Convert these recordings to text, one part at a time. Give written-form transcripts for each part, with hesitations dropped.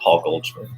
Paul Goldschmidt.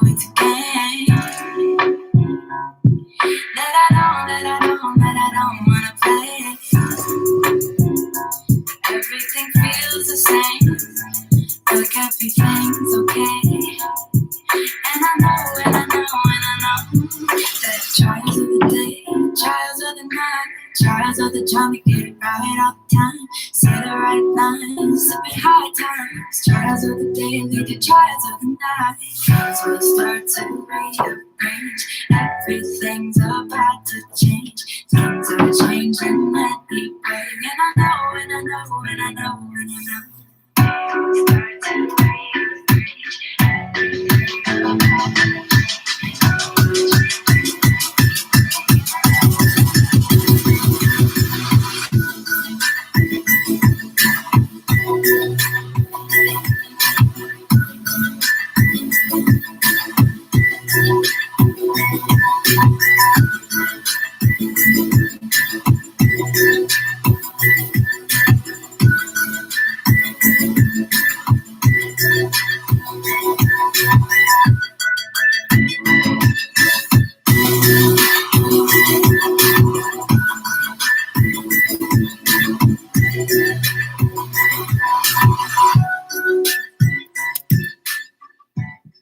it's a game that I don't wanna play. Everything feels the same, like everything's okay. And I know that trials of the day, trials of the night, trials of the time, we get it right all the time. Say the right lines, sipping high times. Trials of the day lead to trials of the night. Trials will start to rearrange. Everything's about to change. Things are changing anyway. And I know. Start to rearrange. Everything's about to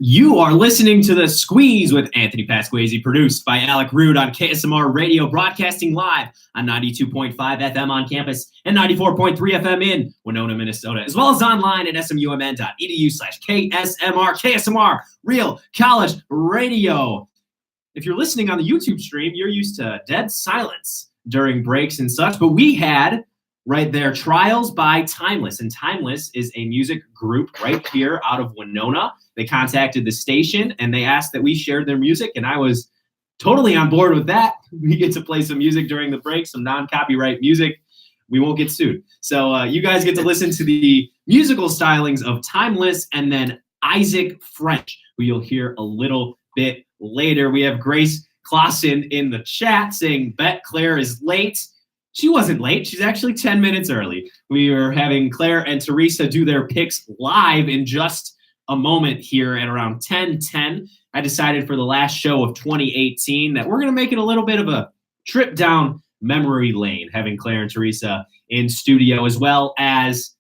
You are listening to The Squeeze with Anthony Pasquesi, produced by Alec Rude on KSMR Radio, broadcasting live on 92.5 FM on campus and 94.3 FM in Winona, Minnesota, as well as online at smumn.edu/KSMR. KSMR, Real College Radio. If you're listening on the YouTube stream, you're used to dead silence during breaks and such, but we had right there Trials by TMELSS, and TMELSS is a music group right here out of Winona. They contacted the station and they asked that we shared their music, and I was totally on board with that. We get to play some music during the break, some non-copyright music. We won't get sued. So you guys get to listen to the musical stylings of TMELSS and then Isaac French, who you'll hear a little bit later. We have Grace Clausen in the chat saying, bet Claire is late. She wasn't late. She's actually 10 minutes early. We are having Claire and Teresa do their picks live in just a moment here at around 10:10. I decided for the last show of 2018 that we're going to make it a little bit of a trip down memory lane, having Claire and Teresa in studio, as well as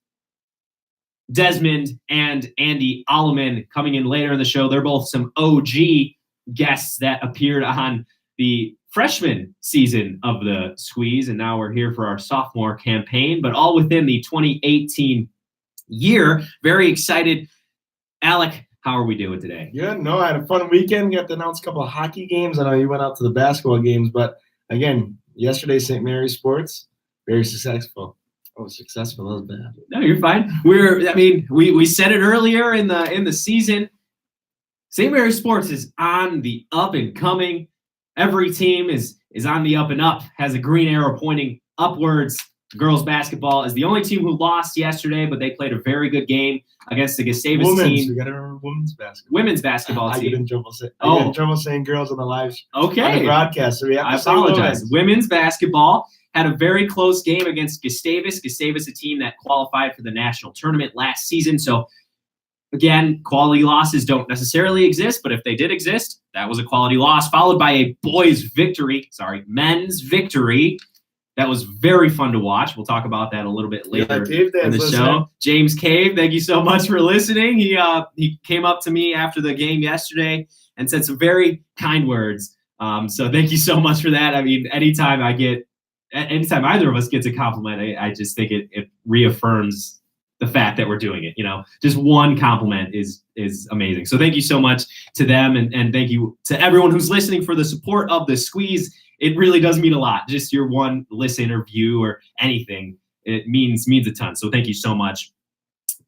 Desmond and Andy Alleman coming in later in the show. They're both some OG guests that appeared on the freshman season of the Squeeze, and now we're here for our sophomore campaign, but all within the 2018 year. Very excited. Alec, how are we doing today? Good. No, I had a fun weekend. Got to announce a couple of hockey games. I know you went out to the basketball games, but again, yesterday, St. Mary's sports, very successful. Oh, successful. That was bad. No, you're fine. We said it earlier in the season. St. Mary's sports is on the up and coming. Every team is on the up and up, has a green arrow pointing upwards. Girls basketball is the only team who lost yesterday, but they played a very good game against the Gustavus team. We got to remember women's basketball. Women's basketball team. I get in trouble saying girls on the live on the broadcast. So I apologize. Women's basketball had a very close game against Gustavus. Gustavus, a team that qualified for the national tournament last season. So again, quality losses don't necessarily exist, but if they did exist, that was a quality loss, followed by a men's victory. That was very fun to watch. We'll talk about that a little bit later in the show. James Cave, thank you so much for listening. He came up to me after the game yesterday and said some very kind words. So thank you so much for that. I mean, anytime either of us gets a compliment, I just think it reaffirms the fact that we're doing it. Just one compliment is amazing. So thank you so much to them, and thank you to everyone who's listening for the support of the Squeeze. It really does mean a lot. Just your one listen or view or anything, it means a ton. So thank you so much.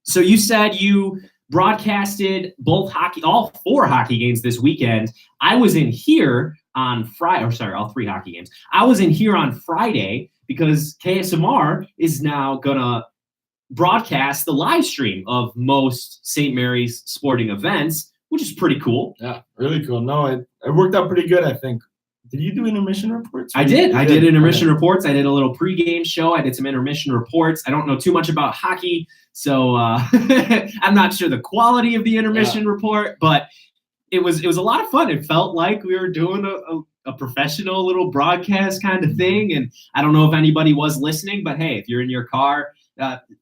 So you said you broadcasted all 4 hockey games this weekend. I was in here on Friday, all 3 hockey games. I was in here on Friday because KSMR is now gonna broadcast the live stream of most St. Mary's sporting events, which is pretty cool. Yeah, really cool. No, it worked out pretty good, I think. Did you do intermission reports? I did. I did intermission reports. I did a little pregame show. I did some intermission reports. I don't know too much about hockey, so I'm not sure the quality of the intermission report, but it was a lot of fun. It felt like we were doing a professional little broadcast kind of thing, and I don't know if anybody was listening, but hey, if you're in your car,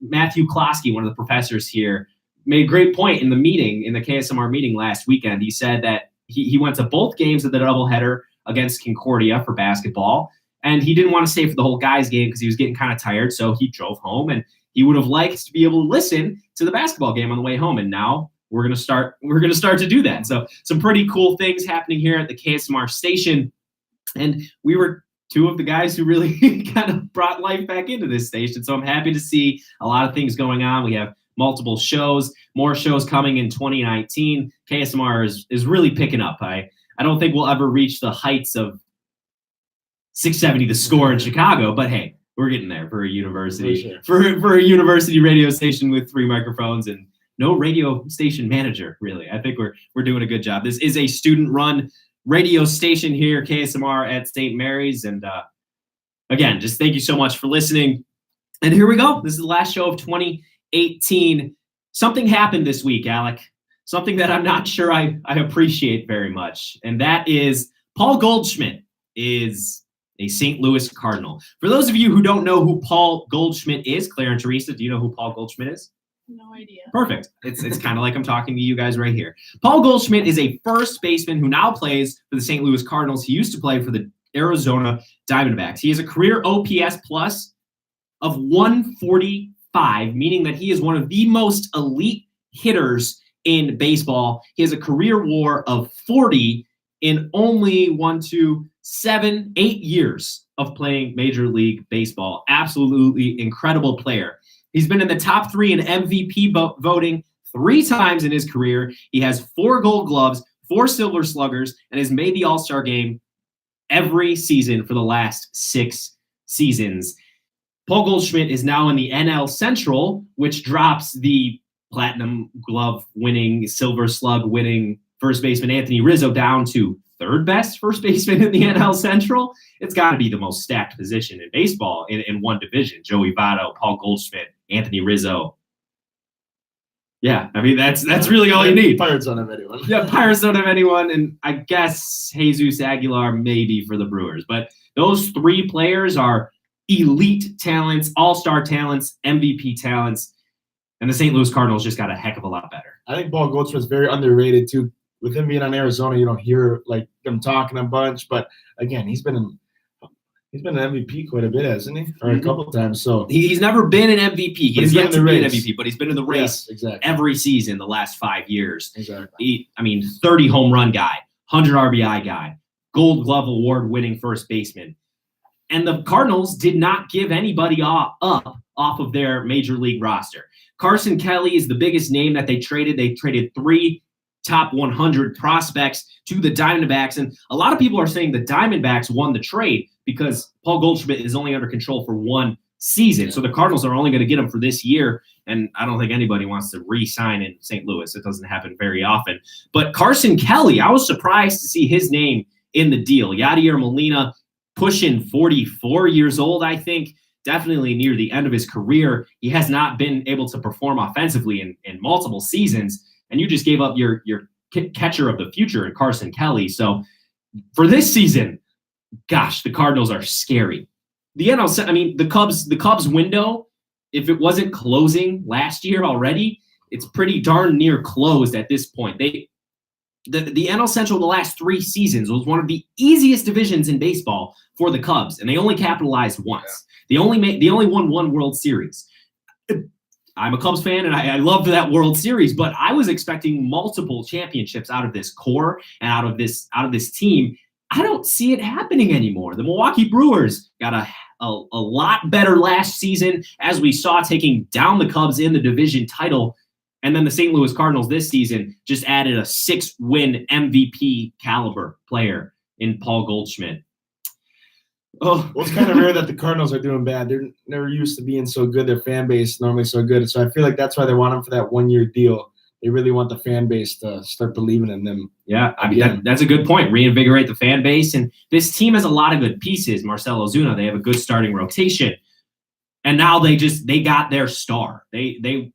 Matthew Klosky, one of the professors here, made a great point in the meeting, in the KSMR meeting last weekend. He said that he went to both games of the doubleheader against Concordia for basketball, and he didn't want to stay for the whole guys game because he was getting kind of tired, so he drove home, and he would have liked to be able to listen to the basketball game on the way home, and now we're gonna start to do that. So some pretty cool things happening here at the KSMR station, and we were two of the guys who really kind of brought life back into this station. So I'm happy to see a lot of things going on. We have multiple shows, more shows coming in 2019. KSMR is really picking up. I don't think we'll ever reach the heights of 670 The Score in Chicago, but hey, we're getting there for a university, for a university radio station with 3 microphones and no radio station manager, really. I think we're doing a good job. This is a student-run radio station here, KSMR at St. Mary's. And again, just thank you so much for listening. And here we go. This is the last show of 2018. Something happened this week, Alec. Something that I'm not sure I appreciate very much. And that is Paul Goldschmidt is a St. Louis Cardinal. For those of you who don't know who Paul Goldschmidt is, Claire and Teresa, do you know who Paul Goldschmidt is? No idea. Perfect. It's kind of like I'm talking to you guys right here. Paul Goldschmidt is a first baseman who now plays for the St. Louis Cardinals. He used to play for the Arizona Diamondbacks. He has a career OPS plus of 145, meaning that he is one of the most elite hitters in baseball. He has a career WAR of 40 in only 8 years of playing Major League Baseball. Absolutely incredible player. He's been in the top 3 in MVP voting 3 times in his career. He has 4 Gold Gloves, 4 Silver Sluggers, and has made the All-Star game every season for the last 6 seasons. Paul Goldschmidt is now in the NL Central, which drops the Platinum Glove winning, Silver Slug winning first baseman Anthony Rizzo down to 3rd best first baseman in the NL Central. It's got to be the most stacked position in baseball in one division. Joey Votto, Paul Goldschmidt, Anthony Rizzo. Yeah, I mean, that's really all you need. Pirates don't have anyone. Yeah, Pirates don't have anyone, and I guess Jesus Aguilar maybe for the Brewers. But those 3 players are elite talents, all-star talents, MVP talents, and the St. Louis Cardinals just got a heck of a lot better. I think Paul Goldschmidt's very underrated, too. With him being on Arizona, you don't hear like them talking a bunch. But again, he's been an MVP quite a bit, hasn't he? Or a couple of times. So he's never been an MVP. He's yet to be an MVP, but he's been in the race every season the last 5 years. Exactly. 30 home run guy, 100 RBI guy, Gold Glove award winning first baseman. And the Cardinals did not give anybody up off of their major league roster. Carson Kelly is the biggest name that they traded. They traded 3 top 100 prospects to the Diamondbacks. And a lot of people are saying the Diamondbacks won the trade because Paul Goldschmidt is only under control for 1 season. So the Cardinals are only going to get him for this year. And I don't think anybody wants to re-sign in St. Louis. It doesn't happen very often. But Carson Kelly, I was surprised to see his name in the deal. Yadier Molina pushing 44 years old, I think. Definitely near the end of his career. He has not been able to perform offensively in multiple seasons. And you just gave up your catcher of the future in Carson Kelly. So for this season, gosh, the Cardinals are scary. The NL, I mean, the Cubs window, if it wasn't closing last year already, it's pretty darn near closed at this point. The NL Central the last 3 seasons was one of the easiest divisions in baseball for the Cubs, and they only capitalized once. They only won 1 World Series. I'm a Cubs fan, and I loved that World Series, but I was expecting multiple championships out of this core and out of this team. I don't see it happening anymore. The Milwaukee Brewers got a lot better last season, as we saw, taking down the Cubs in the division title. And then the St. Louis Cardinals this season just added a 6-win MVP caliber player in Paul Goldschmidt. Oh, well, it's kind of rare that the Cardinals are doing bad. They're never used to being so good. Their fan base normally so good. So I feel like that's why they want him for that 1-year deal they really want the fan base to start believing in them. Yeah, I mean, that's a good point. Reinvigorate the fan base. And this team has a lot of good pieces. Marcelo Ozuna, they have a good starting rotation. And now they got their star. And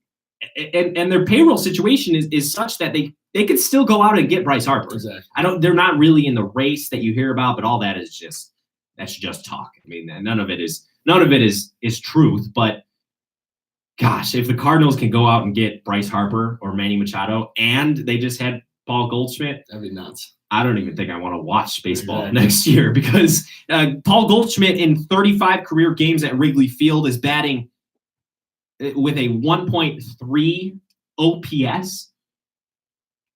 their payroll situation is such that they could still go out and get Bryce Harper. Exactly. They're not really in the race that you hear about, but all that is that's just talk. I mean, none of it is truth. But gosh, if the Cardinals can go out and get Bryce Harper or Manny Machado, and they just had Paul Goldschmidt, that'd be nuts. I don't even think I want to watch baseball next year, because Paul Goldschmidt in 35 career games at Wrigley Field is batting with a 1.3 OPS.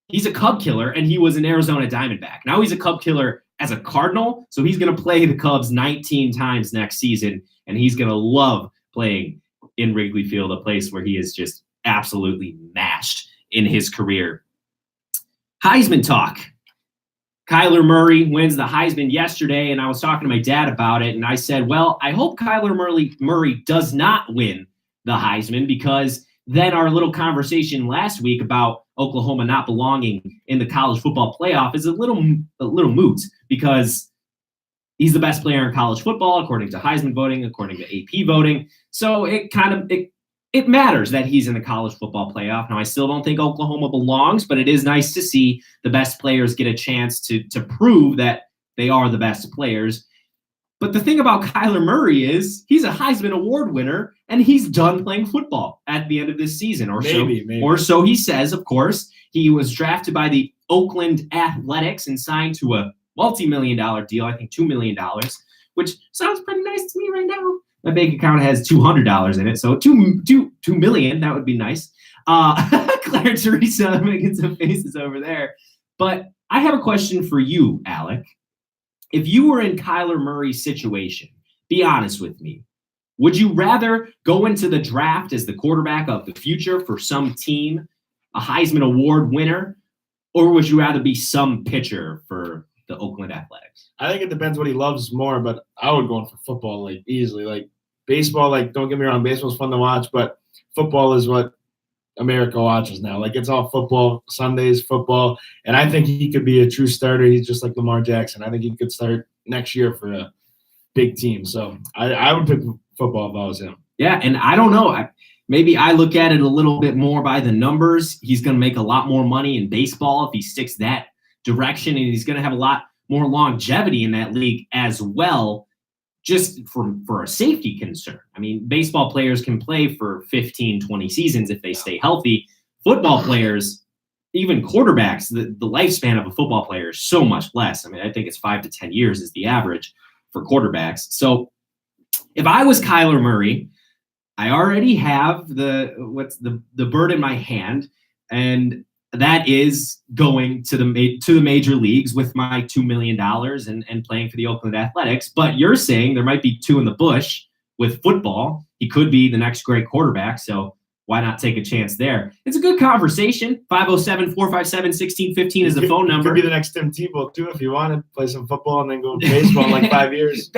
He's a Cub killer, and he was an Arizona Diamondback. Now he's a Cub killer as a Cardinal, so he's going to play the Cubs 19 times next season, and he's going to love playing in Wrigley Field, a place where he is just absolutely mashed in his career. Heisman talk. Kyler Murray wins the Heisman yesterday, and I was talking to my dad about it, and I said, well, I hope Kyler Murray does not win the Heisman, because then our little conversation last week about Oklahoma not belonging in the college football playoff is a little moot, because he's the best player in college football, according to Heisman voting, according to AP voting. So it matters that he's in the college football playoff. Now, I still don't think Oklahoma belongs, but it is nice to see the best players get a chance to prove that they are the best players. But the thing about Kyler Murray is he's a Heisman Award winner, and he's done playing football at the end of this season. Or so he says, of course. He was drafted by the Oakland Athletics and signed to a multi-million-dollar deal, I think $2 million, which sounds pretty nice to me right now. My bank account has $200 in it, so $2 million, that would be nice. Claire Teresa making some faces over there. But I have a question for you, Alec. If you were in Kyler Murray's situation, be honest with me. Would you rather go into the draft as the quarterback of the future for some team, a Heisman Award winner, or would you rather be some pitcher for the Oakland Athletics? I think it depends what he loves more, but I would go in for football, like, easily. Like, baseball, like, don't get me wrong, baseball's fun to watch, but football is what America watches now. Like, it's all football, Sundays, football, and I think he could be a true starter. He's just like Lamar Jackson. I think he could start next year for a big team. So I would pick football if I was him. Yeah, and I don't know. Maybe I look at it a little bit more by the numbers. He's going to make a lot more money in baseball if he sticks that direction, and he's going to have a lot more longevity in that league as well, just for a safety concern. I mean, baseball players can play for 15, 20 seasons if they stay healthy. Football players, even quarterbacks, the lifespan of a football player is so much less. I mean, I think it's 5 to 10 years is the average for quarterbacks. So if I was Kyler Murray, I already have the bird in my hand, and that is going to the major leagues with my $2 million and playing for the Oakland Athletics. But you're saying there might be two in the bush with football. He could be the next great quarterback, so why not take a chance there? It's a good conversation. 507-457-1615 is the phone number. Could be the next Tim Tebow, too, if you want to play some football and then go to baseball in like 5 years.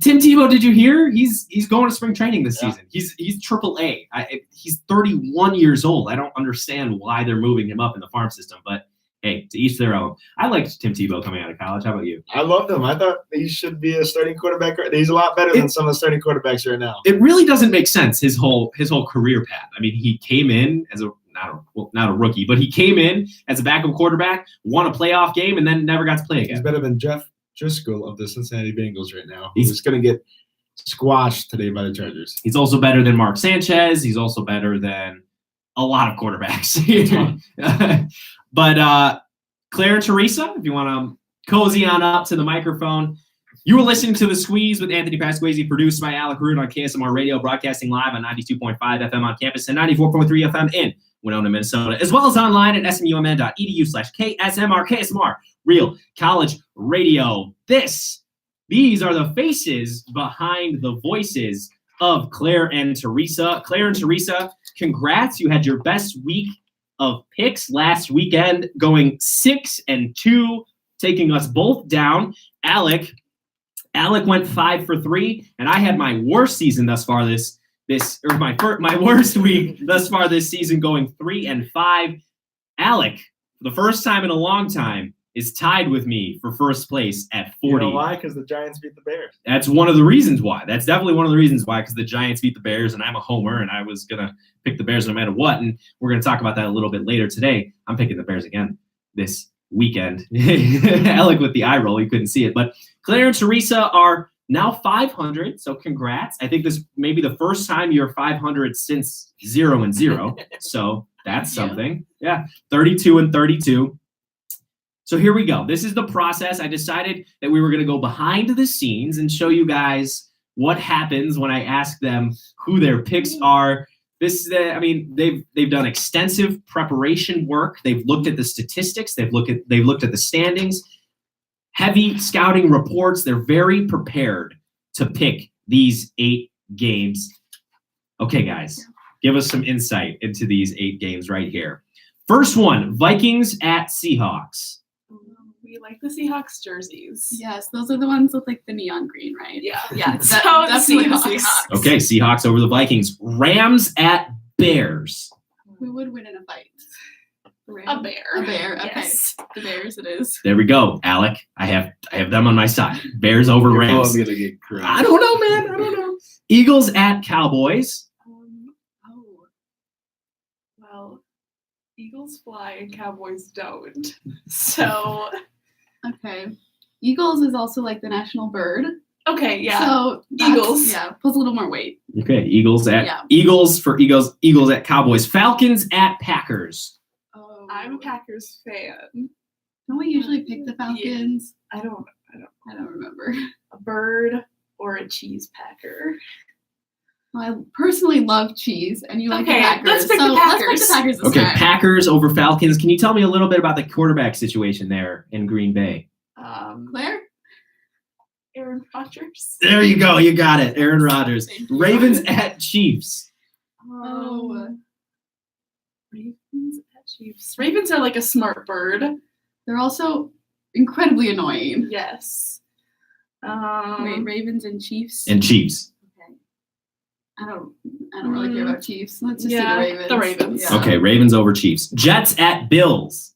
Tim Tebow, did you hear? He's going to spring training this season. He's AAA. He's 31 years old. I don't understand why they're moving him up in the farm system, but hey, to each their own. I liked Tim Tebow coming out of college. How about you? I loved him. I thought he should be a starting quarterback. He's a lot better than some of the starting quarterbacks right now. It really doesn't make sense, his whole career path. I mean, he came in as not a rookie, but he came in as a backup quarterback, won a playoff game, and then never got to play again. He's better than Jeff Driscoll of the Cincinnati Bengals right now. He's going to get squashed today by the Chargers. He's also better than Mark Sanchez. He's also better than a lot of quarterbacks. But Claire Teresa, if you want to cozy on up to the microphone. You were listening to The Squeeze with Anthony Pasquesi, produced by Alec Root on KSMR Radio, broadcasting live on 92.5 FM on campus and 94.3 FM in Winona, Minnesota, as well as online at smumn.edu/KSMR. KSMR, real college radio. These are the faces behind the voices of Claire and Teresa. Claire and Teresa, congrats. You had your best week of picks last weekend, going 6-2, taking us both down. Alec went 5 for 3, and I had my worst season thus far my worst week thus far this season, going 3-5. Alec, for the first time in a long time, is tied with me for first place at 40. You know why? Because the Giants beat the Bears. That's one of the reasons why. That's definitely one of the reasons why, because the Giants beat the Bears, and I'm a homer, and I was going to pick the Bears no matter what, and we're going to talk about that a little bit later today. I'm picking the Bears again this weekend. Alec with the eye roll, you couldn't see it. But Claire and Teresa are now 500, so congrats. I think this may be the first time you're 500 since 0-0, so that's something. Yeah, 32-32. So here we go. This is the process. I decided that we were going to go behind the scenes and show you guys what happens when I ask them who their picks are. They've done extensive preparation work. They've looked at the statistics. They've looked at the standings. Heavy scouting reports. They're very prepared to pick these 8 games. Okay, guys, give us some insight into these 8 games right here. First one, Vikings at Seahawks. We like the Seahawks jerseys. Yes, those are the ones with like the neon green, right? Yeah. So definitely the Seahawks. Seahawks. Okay, Seahawks over the Vikings. Rams at Bears. Who would win in a fight? A bear. A bear. Okay, Yes. the Bears it is. There we go, Alec. I have them on my side. Bears over Rams. Gonna get crazy. I don't know, man. I don't know. Eagles at Cowboys. Well, Eagles fly and Cowboys don't. So, Okay, Eagles is also like the national bird. okay, yeah. So that's- Eagles. Yeah, pulls a little more weight. Okay, Eagles at Yeah. Eagles for Eagles. Eagles at Cowboys. Falcons at Packers. Oh, I'm a Packers fan. Don't we usually pick the Falcons? I don't I don't remember. a bird or a cheese packer. Well, I personally love cheese, and you like Okay, the Packers. let's pick the so let's pick Packers. the Packers this Okay, time. Packers over Falcons. Can you tell me a little bit about the quarterback situation there in Green Bay? Claire? Aaron Rodgers. There you go. You got it. Aaron Rodgers. Thank you. Ravens at Chiefs. Oh. Ravens at Chiefs. Ravens are like a smart bird. They're also incredibly annoying. Yes. Wait, Ravens and Chiefs? And Chiefs. Okay. I don't really care about Chiefs. Let's just Yeah, do the Ravens. the Ravens. Yeah. Okay, Ravens over Chiefs. Jets at Bills.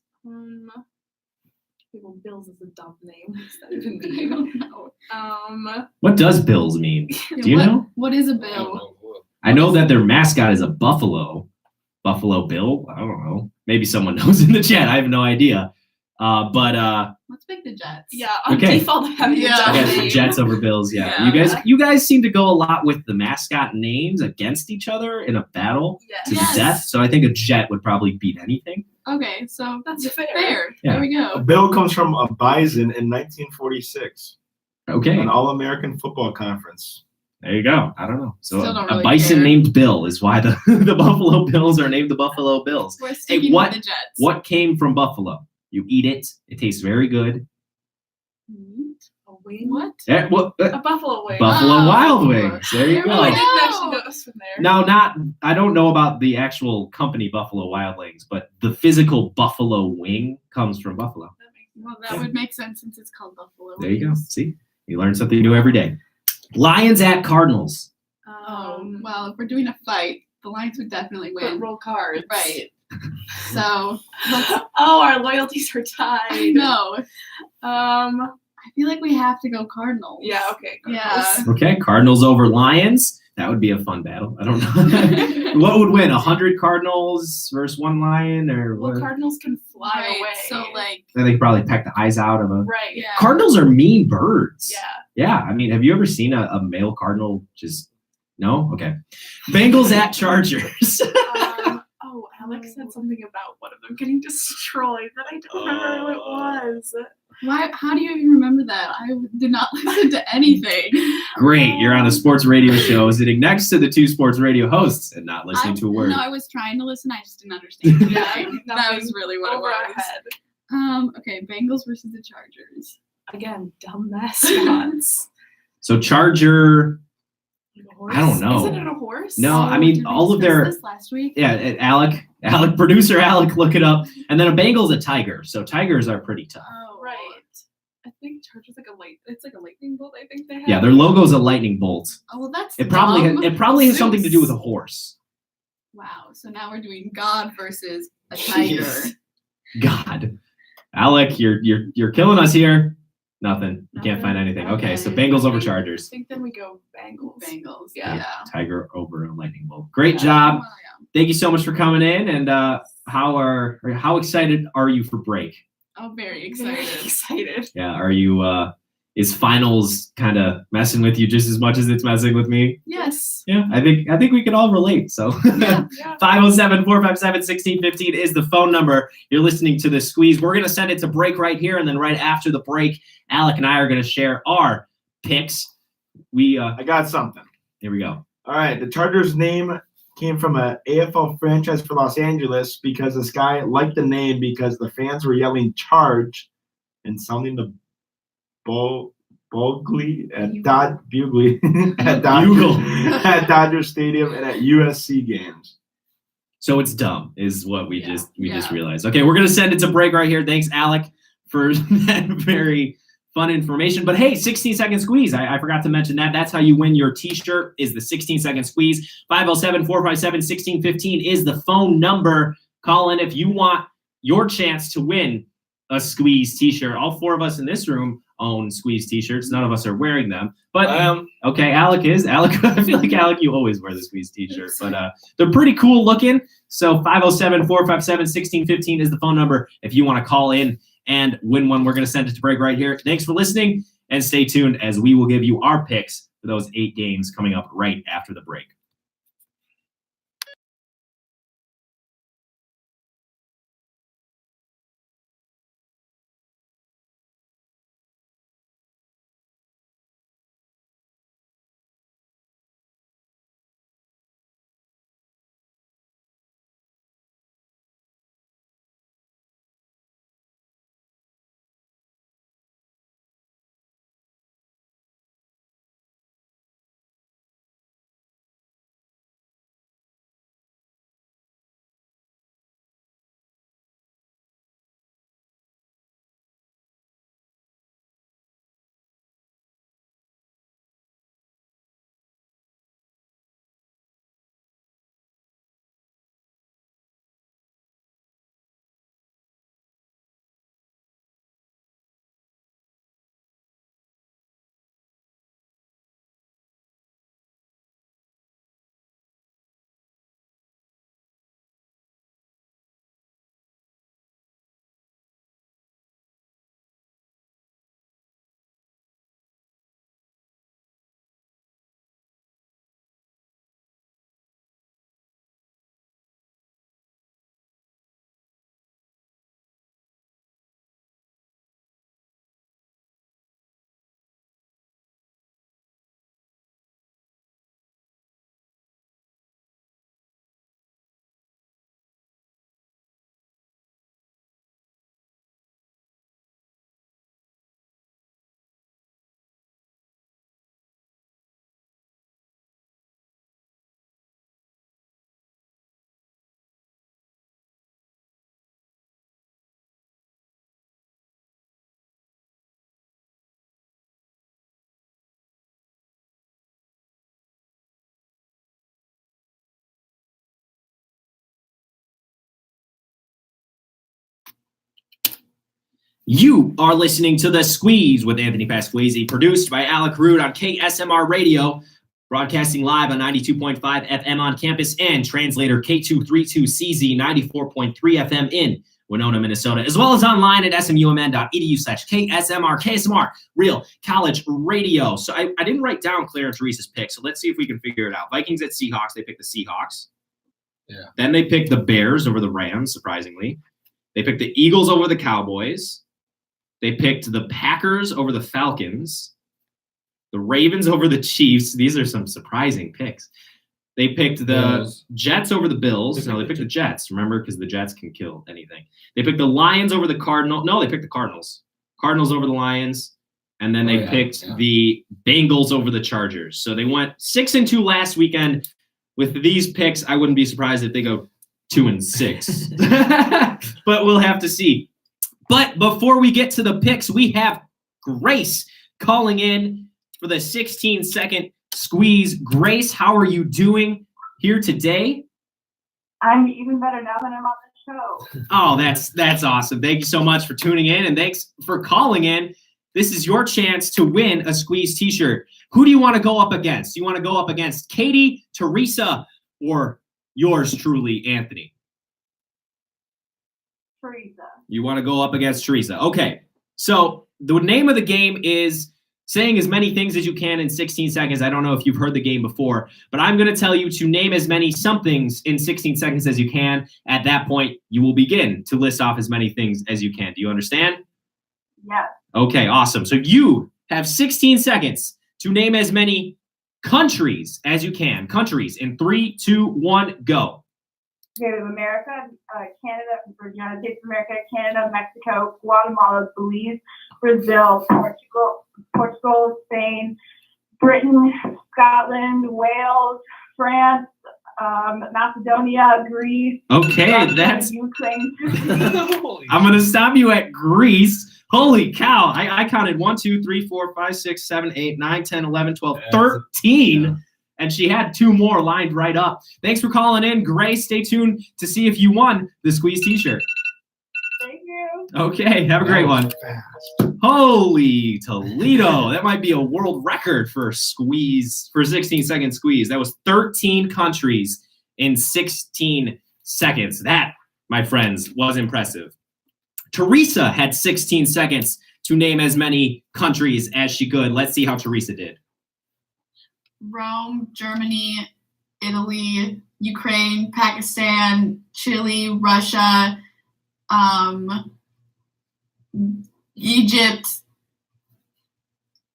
Well, Bills is a dumb name. What does that even I mean? don't know. What does Bills mean? Do you know? What is a I bill? don't know. I know that their mascot is a buffalo. Buffalo Bill? I don't know. Maybe someone knows in the chat. I have no idea. Let's pick the Jets. Yeah, on Okay. default, having Yeah. a dumb I guess the name. Jets over Bills. Yeah. You guys seem to go a lot with the mascot names against each other in a battle to Yes. the death. So I think a Jet would probably beat anything. Okay, so That's fair. fair. Yeah. There we A go. bill comes from a bison in 1946, Okay. an All-American Football Conference. There you go. I don't know. So Still don't a really bison care. named Bill is why the, the Buffalo Bills are named the Buffalo Bills. We're sticking what- with the Jets. What came from Buffalo? You eat it. It tastes very good. A wing? What? Eh, what? A buffalo wing. Buffalo Oh. Wild Wings. There you There we Oh, I go. go. didn't actually notice from there. Now, I don't know about the actual company Buffalo Wild Wings, but the physical buffalo wing comes from Buffalo. That makes sense. Well, that would make sense since it's called Buffalo. There you go. Wings. See, you learn something new every day. Lions at Cardinals. Well, if we're doing a fight, the Lions would definitely but win. roll cards. Right. So, let's, Oh, our loyalties are tied. I know. Um. I feel like we have to go Cardinals. Yeah. Okay. Yeah. Cardinals. Okay, Cardinals over Lions. That would be a fun battle. I don't know. What would win? 100 Cardinals versus 1 Lion, or Well, what? Cardinals can fly Right, away. so, like, They could probably peck the eyes out of a. Right. yeah. Cardinals are mean birds. Yeah. Yeah, I mean, have you ever seen a male cardinal just? No. Okay. Bengals at Chargers. Oh, Alex said something about one of them getting destroyed, but I don't remember who it was. Why? How do you even remember that? I did not listen to anything. Great, you're on a sports radio show, sitting next to the 2 sports radio hosts and not listening to a word. No, I was trying to listen. I just didn't understand. Yeah, that nothing was really what it Over our was. head. Okay, Bengals versus the Chargers. Again, dumb mascots. So Charger. Like a horse? I don't know. Isn't it a horse? No, I Oh, mean, did we all of discuss their- this last week. Yeah, Alec, producer Alec, look it up. And then a Bengal's a tiger. So tigers are pretty tough. Oh, Right. I think Chargers it's like a lightning bolt. I think they have. Yeah, their logo's a lightning bolt. Oh, well, that's It probably dumb. it probably has something to do with a Zeus. horse. Wow. So now we're doing God versus a tiger. Jeez. God. Alec, you're killing us here. Nothing. You can't find anything. Okay, so Bengals over I Chargers. think then we go Bengals. Bengals. Yeah. Yeah. Tiger over a lightning bolt. Great job. Thank you so much for coming in. And how excited are you for break? I'm very Very excited. excited. Yeah, are you is finals kind of messing with you just as much as it's messing with me? Yes. Yeah, I think we can all relate. So Yeah. 507-457-1615 is the phone number. You're listening to The Squeeze. We're going to send it to break right here, and then right after the break, Alec and I are going to share our picks. I got something. Here we go. All right, the Chargers name came from a AFL franchise for Los Angeles because this guy liked the name because the fans were yelling "charge" and sounding the Bugle at Dodger Stadium and at USC games. So it's dumb, is what we just Yeah. realized. Okay, we're gonna send it to break right here. Thanks, Alec, for that very fun information. But hey, 16-second squeeze. I forgot to mention that. That's how you win your T-shirt. Is the 16-second squeeze. 507-457-1615 is the phone number. Call in if you want your chance to win a Squeeze T-shirt. All four of us in this room own Squeeze T-shirts. None of us are wearing them, but okay, Alec is. Alec, I feel like Alec, you always wear the Squeeze T-shirt, but they're pretty cool looking. So 507-457-1615 is the phone number if you want to call in and win one. We're going to send it to break right here. Thanks for listening, and stay tuned as we will give you our picks for those 8 games coming up right after the break. You are listening to The Squeeze with Anthony Pasquesi, produced by Alec Rood on KSMR Radio, broadcasting live on 92.5 FM on campus, and translator K232CZ 94.3 FM in Winona, Minnesota, as well as online at smumn.edu/KSMR. KSMR, real college radio. So I didn't write down Claire and Teresa's pick, so let's see if we can figure it out. Vikings at Seahawks. They picked the Seahawks. Yeah. Then they picked the Bears over the Rams, surprisingly. They picked the Eagles over the Cowboys. They picked the Packers over the Falcons, the Ravens over the Chiefs. These are some surprising picks. They picked the Bills. Jets over the Bills. No, they picked the Jets, remember, because the Jets can kill anything. They picked the Lions over the Cardinals. No, they picked the Cardinals. Cardinals over the Lions. And then they picked the Bengals over the Chargers. So they went 6-2 last weekend. With these picks, I wouldn't be surprised if they go 2-6. But we'll have to see. But before we get to the picks, we have Grace calling in for the 16-second squeeze. Grace, how are you doing here today? I'm even better now that I'm on the show. Oh, that's awesome. Thank you so much for tuning in, and thanks for calling in. This is your chance to win a Squeeze t-shirt. Who do you want to go up against? You want to go up against Katie, Teresa, or yours truly, Anthony? Teresa. You want to go up against Teresa. Okay. So the name of the game is saying as many things as you can in 16 seconds. I don't know if you've heard the game before, but I'm going to tell you to name as many somethings in 16 seconds as you can. At that point, you will begin to list off as many things as you can. Do you understand? Yes. Okay, awesome. So you have 16 seconds to name as many countries as you can. Countries in 3, 2, 1, go. Okay, we have America, Canada, or United States of America, Canada, Mexico, Guatemala, Belize, Brazil, Portugal, Spain, Britain, Scotland, Wales, France, Macedonia, Greece. Okay, Russia, that's. Ukraine. I'm gonna stop you at Greece. Holy cow! I counted 1, 2, 3, 4, 5, 6, 7, 8, 9, 10, 11, 12, 13. Yeah. And she had 2 more lined right up. Thanks for calling in, Grace. Stay tuned to see if you won the Squeeze t-shirt. Thank you. Okay, have a great one. Fast. Holy Toledo. That might be a world record for squeeze, for 16-second squeeze. That was 13 countries in 16 seconds. That, my friends, was impressive. Teresa had 16 seconds to name as many countries as she could. Let's see how Teresa did. Rome, Germany, Italy, Ukraine, Pakistan, Chile, Russia, Egypt.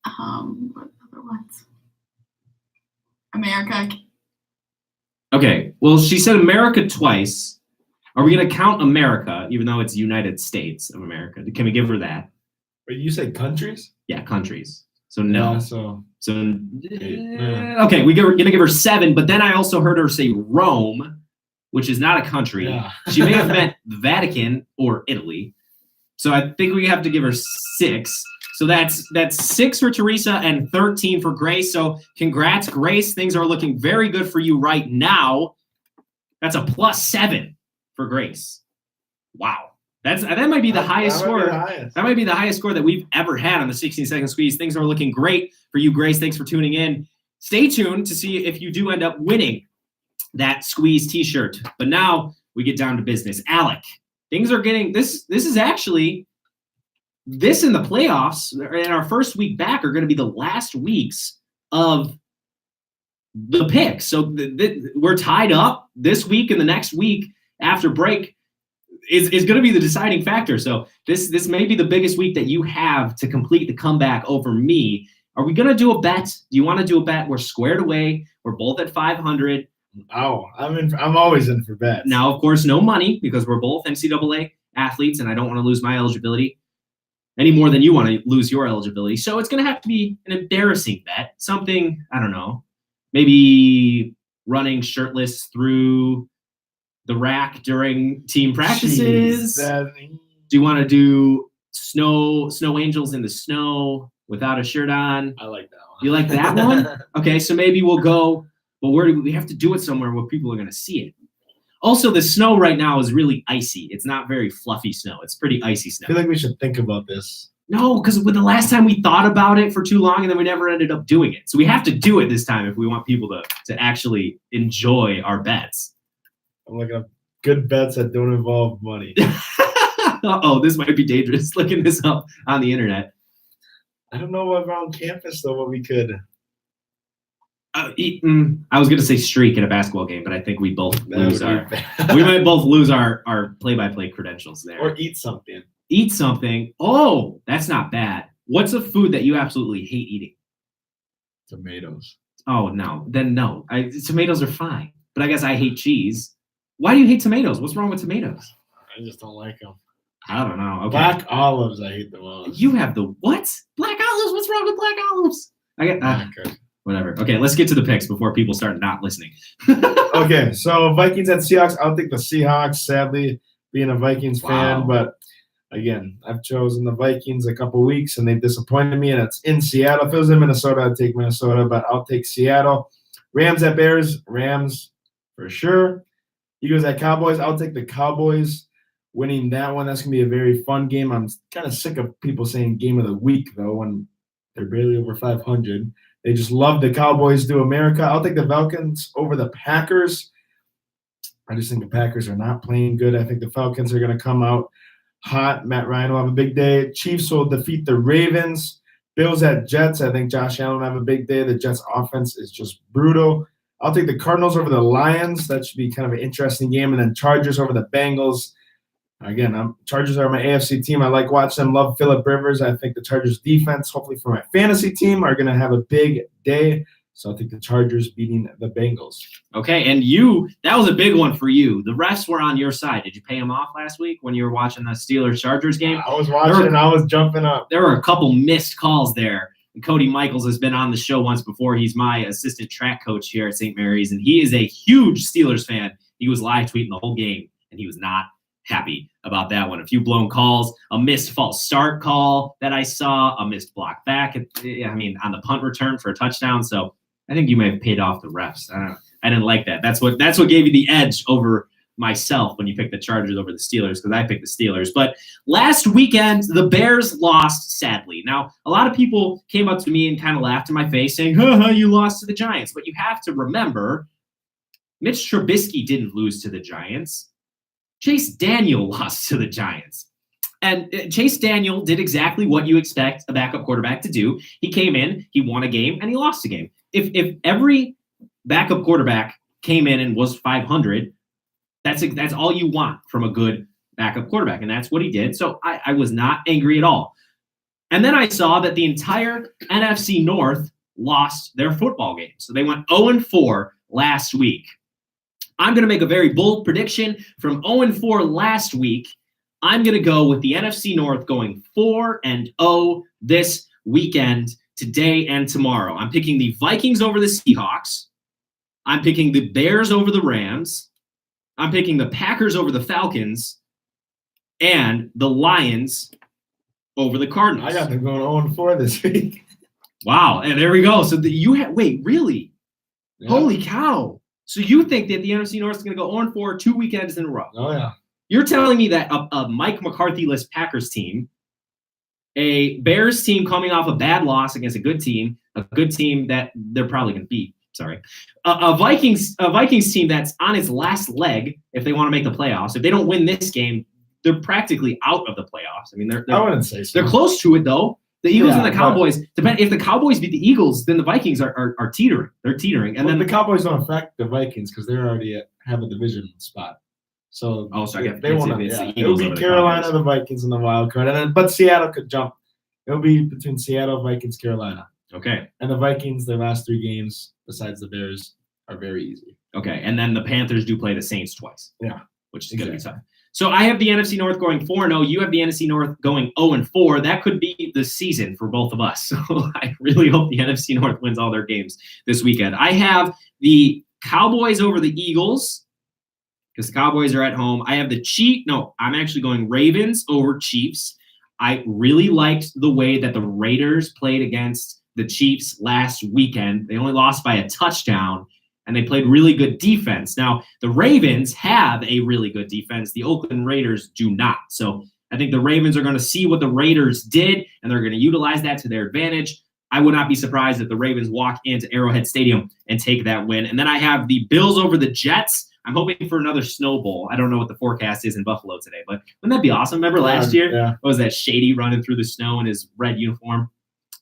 What other ones? America. Okay, well, she said America twice. Are we going to count America, even though it's United States of America? Can we give her that? Wait, you say countries? Yeah, countries. So no. Yeah, so Okay, we're going to give her 7, but then I also heard her say Rome, which is not a country. yeah. She may have meant the Vatican or Italy. So I think we have to give her 6. So that's 6 for Teresa and 13 for Grace. So congrats, Grace. Things are looking very good for you right now. That's a +7 for Grace. Wow. That might be the highest score. That might be the highest score that we've ever had on the 16-second squeeze. Things are looking great for you, Grace. Thanks for tuning in. Stay tuned to see if you do end up winning that squeeze t-shirt. But now we get down to business. Alec, things are getting this is actually this in the playoffs and our first week back are going to be the last weeks of the picks. So we're tied up this week and the next week after break is going to be the deciding factor. So this may be the biggest week that you have to complete the comeback over me. Are we going to do a bet? Do you want to do a bet? We're squared away. We're both at 500. Oh, I'm always in for bets. Now, of course, no money because we're both NCAA athletes, and I don't want to lose my eligibility any more than you want to lose your eligibility. So it's going to have to be an embarrassing bet. Something, I don't know, maybe running shirtless through the rack during team practices. Jeez, Do you want to do snow angels in the snow without a shirt on? I like that one. You like that one? Okay, so maybe we'll go, but we have to do it somewhere where people are going to see it. Also, the snow right now is really icy. It's not very fluffy snow. It's pretty icy I snow. feel like we should think about this. No, because the last time we thought about it for too long and then we never ended up doing it. So we have to do it this time if we want people to actually enjoy our bets. I'm looking up good bets that don't involve money. Uh-oh, this might be dangerous. Looking this up on the internet. I don't know around campus though what we could. I was going to say streak at a basketball game, but I think we both lose That would be our. bad. We might both lose our play-by-play credentials there. Or eat something. Eat something. Oh, that's not bad. What's a food that you absolutely hate eating? Tomatoes. Oh no, then no. Tomatoes are fine, but I guess I hate cheese. Why do you hate tomatoes? What's wrong with tomatoes? I just don't like them. I don't know. Okay. Black olives, I hate the most. You have the what? Black olives? What's wrong with black olives? I get Not good. whatever. Okay, let's get to the picks before people start not listening. Okay, so Vikings at Seahawks. I'll take the Seahawks, sadly, being a Vikings fan. But again, I've chosen the Vikings a couple weeks, and they disappointed me, and it's in Seattle. If it was in Minnesota, I'd take Minnesota, but I'll take Seattle. Rams at Bears. Rams for sure. Eagles at Cowboys. I'll take the Cowboys winning that one. That's going to be a very fun game. I'm kind of sick of people saying game of the week, though, when they're barely over 500. They just love the Cowboys do America. I'll take the Falcons over the Packers. I just think the Packers are not playing good. I think the Falcons are going to come out hot. Matt Ryan will have a big day. Chiefs will defeat the Ravens. Bills at Jets. I think Josh Allen will have a big day. The Jets offense is just brutal. I'll take the Cardinals over the Lions. That should be kind of an interesting game. And then Chargers over the Bengals. Again, Chargers are my AFC team. I like watching them. Love Phillip Rivers. I think the Chargers defense, hopefully for my fantasy team, are going to have a big day. So I think the Chargers beating the Bengals. Okay, and that was a big one for you. The refs were on your side. Did you pay them off last week when you were watching the Steelers-Chargers game? I was watching and I was jumping up. There were a couple missed calls there. And Cody Michaels has been on the show once before. He's my assistant track coach here at St. Mary's, and he is a huge Steelers fan. He was live tweeting the whole game, and he was not happy about that one. A few blown calls, a missed false start call that I saw, a missed block back, on the punt return for a touchdown. So I think you may have paid off the refs. I didn't like that. That's what gave you the edge over myself when you picked the Chargers over the Steelers, because I picked the Steelers. But last weekend, the Bears lost, sadly. Now, a lot of people came up to me and kind of laughed in my face saying, you lost to the Giants. But you have to remember, Mitch Trubisky didn't lose to the Giants. Chase Daniel lost to the Giants. And Chase Daniel did exactly what you expect a backup quarterback to do. He came in, he won a game, and he lost a game. If every backup quarterback came in and was 500, that's all you want from a good backup quarterback, and that's what he did. So I was not angry at all. And then I saw that the entire NFC North lost their football game. So they went 0-4 last week. I'm going to make a very bold prediction. From 0-4 last week, I'm going to go with the NFC North going 4-0 this weekend, today and tomorrow. I'm picking the Vikings over the Seahawks. I'm picking the Bears over the Rams. I'm picking the Packers over the Falcons. And the Lions over the Cardinals. I got them going 0-4 this week. Wow. And there we go. So wait, really? Yeah. Holy cow. So you think that the NFC North is going to go 0-4 2 weekends in a row? Oh, yeah. You're telling me that a Mike McCarthy-less Packers team, a Bears team coming off a bad loss against a good team that they're probably going to beat, sorry, a Vikings team that's on its last leg if they want to make the playoffs. If they don't win this game, they're practically out of the playoffs. I mean, I wouldn't say so. They're close to it, though. The Eagles and the Cowboys, if the Cowboys beat the Eagles, then the Vikings are teetering. They're teetering. And then the Cowboys don't affect the Vikings because they're already have a division spot. So they won't. It'll be Carolina, the Vikings, and the wild card. But Seattle could jump. It'll be between Seattle, Vikings, Carolina. Okay. And the Vikings, their last 3 games, besides the Bears, are very easy. Okay. And then the Panthers do play the Saints twice. Yeah. Which is going to be tough. So I have the NFC North going 4-0. You have the NFC North going 0-4. That could be the season for both of us. So I really hope the NFC North wins all their games this weekend. I have the Cowboys over the Eagles because the Cowboys are at home. I have I'm actually going Ravens over Chiefs. I really liked the way that the Raiders played against the Chiefs last weekend. They only lost by a touchdown. And they played really good defense. Now, the Ravens have a really good defense. The Oakland Raiders do not. So I think the Ravens are going to see what the Raiders did, and they're going to utilize that to their advantage. I would not be surprised if the Ravens walk into Arrowhead Stadium and take that win. And then I have the Bills over the Jets. I'm hoping for another snow bowl. I don't know what the forecast is in Buffalo today, but wouldn't that be awesome? Remember last year? Yeah. What was that Shady running through the snow in his red uniform?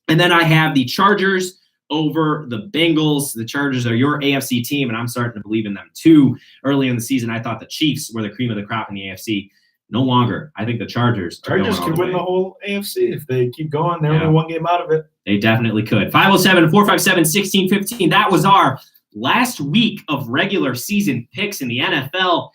And then I have the Chargers over the Bengals. The Chargers are your AFC team, and I'm starting to believe in them too. Early in the season, I thought the Chiefs were the cream of the crop in the AFC. No longer. I think the Chargers could win the whole AFC if they keep going. They're only 1 game out of it. They definitely could. 507-457-1615. That was our last week of regular season picks in the NFL.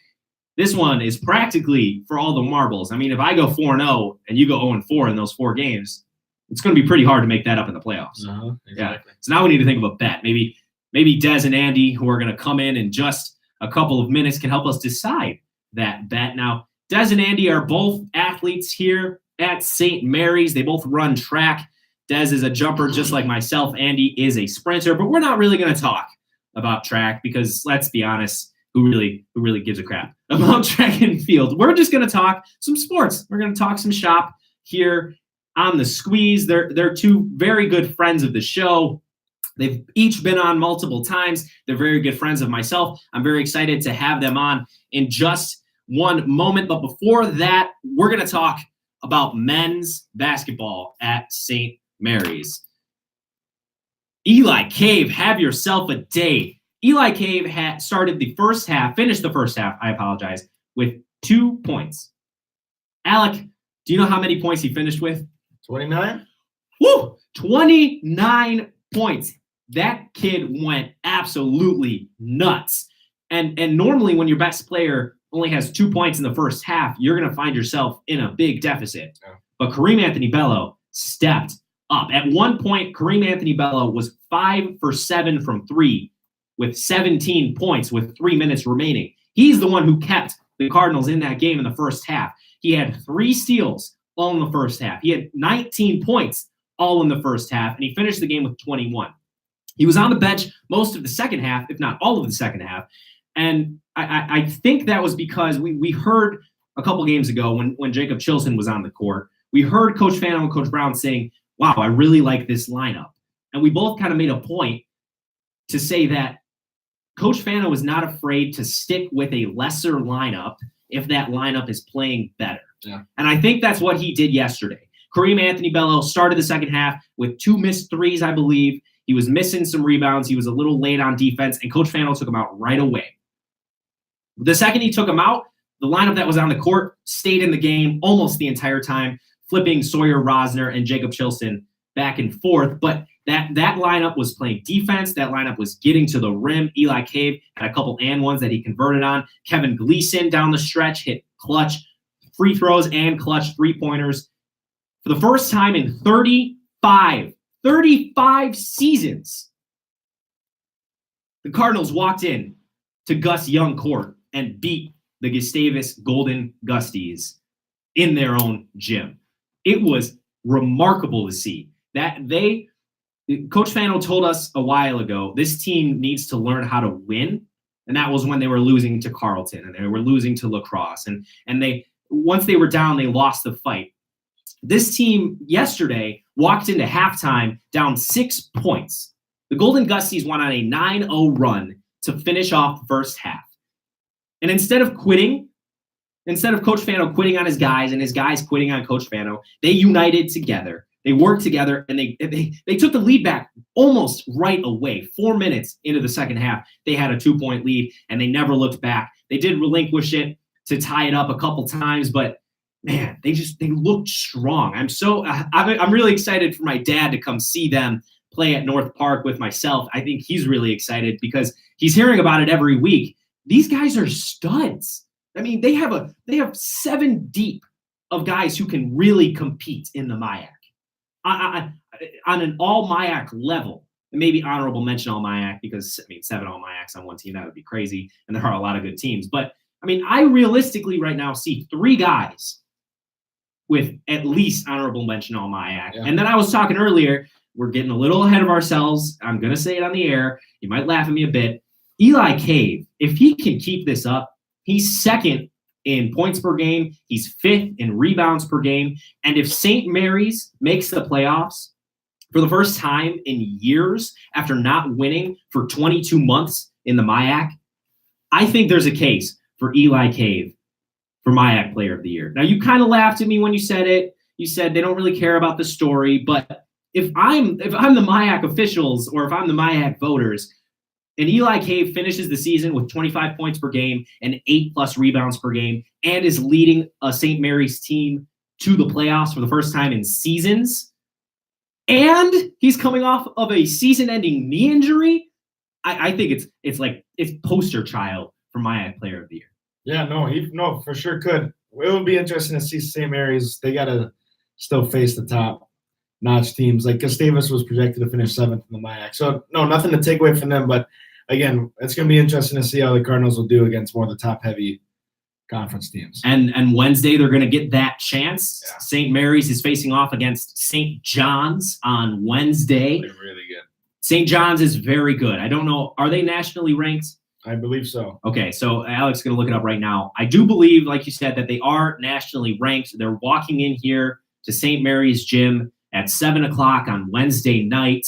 This one is practically for all the marbles. I mean, if I go 4-0 and you go 0-4 in those 4 games, it's going to be pretty hard to make that up in the playoffs. Exactly. Yeah. So now we need to think of a bet. Maybe Des and Andy, who are going to come in just a couple of minutes, can help us decide that bet. Now, Des and Andy are both athletes here at St. Mary's. They both run track. Des is a jumper just like myself. Andy is a sprinter. But we're not really going to talk about track because, let's be honest, who really gives a crap about track and field. We're just going to talk some sports. We're going to talk some shop here on the Squeeze. They're two very good friends of the show. They've each been on multiple times. They're very good friends of myself. I'm very excited to have them on in just one moment. But before that, we're going to talk about men's basketball at St. Mary's. Eli Cave, have yourself a day. Eli Cave finished the first half, with 2 points. Alec, do you know how many points he finished with? 29? Woo! 29 points. That kid went absolutely nuts. And normally when your best player only has 2 points in the first half, you're going to find yourself in a big deficit. Yeah. But Kareem Anthony Bello stepped up. At one point, Kareem Anthony Bello was 5 for 7 from 3 with 17 points with 3 minutes remaining. He's the one who kept the Cardinals in that game in the first half. He had 3 steals all in the first half. He had 19 points all in the first half, and he finished the game with 21. He was on the bench most of the second half, if not all of the second half. And I think that was because we heard a couple games ago when Jacob Chilson was on the court, we heard Coach Fano and Coach Brown saying, wow, I really like this lineup. And we both kind of made a point to say that Coach Fano is not afraid to stick with a lesser lineup if that lineup is playing better. Yeah. And I think that's what he did yesterday. Kareem Anthony Bello started the second half with 2 missed threes, I believe. He was missing some rebounds. He was a little late on defense, and Coach Fano took him out right away. The second he took him out, the lineup that was on the court stayed in the game almost the entire time, flipping Sawyer Rosner and Jacob Chilson back and forth. But that lineup was playing defense. That lineup was getting to the rim. Eli Cave had a couple and ones that he converted on. Kevin Gleason down the stretch hit clutch free throws and clutch three-pointers. For the first time in 35 seasons, the Cardinals walked in to Gus Young Court and beat the Gustavus Golden Gusties in their own gym. It was remarkable to see that Coach Fano told us a while ago, this team needs to learn how to win. And that was when they were losing to Carleton and they were losing to La Crosse. And once they were down, they lost the fight. This team yesterday walked into halftime down 6 points. The Golden Gusties went on a 9-0 run to finish off the first half. And instead of Coach Fano quitting on his guys and his guys quitting on Coach Fano, they united together. They worked together, and they took the lead back almost right away. 4 minutes into the second half, they had a 2-point lead, and they never looked back. They did relinquish it to tie it up a couple times, but man, they looked strong. I'm really excited for my dad to come see them play at North Park with myself. I think he's really excited because he's hearing about it every week. These guys are studs. I mean, they have 7 deep of guys who can really compete in the MIAC on an all MIAC level. And maybe honorable mention all MIAC because 7 all MIACs on one team, that would be crazy. And there are a lot of good teams. But I mean, I realistically right now see 3 guys with at least honorable mention all MIAC. Yeah. And then I was talking earlier, we're getting a little ahead of ourselves. I'm going to say it on the air. You might laugh at me a bit. Eli Cave, if he can keep this up, he's 2nd in points per game. He's 5th in rebounds per game. And if St. Mary's makes the playoffs for the first time in years after not winning for 22 months in the MIAC, I think there's a case for Eli Cave for MIAC Player of the Year. Now, you kind of laughed at me when you said it. You said they don't really care about the story. But if I'm the MIAC officials or if I'm the MIAC voters, and Eli Cave finishes the season with 25 points per game and 8+ rebounds per game and is leading a St. Mary's team to the playoffs for the first time in seasons, and he's coming off of a season-ending knee injury, I think it's poster child for MIAC Player of the Year. Yeah, no, for sure could. It would be interesting to see St. Mary's. They got to still face the top-notch teams. Like Gustavus was projected to finish 7th in the MIAC. So, no, nothing to take away from them. But, again, it's going to be interesting to see how the Cardinals will do against more of the top-heavy conference teams. And Wednesday they're going to get that chance. Yeah. St. Mary's is facing off against St. John's on Wednesday. They're really good. St. John's is very good. I don't know. Are they nationally ranked? I believe so. Okay, so Alex is going to look it up right now. I do believe, like you said, that they are nationally ranked. They're walking in here to St. Mary's Gym at 7 o'clock on Wednesday night.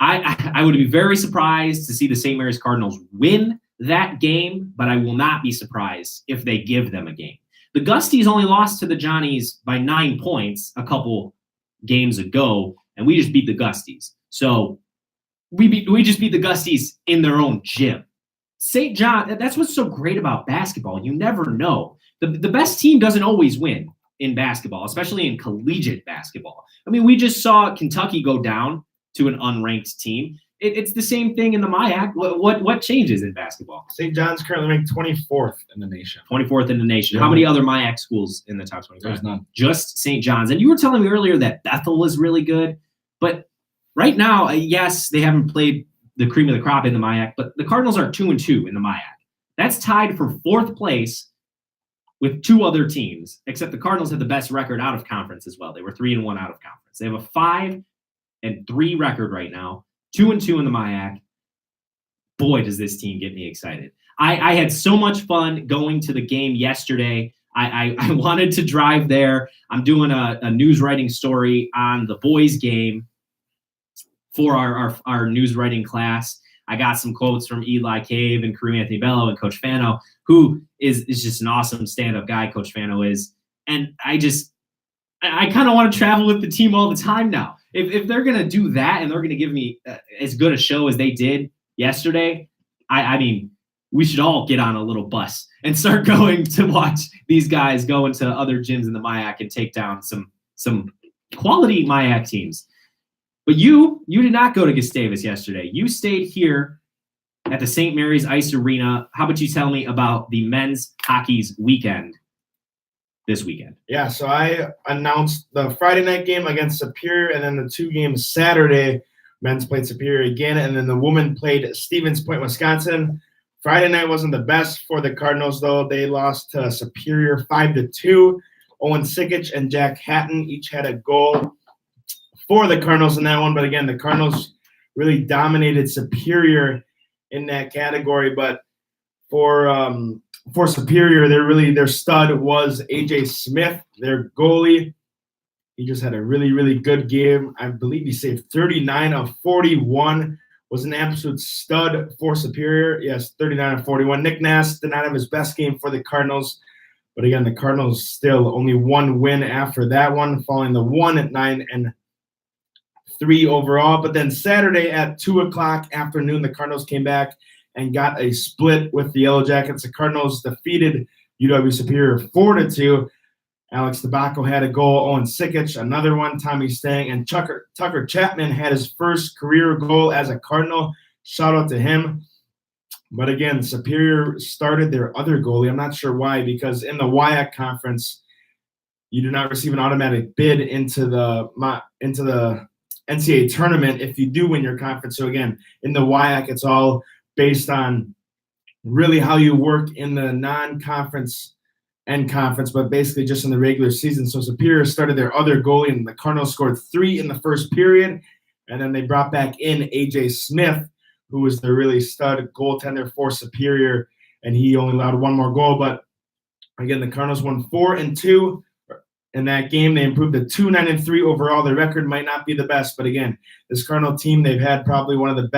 I would be very surprised to see the St. Mary's Cardinals win that game, but I will not be surprised if they give them a game. The Gusties only lost to the Johnnies by 9 points a couple games ago, and we just beat the Gusties. So we just beat the Gusties in their own gym. St. John, that's what's so great about basketball. You never know. The best team doesn't always win in basketball, especially in collegiate basketball. I mean, we just saw Kentucky go down to an unranked team. It's the same thing in the MIAC. What changes in basketball? St. John's currently ranked 24th in the nation. 24th in the nation. Yeah. How many other MIAC schools in the top 25? There's none. Just St. John's. And you were telling me earlier that Bethel was really good. But right now, yes, they haven't played the cream of the crop in the MIAC, but the Cardinals are 2-2 in the MIAC. That's tied for 4th place with 2 other teams, except the Cardinals had the best record out of conference as well. They were 3-1 out of conference. They have a 5-3 record right now, 2-2 in the MIAC. Boy, does this team get me excited. I had so much fun going to the game yesterday. I wanted to drive there. I'm doing a news writing story on the boys game for our news writing class. I got some quotes from Eli Cave and Kareem Anthony Bello and Coach Fano, who is just an awesome stand-up guy, Coach Fano is. And I kind of want to travel with the team all the time now. If they're going to do that and they're going to give me as good a show as they did yesterday, I mean, we should all get on a little bus and start going to watch these guys go into other gyms in the MIAC and take down some quality MIAC teams. But you did not go to Gustavus yesterday. You stayed here at the St. Mary's Ice Arena. How about you tell me about the men's hockey's weekend this weekend? Yeah, so I announced the Friday night game against Superior, and then the 2 games Saturday. Men's played Superior again, and then the women played Stevens Point, Wisconsin. Friday night wasn't the best for the Cardinals, though. They lost to Superior 5-2. Owen Sikic and Jack Hatton each had a goal for the Cardinals in that one. But again, the Cardinals really dominated Superior in that category. But for Superior, their stud was AJ Smith, their goalie. He just had a really, really good game. I believe he saved 39 of 41. Was an absolute stud for Superior. Yes, 39 of 41. Nick Nass did not have his best game for the Cardinals. But again, the Cardinals still only 1 win after that one, falling the 1-9-3 overall. But then Saturday at 2 o'clock afternoon, the Cardinals came back and got a split with the Yellow Jackets. The Cardinals defeated UW Superior 4-2. Alex Tobacco had a goal. Owen Sikic, another one. Tommy Stang and Tucker Chapman had his first career goal as a Cardinal. Shout out to him. But again, Superior started their other goalie. I'm not sure why, because in the WIAC conference, you do not receive an automatic bid into the NCAA tournament if you do win your conference. So again, in the WIAC, it's all based on really how you work in the non-conference and conference, but basically just in the regular season. So Superior started their other goalie, and the Cardinals scored 3 in the first period, and then they brought back in AJ Smith, who was the really stud goaltender for Superior, and he only allowed 1 more goal. But again, the Cardinals won 4-2 in that game. They improved to 2-9-3 overall. Their record might not be the best, but again, this Cardinal team, they've had probably one of the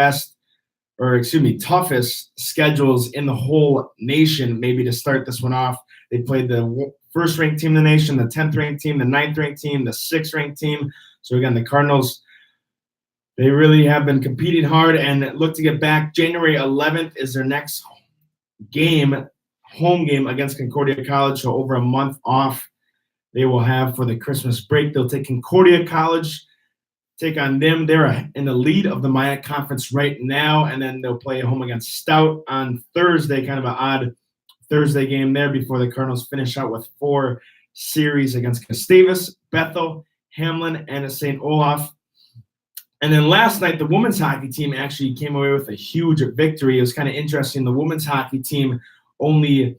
toughest schedules in the whole nation, maybe to start this one off. They played the first-ranked team in the nation, the 10th-ranked team, the 9th-ranked team, the 6th-ranked team. So again, the Cardinals, they really have been competing hard and look to get back. January 11th is their next home game against Concordia College, so over a month off they will have for the Christmas break. They'll take Concordia College, take on them. They're in the lead of the MIAC conference right now, and then they'll play at home against Stout on Thursday, kind of an odd Thursday game there before the Cardinals finish out with 4 series against Gustavus, Bethel, Hamlin, and St. Olaf. And then last night, the women's hockey team actually came away with a huge victory. It was kind of interesting. The women's hockey team only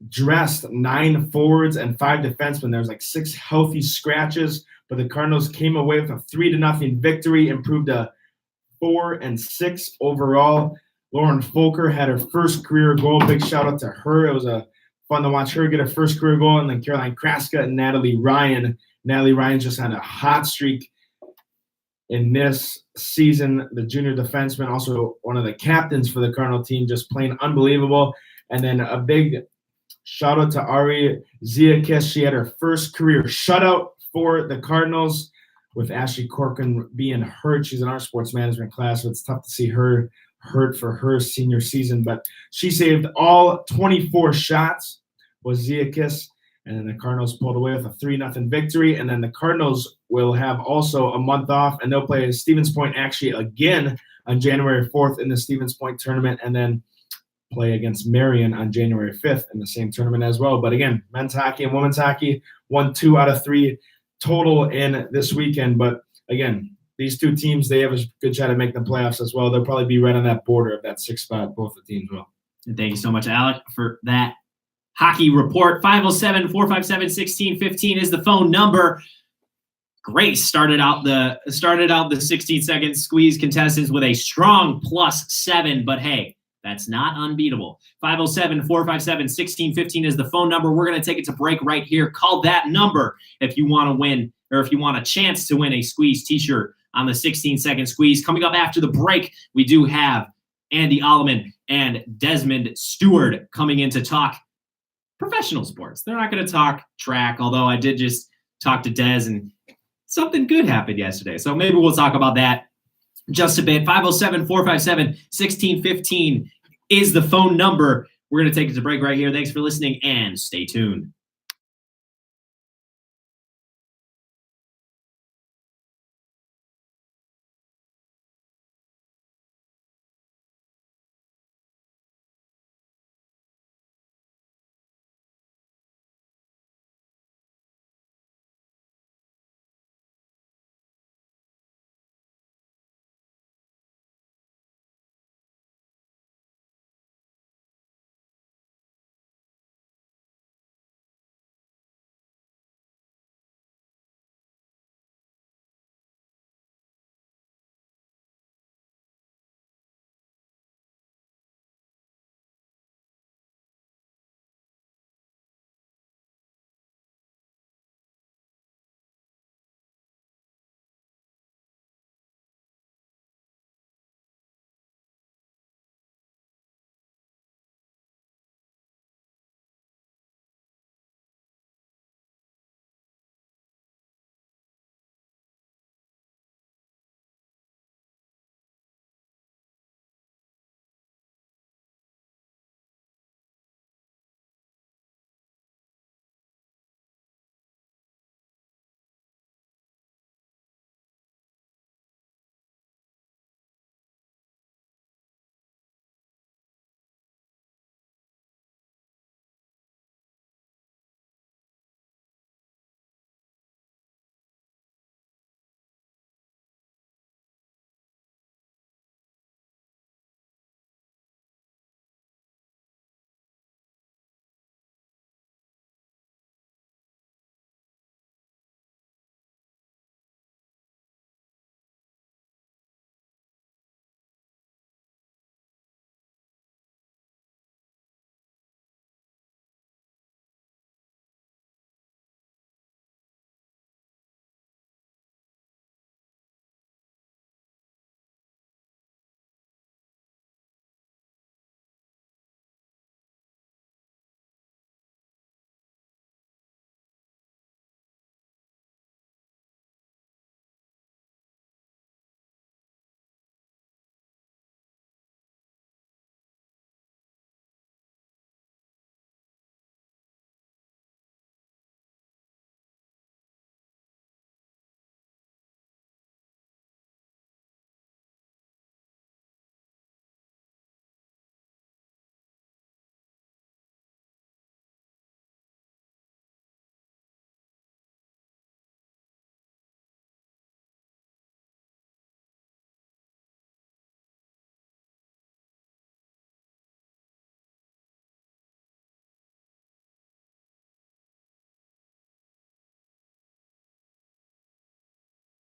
dressed 9 forwards and 5 defensemen. There was like 6 healthy scratches, but the Cardinals came away with a 3-0 victory, improved to 4 and 6 overall. Lauren Folker had her first career goal. Big shout out to her. It was fun to watch her get her first career goal. And then Caroline Kraska and Natalie Ryan. Natalie Ryan just had a hot streak in this season. The junior defenseman, also one of the captains for the Cardinal team, just playing unbelievable. And then a big shout out to Ari Ziakis. She had her first career shutout for the Cardinals with Ashley Corcoran being hurt. She's in our sports management class, so it's tough to see her hurt for her senior season. But she saved all 24 shots, was Ziakis. And then the Cardinals pulled away with a 3-0 victory. And then the Cardinals will have also a month off, and they'll play Stevens Point actually again on January 4th in the Stevens Point tournament, and then play against Marion on January 5th in the same tournament as well. But again, men's hockey and women's hockey won 2 out of 3 total in this weekend. But again, these two teams, they have a good shot at making the playoffs as well. They'll probably be right on that border of that 6th spot, both the teams will. And thank you so much, Alec, for that hockey report. 507-457-1615 is the phone number. Grace started out the 16-second squeeze contestants with a strong +7, but hey, that's not unbeatable. 507-457-1615 is the phone number. We're going to take it to break right here. Call that number if you want to win, or if you want a chance to win a squeeze t-shirt on the 16-second squeeze. Coming up after the break, we do have Andy Alleman and Desmond Stewart coming in to talk professional sports. They're not going to talk track, although I did just talk to Des and something good happened yesterday. So maybe we'll talk about that just a bit. 507-457-1615 is the phone number. We're going to take it to break right here. Thanks for listening and stay tuned.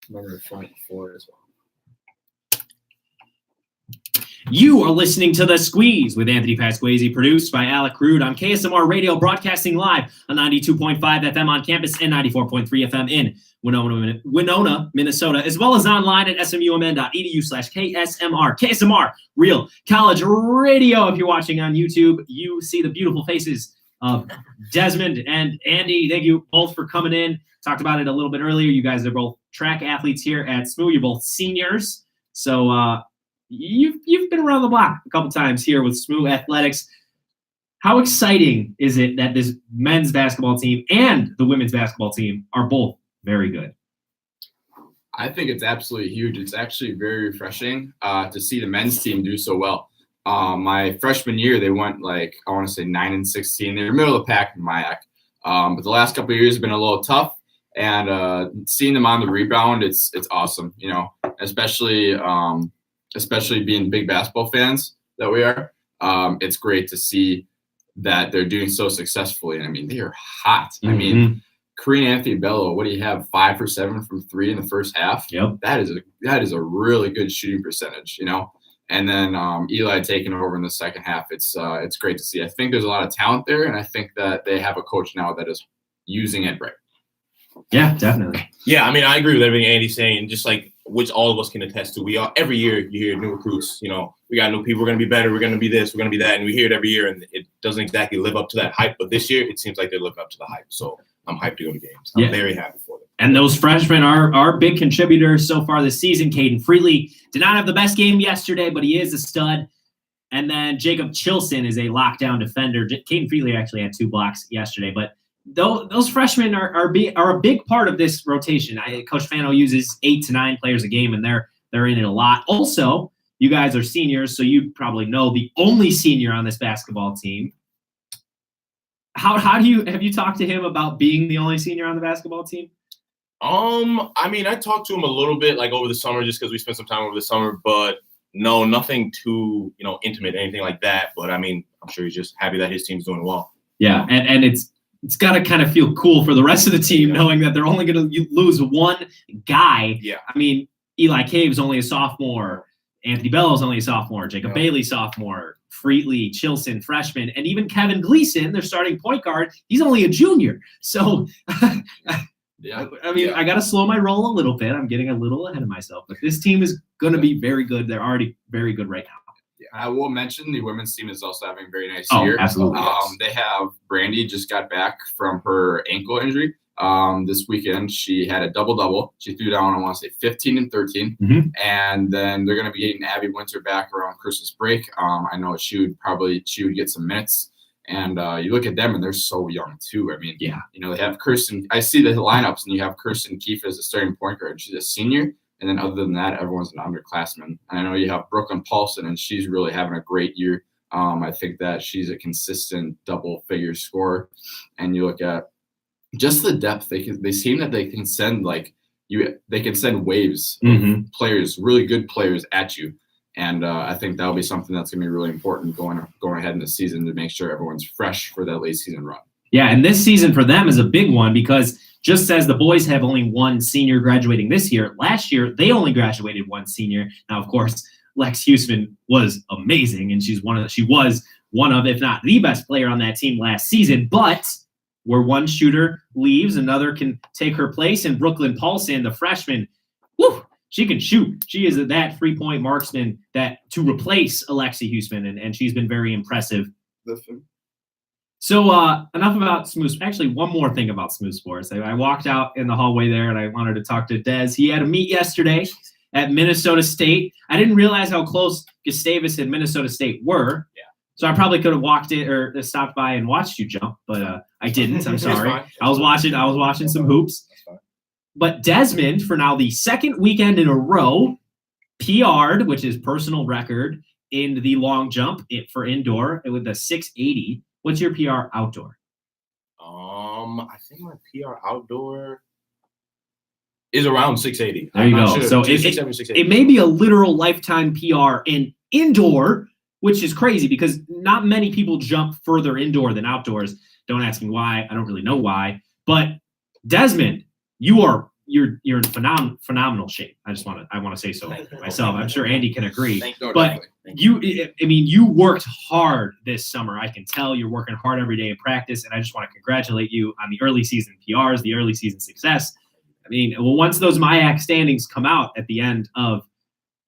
Remember the front 4 as well. You are listening to The Squeeze with Anthony Pasquazi, produced by Alec Rude on KSMR Radio, broadcasting live on 92.5 FM on campus and 94.3 FM in Winona, Minnesota, as well as online at smumn.edu/KSMR. KSMR, Real College Radio. If you're watching on YouTube, you see the beautiful faces of Desmond and Andy. Thank you both for coming in. Talked about it a little bit earlier. You guys are both track athletes here at SMU. You're both seniors. So you've been around the block a couple times here with SMU Athletics. How exciting is it that this men's basketball team and the women's basketball team are both very good? I think it's absolutely huge. It's actually very refreshing to see the men's team do so well. My freshman year, they went 9-16. They were middle of the pack in MIAC. But the last couple of years have been a little tough. And seeing them on the rebound, it's awesome. Especially being big basketball fans that we are. It's great to see that they're doing so successfully. And I mean, they are hot. Mm-hmm. I mean, Kareem Anthony Bello, what do you have? 5 for 7 from 3 in the first half. Yep. That is a really good shooting percentage, And then Eli taking over in the second half. It's great to see. I think there's a lot of talent there, and I think that they have a coach now that is using it right. Yeah, definitely. Yeah, I mean, I agree with everything Andy's saying, just like which all of us can attest to. We are every year you hear new recruits, we got new people, we're going to be better, we're going to be this, we're going to be that, and we hear it every year, and it doesn't exactly live up to that hype. But this year, it seems like they're living up to the hype. So I'm hyped to go to games. I'm very happy for them. And those freshmen are big contributors so far this season. Caden Freely did not have the best game yesterday, but he is a stud. And then Jacob Chilson is a lockdown defender. Caden Freely actually had 2 blocks yesterday, but those freshmen are a big part of this rotation. Coach Fano uses 8 to 9 players a game, and they're in it a lot. Also, you guys are seniors, so you probably know the only senior on this basketball team. How have you talked to him about being the only senior on the basketball team? I mean, I talked to him a little bit over the summer, just because we spent some time over the summer, but no, nothing too intimate, anything like that. But I mean, I'm sure he's just happy that his team's doing well. Yeah, and it's got to kind of feel cool for the rest of the team knowing that they're only going to lose one guy. Yeah. I mean, Eli Cave's only a sophomore. Anthony Bello's only a sophomore. Jacob Bailey, sophomore. Freely, Chilson, freshman. And even Kevin Gleason, their starting point guard, he's only a junior. So, I got to slow my roll a little bit. I'm getting a little ahead of myself. But this team is going to be very good. They're already very good right now. I will mention the women's team is also having a very nice year. year. Absolutely. They have Brandy just got back from her ankle injury. This weekend, she had a double-double. She threw down, I want to say, 15 and 13. Mm-hmm. And then they're going to be getting Abby Winter back around Christmas break. I know she would get some minutes. And you look at them, and they're so young, too. I mean, they have Kirsten. I see the lineups, and you have Kirsten Keefe as a starting point guard. She's a senior. And then other than that, everyone's an underclassman. And I know you have Brooklyn Paulson, and she's really having a great year. I think that she's a consistent double-figure scorer. And you look at just the depth. They seem that they can send they can send waves of players, really good players at you. And I think that'll be something that's going to be really important going ahead in the season to make sure everyone's fresh for that late season run. Yeah, and this season for them is a big one because just as the boys have only one senior graduating this year, last year they only graduated one senior. Now, of course, Lex Huseman was amazing, and she was one of, if not the best player on that team last season. But where one shooter leaves, another can take her place. And Brooklyn Paulson, the freshman, she can shoot. She is that 3-point marksman that to replace Alexi Huseman, and she's been very impressive. So enough about SMU. Actually, one more thing about SMU sports. I walked out in the hallway there, and I wanted to talk to Dez. He had a meet yesterday at Minnesota State. I didn't realize how close Gustavus and Minnesota State were. Yeah. So I probably could have walked in or stopped by and watched you jump, but I didn't. I'm sorry. I was watching some hoops. But Desmond, for now the second weekend in a row, PR'd, which is personal record in the long jump for indoor with a 680. What's your PR outdoor? I think my PR outdoor is around 680. There you go. So it may be a literal lifetime PR in indoor, which is crazy because not many people jump further indoor than outdoors. Don't ask me why. I don't really know why. But Desmond, you're in phenomenal shape. I want to say so myself. I'm sure Andy can agree. But You worked hard this summer. I can tell you're working hard every day in practice, and I just want to congratulate you on the early season PRs, the early season success. I mean, once those MIAC standings come out at the end of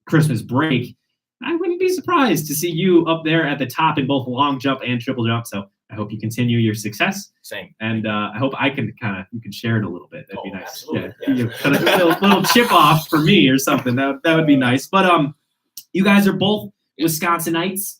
Christmas break, I wouldn't be surprised to see you up there at the top in both long jump and triple jump. So I hope you continue your success. Same. And I hope I can you can share it a little bit. That'd be nice. Absolutely. Yeah. Cut a little chip off for me or something. That would be nice. But you guys are both Wisconsinites.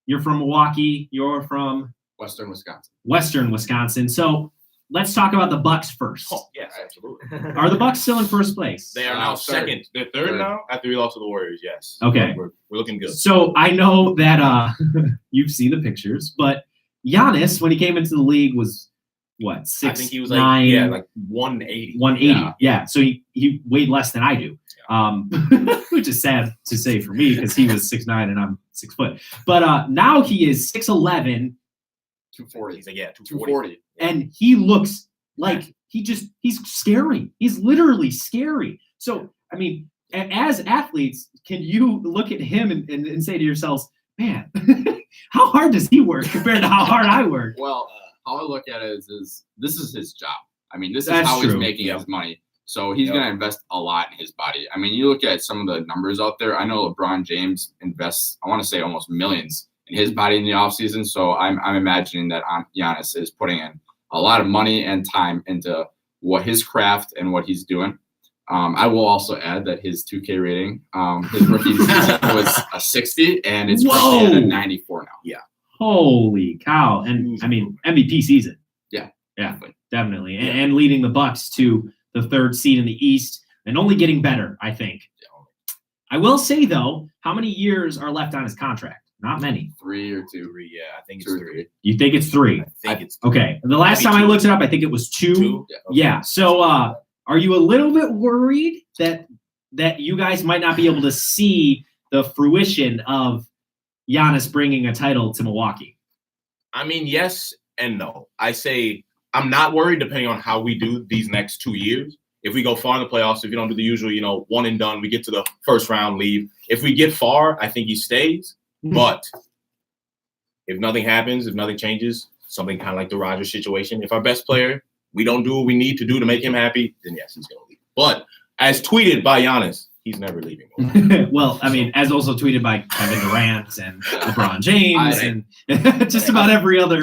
You're from Milwaukee. You're from Western Wisconsin. Western Wisconsin. So let's talk about the Bucks first. Oh, yes, absolutely. Are the Bucks still in first place? They are now second. They're third now after we lost to the Warriors. Yes. Okay. We're looking good. So I know that you've seen the pictures, but Giannis, when he came into the league, was what, 6'9"? I think he was like 180. 180. Yeah. So he weighed less than I do. Which is sad to say for me because he was 6'9" and I'm 6 foot. But now he is 6'11". 240. He's like, 240. And he looks like he's scary. He's literally scary. So, I mean, as athletes, can you look at him and say to yourselves, man, how hard does he work compared to how hard I work? Well, how I look at it is this is his job. I mean, this is That's how true. He's making his money. So he's going to invest a lot in his body. I mean, you look at some of the numbers out there. I know LeBron James invests, I want to say almost millions in his body in the offseason. So I'm imagining that Giannis is putting in a lot of money and time into what his craft and what he's doing. I will also add that his 2K rating, his rookie season was a 60, and it's currently at a 94 now. Yeah. Holy cow. And, I mean, MVP season. Yeah. Yeah, definitely. And leading the Bucks to the third seed in the East and only getting better, I think. I will say, though, how many years are left on his contract? Not many. 3 or 2. 3, yeah, I think it's 2 or 3. You think it's 3? I think it's 3. Okay. The last time I looked it up, I think it was 2. 2? Yeah. So are you a little bit worried that you guys might not be able to see the fruition of Giannis bringing a title to Milwaukee? I mean, yes and no. I say I'm not worried depending on how we do these next 2 years. If we go far in the playoffs, if you don't do the usual, one and done, we get to the first round, leave. If we get far, I think he stays. But if nothing happens, if nothing changes, something kind of like the Rodgers situation, if our best player, we don't do what we need to do to make him happy, then yes, he's going to leave. But as tweeted by Giannis, he's never leaving. Well, I mean, as also tweeted by Kevin Durant and LeBron James and just about every other.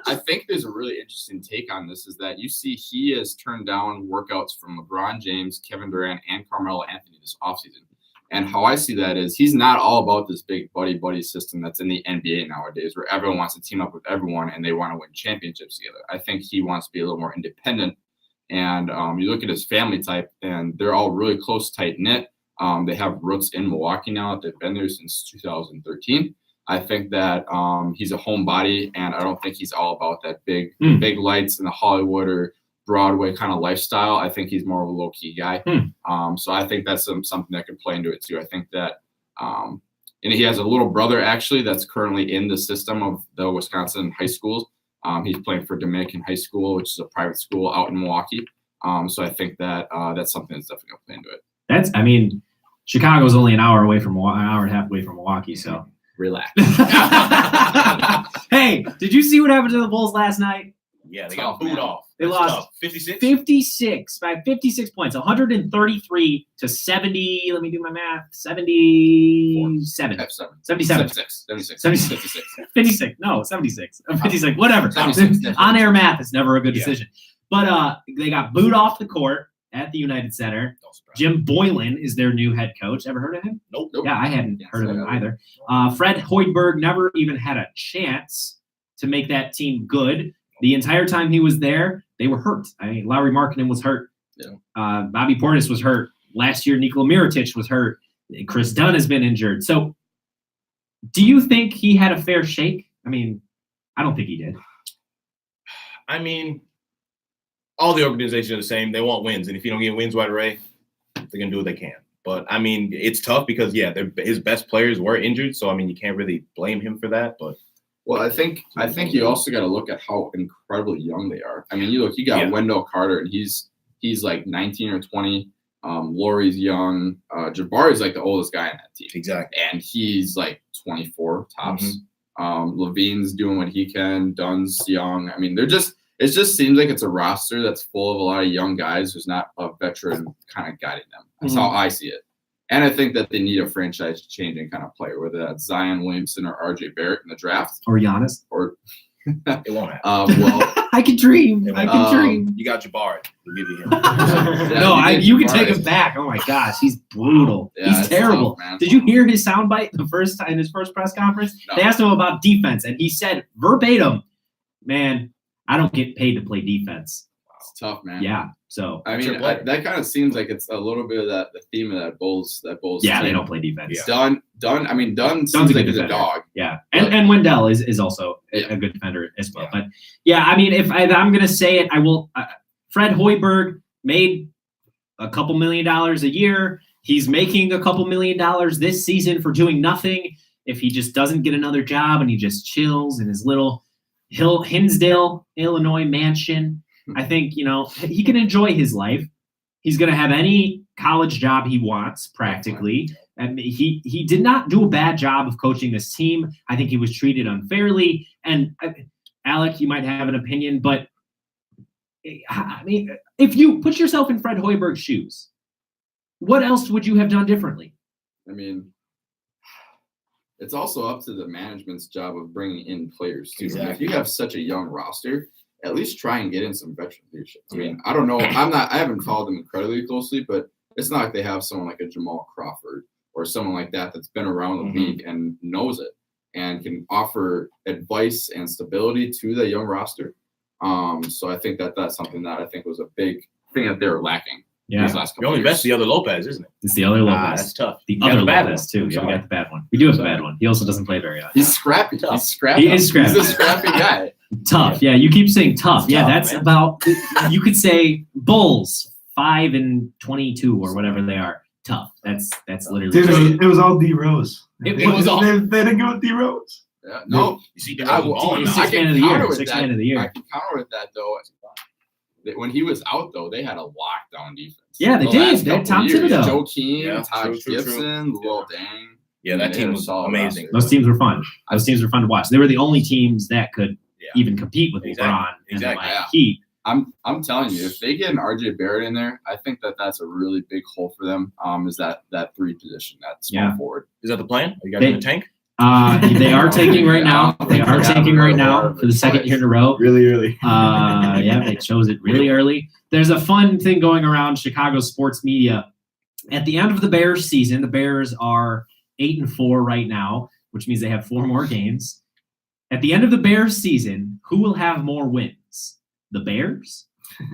I think there's a really interesting take on this is that you see he has turned down workouts from LeBron James, Kevin Durant, and Carmelo Anthony this offseason. And how I see that is he's not all about this big buddy system that's in the NBA nowadays where everyone wants to team up with everyone and they want to win championships together. I think he wants to be a little more independent. And you look at his family type and they're all really close, tight knit. They have roots in Milwaukee now. They've been there since 2013. I think that he's a homebody, and I don't think he's all about that big lights in the Hollywood or Broadway kind of lifestyle. I think he's more of a low-key guy. So I think that's something that could play into it too. I think that and he has a little brother actually that's currently in the system of the Wisconsin high schools. He's playing for Dominican High School, which is a private school out in Milwaukee. So I think that that's something that's definitely going to play into it. Chicago's only an hour and a half away from Milwaukee, so relax. Hey, did you see what happened to the Bulls last night? Yeah, they got booed off. They lost 56 by 56 points, 133 to 70. Let me do my math. 77. 56. No, 76. 56. Whatever. 76. On-air math is never a good decision. But they got booed off the court at the United Center. Jim Boylan is their new head coach. Ever heard of him? Nope. Yeah, I hadn't heard of him either. Fred Hoiberg never even had a chance to make that team good. The entire time he was there, they were hurt. I mean, Lauri Markkanen was hurt. Yeah. Bobby Portis was hurt. Last year, Nikola Mirotic was hurt. Chris Dunn has been injured. So do you think he had a fair shake? I mean, I don't think he did. I mean, all the organizations are the same. They want wins. And if you don't get wins right away, they're going to do what they can. But, I mean, it's tough because, his best players were injured. So, I mean, you can't really blame him for that. But well, I think you also got to look at how incredibly young they are. I mean, you got Wendell Carter, and he's like 19 or 20. Laurie's young. Jabari's like the oldest guy on that team. Exactly. And he's like 24 tops. Levine's doing what he can. Dunn's young. I mean, it just seems like it's a roster that's full of a lot of young guys who's not a veteran kind of guiding them. That's how I see it. And I think that they need a franchise-changing kind of player, whether that's Zion Williamson or RJ Barrett in the draft. Or Giannis. Or It won't happen. well, I can dream. It I won't can happen. dream. You got Jabari. We'll give you him. yeah, No, you can take Jabari. him back. Oh my gosh, he's brutal. Yeah, He's it's terrible. tough, man. Did you hear his soundbite in his first press conference? No. They asked him about defense, and he said verbatim, "Man, I don't get paid to play defense." It's tough, man. Yeah. So I That's mean, your player. that kind of seems like it's a little bit of the theme of that Bulls. yeah, they team. don't play defense. Yeah. Dunn. I mean, Dunn Dunn's seems a like good he's a defender. dog. Yeah, and Wendell is also Yeah. a good defender as well. Yeah. But yeah, I mean, if I'm gonna say it, I will. Fred Hoiberg made a couple $1 million a year. He's making a couple $1 million this season for doing nothing. If he just doesn't get another job and he just chills in his little Hinsdale, Illinois mansion, I think he can enjoy his life. He's going to have any college job he wants, practically. And he did not do a bad job of coaching this team. I think he was treated unfairly. And Alec, you might have an opinion, but I mean, if you put yourself in Fred Hoiberg's shoes, what else would you have done differently? I mean, it's also up to the management's job of bringing in players too. And if Exactly. you have such a young roster, at least try and get in some veteran leadership. I mean, I don't know. I haven't followed them incredibly closely, but it's not like they have someone like a Jamal Crawford or someone like that that's been around the league and knows it and can offer advice and stability to the young roster. So I think that's something that I think was a big thing that they were lacking Yeah, these last You couple only of years. best the other Lopez, isn't it? it's the other Lopez. That's tough. The Yeah, other the bad Lopez, one. too. I'm Yeah, we sorry. got the bad one. We do have the Sorry. bad one. He also doesn't play very often. He's scrappy. Tough. He's scrappy. He is scrappy. He's a scrappy guy. Tough. Yeah, you keep saying tough. Yeah, Tough, that's man. about, you could say Bulls 5-22 or whatever they are. Tough. That's literally. Dude, it was all D Rose. It They- was all- They didn't go with D Rose. Yeah. No, You see, I will. on. Sixth I man can of the year. counter with Sixth that. man of the year. I can counter with that though. When he was out though, they had a lockdown defense. Yeah, they The did. last They had couple Tom years. Thibodeau. Joe Keane, Yeah, Todd true. Gibson, Lil Dang. Yeah, that They team had a was solid amazing. roster. Those teams were fun. Those teams were fun to watch. They were the only teams that could Yeah. even compete with Exactly. LeBron and the Exactly. Miami Yeah. Heat. I'm telling you, if they get an RJ Barrett in there, I think that's a really big hole for them. Is that 3 position, that small Yeah. forward. Is that the plan? Are you guys They- in the tank? They are taking right now. They are Yeah, taking right now yeah, for the second year in a row. Really early. Yeah, they chose it really early. There's a fun thing going around Chicago sports media. At the end of the Bears season, the Bears are 8-4 right now, which means they have 4 more games. At the end of the Bears season, who will have more wins? The Bears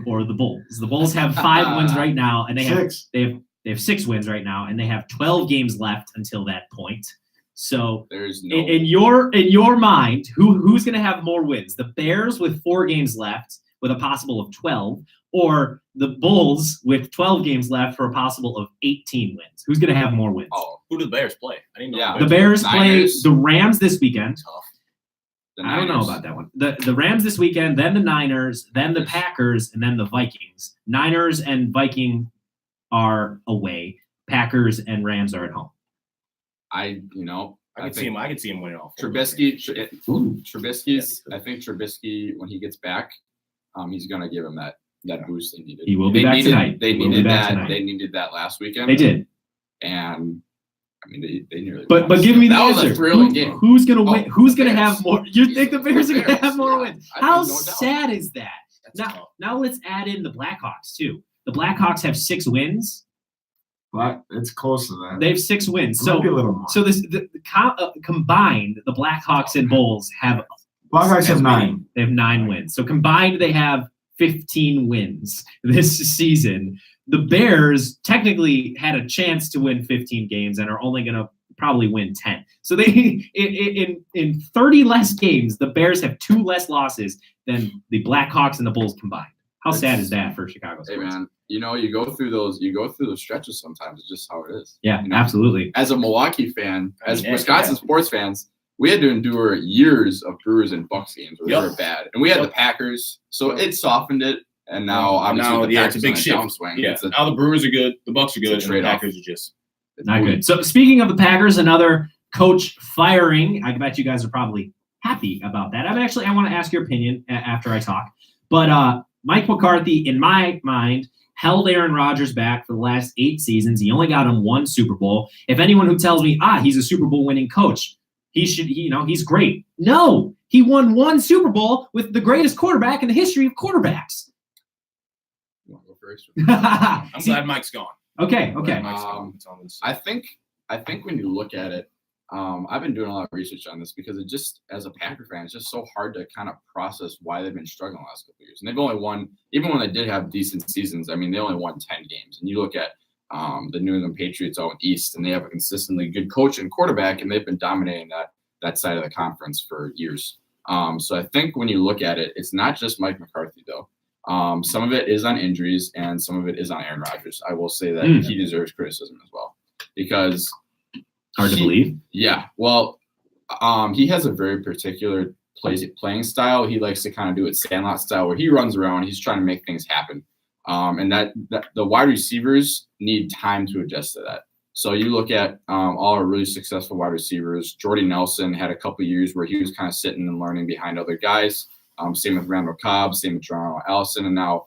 or the Bulls? The Bulls have 5 wins right now, and they have 6. they have 6 wins right now, and they have 12 games left until that point. So There's no. in your mind, who's going to have more wins? The Bears with 4 games left with a possible of 12, or the Bulls with 12 games left for a possible of 18 wins? Who's going to have more wins? Oh, Who do the Bears play? I didn't know. Yeah. The Bears play Niners. the Rams this weekend. Tough. the I don't know Niners. about that one. The Rams this weekend, then the Niners, then the Packers, and then the Vikings. Niners and Viking are away. Packers and Rams are at home. I I could see him winning all 4. Trubisky's. I think Trubisky, when he gets back, he's gonna give him that boost they needed. He will be They back needed, tonight. They He will be needed back that. tonight. They needed that last weekend. They did. And I mean, they nearly. But won. give me the that answer. was a thrilling game. Who's gonna win? Oh, Who's the gonna Bears. have more? You It's think the Bears are gonna Bears, have more yeah. wins? I think How no doubt. sad is that? That's Now, tough. now let's add in the Blackhawks too. The Blackhawks have 6 wins. But it's close to that. They have 6 wins. Might be a So, little more. so combined, the Blackhawks and Bulls have Blackhawks have as 9. many. They have 9 wins. So combined, they have 15 wins this season. The Bears technically had a chance to win 15 games and are only going to probably win 10. So they in 30 less games, the Bears have 2 less losses than the Blackhawks and the Bulls combined. How sad is that for Chicago Hey sports? man, you go through those stretches sometimes. It's just how it is. Yeah, You know? absolutely. As a Milwaukee fan, as Yeah, Wisconsin sports fans, we had to endure years of Brewers and Bucks games where Yep. they were bad, and we had Yep. the Packers, so it softened it And now, obviously, the it's a Packers big on shift. downswing. Yeah, It's a- now the Brewers are good, the Bucks are good, and the trade-off. Packers are just Not good. So speaking of the Packers, another coach firing. I bet you guys are probably happy about that. I want to ask your opinion after I talk. But Mike McCarthy, in my mind, held Aaron Rodgers back for the last 8 seasons. He only got him 1 Super Bowl. If anyone who tells me, he's a Super Bowl winning coach, he's great. No, he won 1 Super Bowl with the greatest quarterback in the history of quarterbacks. You want to go first? I'm glad Mike's gone. Okay. Mike's gone. It's on this. I think when you look at it, I've been doing a lot of research on this because it just, as a Packer fan, it's just so hard to kind of process why they've been struggling the last couple of years. And they've only won, even when they did have decent seasons, I mean, they only won 10 games. And you look at the New England Patriots out East, and they have a consistently good coach and quarterback, and they've been dominating that side of the conference for years. So I think when you look at it, it's not just Mike McCarthy, though. Some of it is on injuries, and some of it is on Aaron Rodgers. I will say that he deserves criticism as well because hard to believe. Yeah, well, he has a very particular playing style. He likes to kind of do it Sandlot style, where he runs around, he's trying to make things happen, and that the wide receivers need time to adjust to that. So you look at all our really successful wide receivers. Jordy Nelson had a couple of years where he was kind of sitting and learning behind other guys. Same with Randall Cobb, same with Geronimo Allison, and now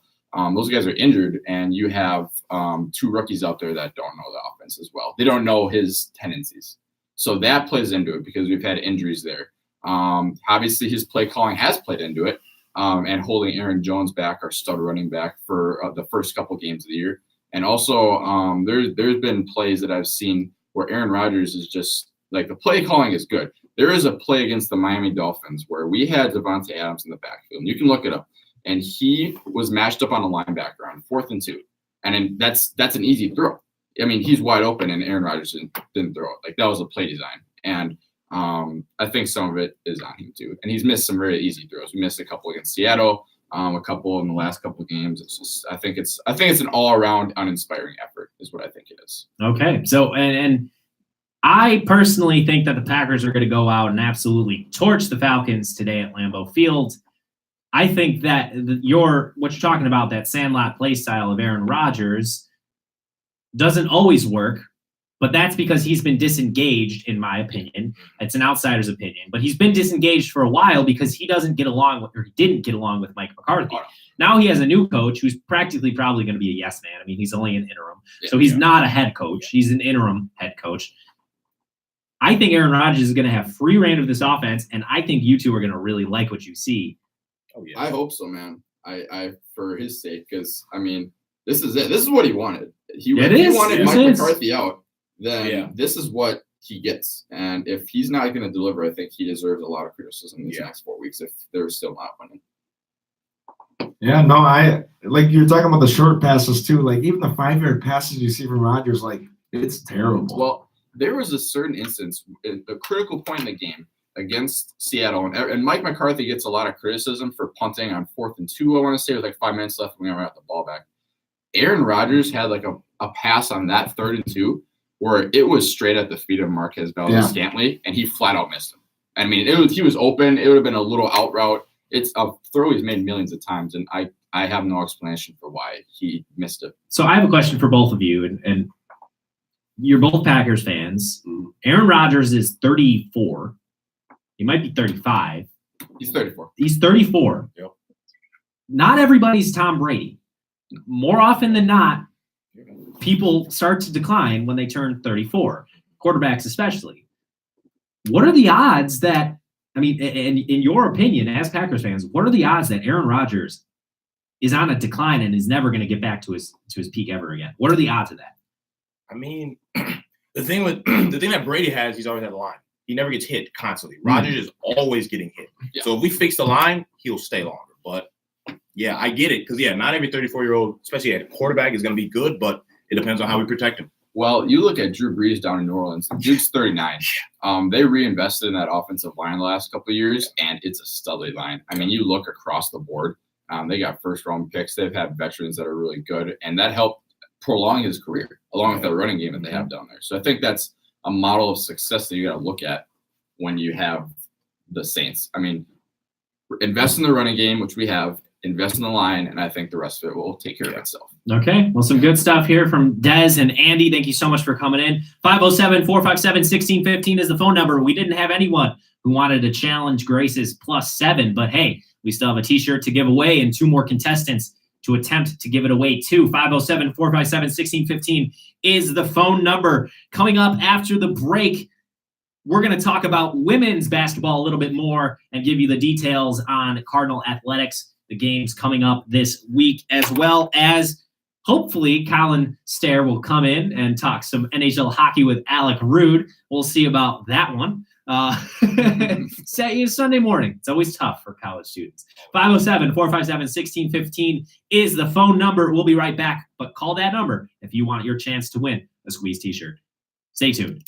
those guys are injured, and you have 2 rookies out there that don't know the offense as well. They don't know his tendencies. So that plays into it because we've had injuries there. Obviously, his play calling has played into it, and holding Aaron Jones back, our stud running back, for the first couple games of the year. And also, there's been plays that I've seen where Aaron Rodgers is just like, the play calling is good. There is a play against the Miami Dolphins where we had Devontae Adams in the backfield. And you can look it up. And he was matched up on a linebacker on 4th and 2. And then that's an easy throw. I mean, he's wide open, and Aaron Rodgers didn't throw it. Like, that was a play design. And I think some of it is on him too. And he's missed some very easy throws. We missed a couple against Seattle, a couple in the last couple of games. It's just, I think it's an all-around uninspiring effort is what I think it is. Okay. So, and I personally think that the Packers are going to go out and absolutely torch the Falcons today at Lambeau Field. I think that what you're talking about, that Sandlot play style of Aaron Rodgers, doesn't always work, but that's because he's been disengaged, in my opinion. It's an outsider's opinion, but he's been disengaged for a while because he didn't get along with Mike McCarthy. Now he has a new coach who's practically probably going to be a yes man. I mean, he's only an interim, so he's not a head coach. He's an interim head coach. I think Aaron Rodgers is going to have free reign of this offense, and I think you two are going to really like what you see. Oh, yeah. I hope so, man. I for his sake, because I mean, this is it. This is what he wanted. He wanted Mike McCarthy out. Then this is what he gets. And if he's not going to deliver, I think he deserves a lot of criticism these next 4 weeks if they're still not winning. Yeah, no, I like you're talking about the short passes too. Like, even the 5-yard passes you see from Rodgers, like, it's terrible. Well, there was a certain instance, a critical point in the game against Seattle, and Mike McCarthy gets a lot of criticism for punting on 4th and 2, I want to say, with like 5 minutes left, and we got the ball back. Aaron Rodgers had like a pass on that 3rd and 2 where it was straight at the feet of Marquez Valdes-Scantling, and he flat out missed him. I mean, he was open. It would have been a little out route. It's a throw he's made millions of times, and I have no explanation for why he missed it. So I have a question for both of you, and you're both Packers fans. Aaron Rodgers is 34. He might be 35. He's 34. He's 34. Yep. Not everybody's Tom Brady. More often than not, people start to decline when they turn 34, quarterbacks especially. What are the odds that, I mean, in your opinion, as Packers fans, what are the odds that Aaron Rodgers is on a decline and is never going to get back to his peak ever again? What are the odds of that? I mean, the thing that Brady has, he's always had the line. He never gets hit constantly. Rodgers is always getting hit. Yeah. So if we fix the line, he'll stay longer. But yeah, I get it. Because not every 34-year-old, especially at a quarterback, is going to be good, but it depends on how we protect him. Well, you look at Drew Brees down in New Orleans. Dude's 39. They reinvested in that offensive line the last couple of years, and it's a studly line. I mean, you look across the board. They got first-round picks. They've had veterans that are really good, and that helped prolong his career, along with the running game that they have down there. So I think that's a model of success that you got to look at when you have the Saints. I mean, invest in the running game, which we have, invest in the line, and I think the rest of it will take care of itself. Okay. Well, some good stuff here from Des and Andy. Thank you so much for coming in. 507-457-1615 is the phone number. We didn't have anyone who wanted to challenge Grace's +7, but hey, we still have a t-shirt to give away and 2 more contestants to attempt to give it away too. 507-457-1615 is the phone number. Coming up after the break, we're going to talk about women's basketball a little bit more and give you the details on Cardinal Athletics, the games coming up this week, as well as hopefully Colin Stair will come in and talk some NHL hockey with Alec Rude. We'll see about that one. Sunday morning. It's always tough for college students. 507-457-1615 is the phone number. We'll be right back, but call that number if you want your chance to win a Squeeze t-shirt. Stay tuned.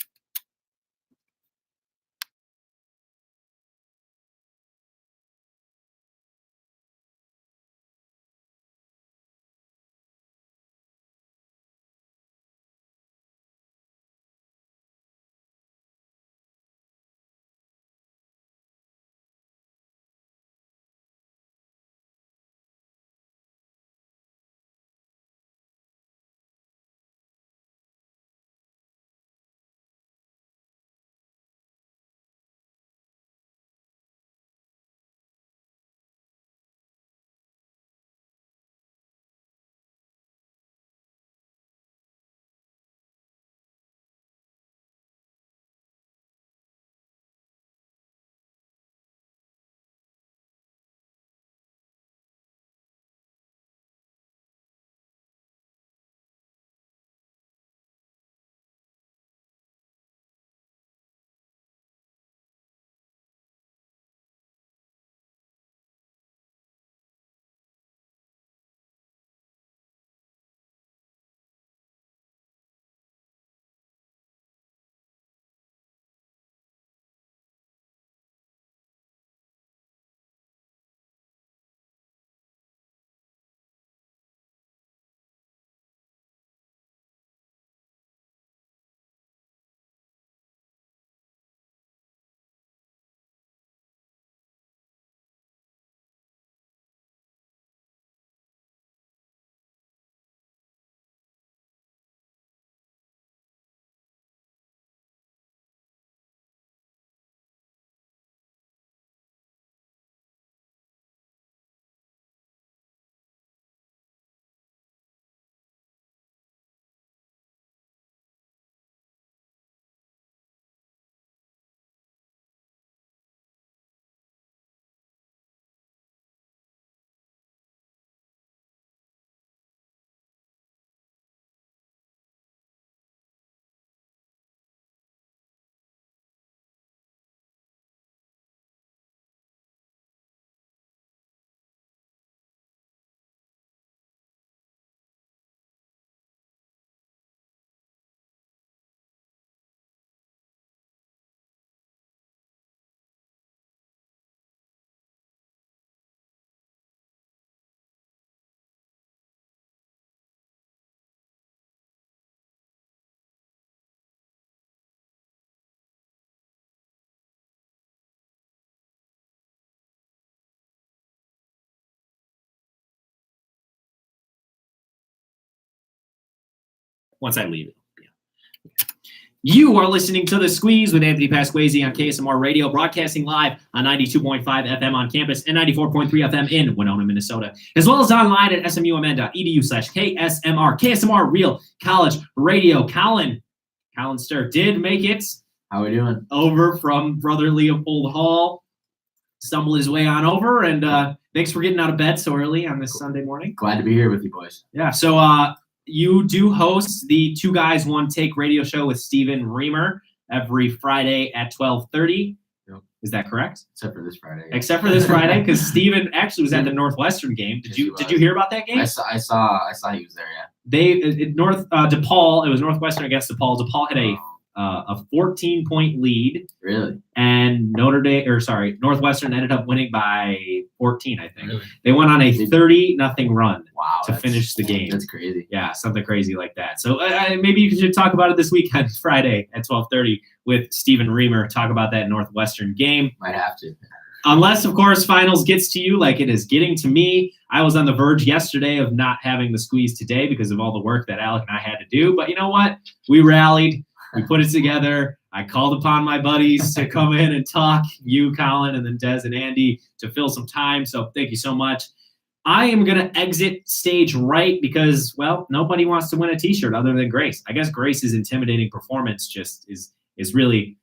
Once I leave it. Yeah. You are listening to The Squeeze with Anthony Pasquazi on KSMR Radio, broadcasting live on 92.5 FM on campus and 94.3 FM in Winona, Minnesota, as well as online at smumn.edu/KSMR. KSMR Real College Radio. Colin Stir did make it. How we doing? Over from Brother Leopold Hall. Stumbled his way on over, and thanks for getting out of bed so early on this Sunday morning. Glad to be here with you boys. Yeah, so you do host the Two Guys, One Take radio show with Stephen Reamer every Friday at 12:30. Yep. Is that correct? Except for this Friday. Except for this Friday, because Stephen actually was at the Northwestern game. Did you hear about that game? I saw he was there, yeah. DePaul, it was Northwestern against DePaul. DePaul had a 14-point lead. Really? And Northwestern ended up winning by 14, I think. Really? They went on a 30-0 run to finish the game. That's crazy. Yeah, something crazy like that. So maybe you should talk about it this weekend, Friday at 12:30 with Stephen Reamer. Talk about that Northwestern game. Might have to. Unless, of course, finals gets to you like it is getting to me. I was on the verge yesterday of not having the squeeze today because of all the work that Alec and I had to do. But you know what? We rallied. We put it together. I called upon my buddies to come in and talk, you, Colin, and then Des and Andy, to fill some time. So thank you so much. I am going to exit stage right because, well, nobody wants to win a T-shirt other than Grace. I guess Grace's intimidating performance just is really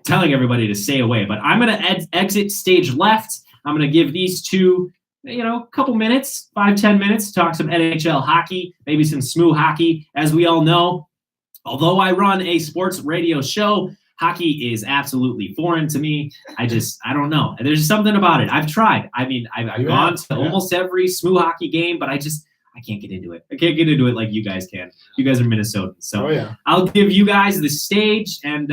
telling everybody to stay away. But I'm going to exit stage left. I'm going to give these two, a couple minutes, 5-10 minutes, to talk some NHL hockey, maybe some SMU hockey. As we all know, although I run a sports radio show, hockey is absolutely foreign to me. I don't know. There's something about it. I've tried. I mean, I've gone to almost every SMU hockey game, but I can't get into it. I can't get into it like you guys can. You guys are Minnesotans. So I'll give you guys the stage and,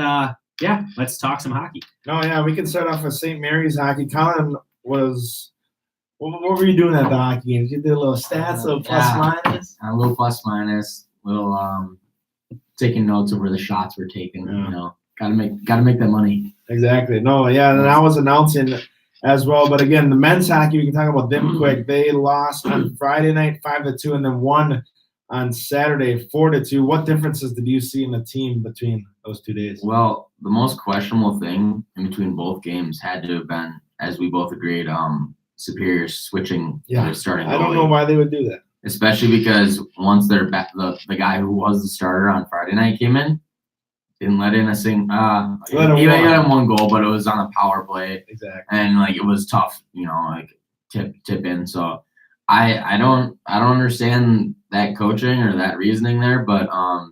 let's talk some hockey. Oh, yeah, we can start off with St. Mary's hockey. Colin was – what were you doing at the hockey games? You did a little stats, a little plus-minus? A little plus-minus, little taking notes of where the shots were taken. Gotta make that money. Exactly. No, yeah, and I was announcing as well. But, again, the men's hockey, we can talk about them quick. They lost on Friday night 5-2 and then won on Saturday 4-2. What differences did you see in the team between those 2 days? Well, the most questionable thing in between both games had to have been, as we both agreed, Superior switching their starting goalie. I don't know why they would do that. Especially because once they're back, the guy who was the starter on Friday night came in, didn't let in a he let in one goal, but it was on a power play. Exactly. And it was tough, tip in. So I don't understand that coaching or that reasoning there, but I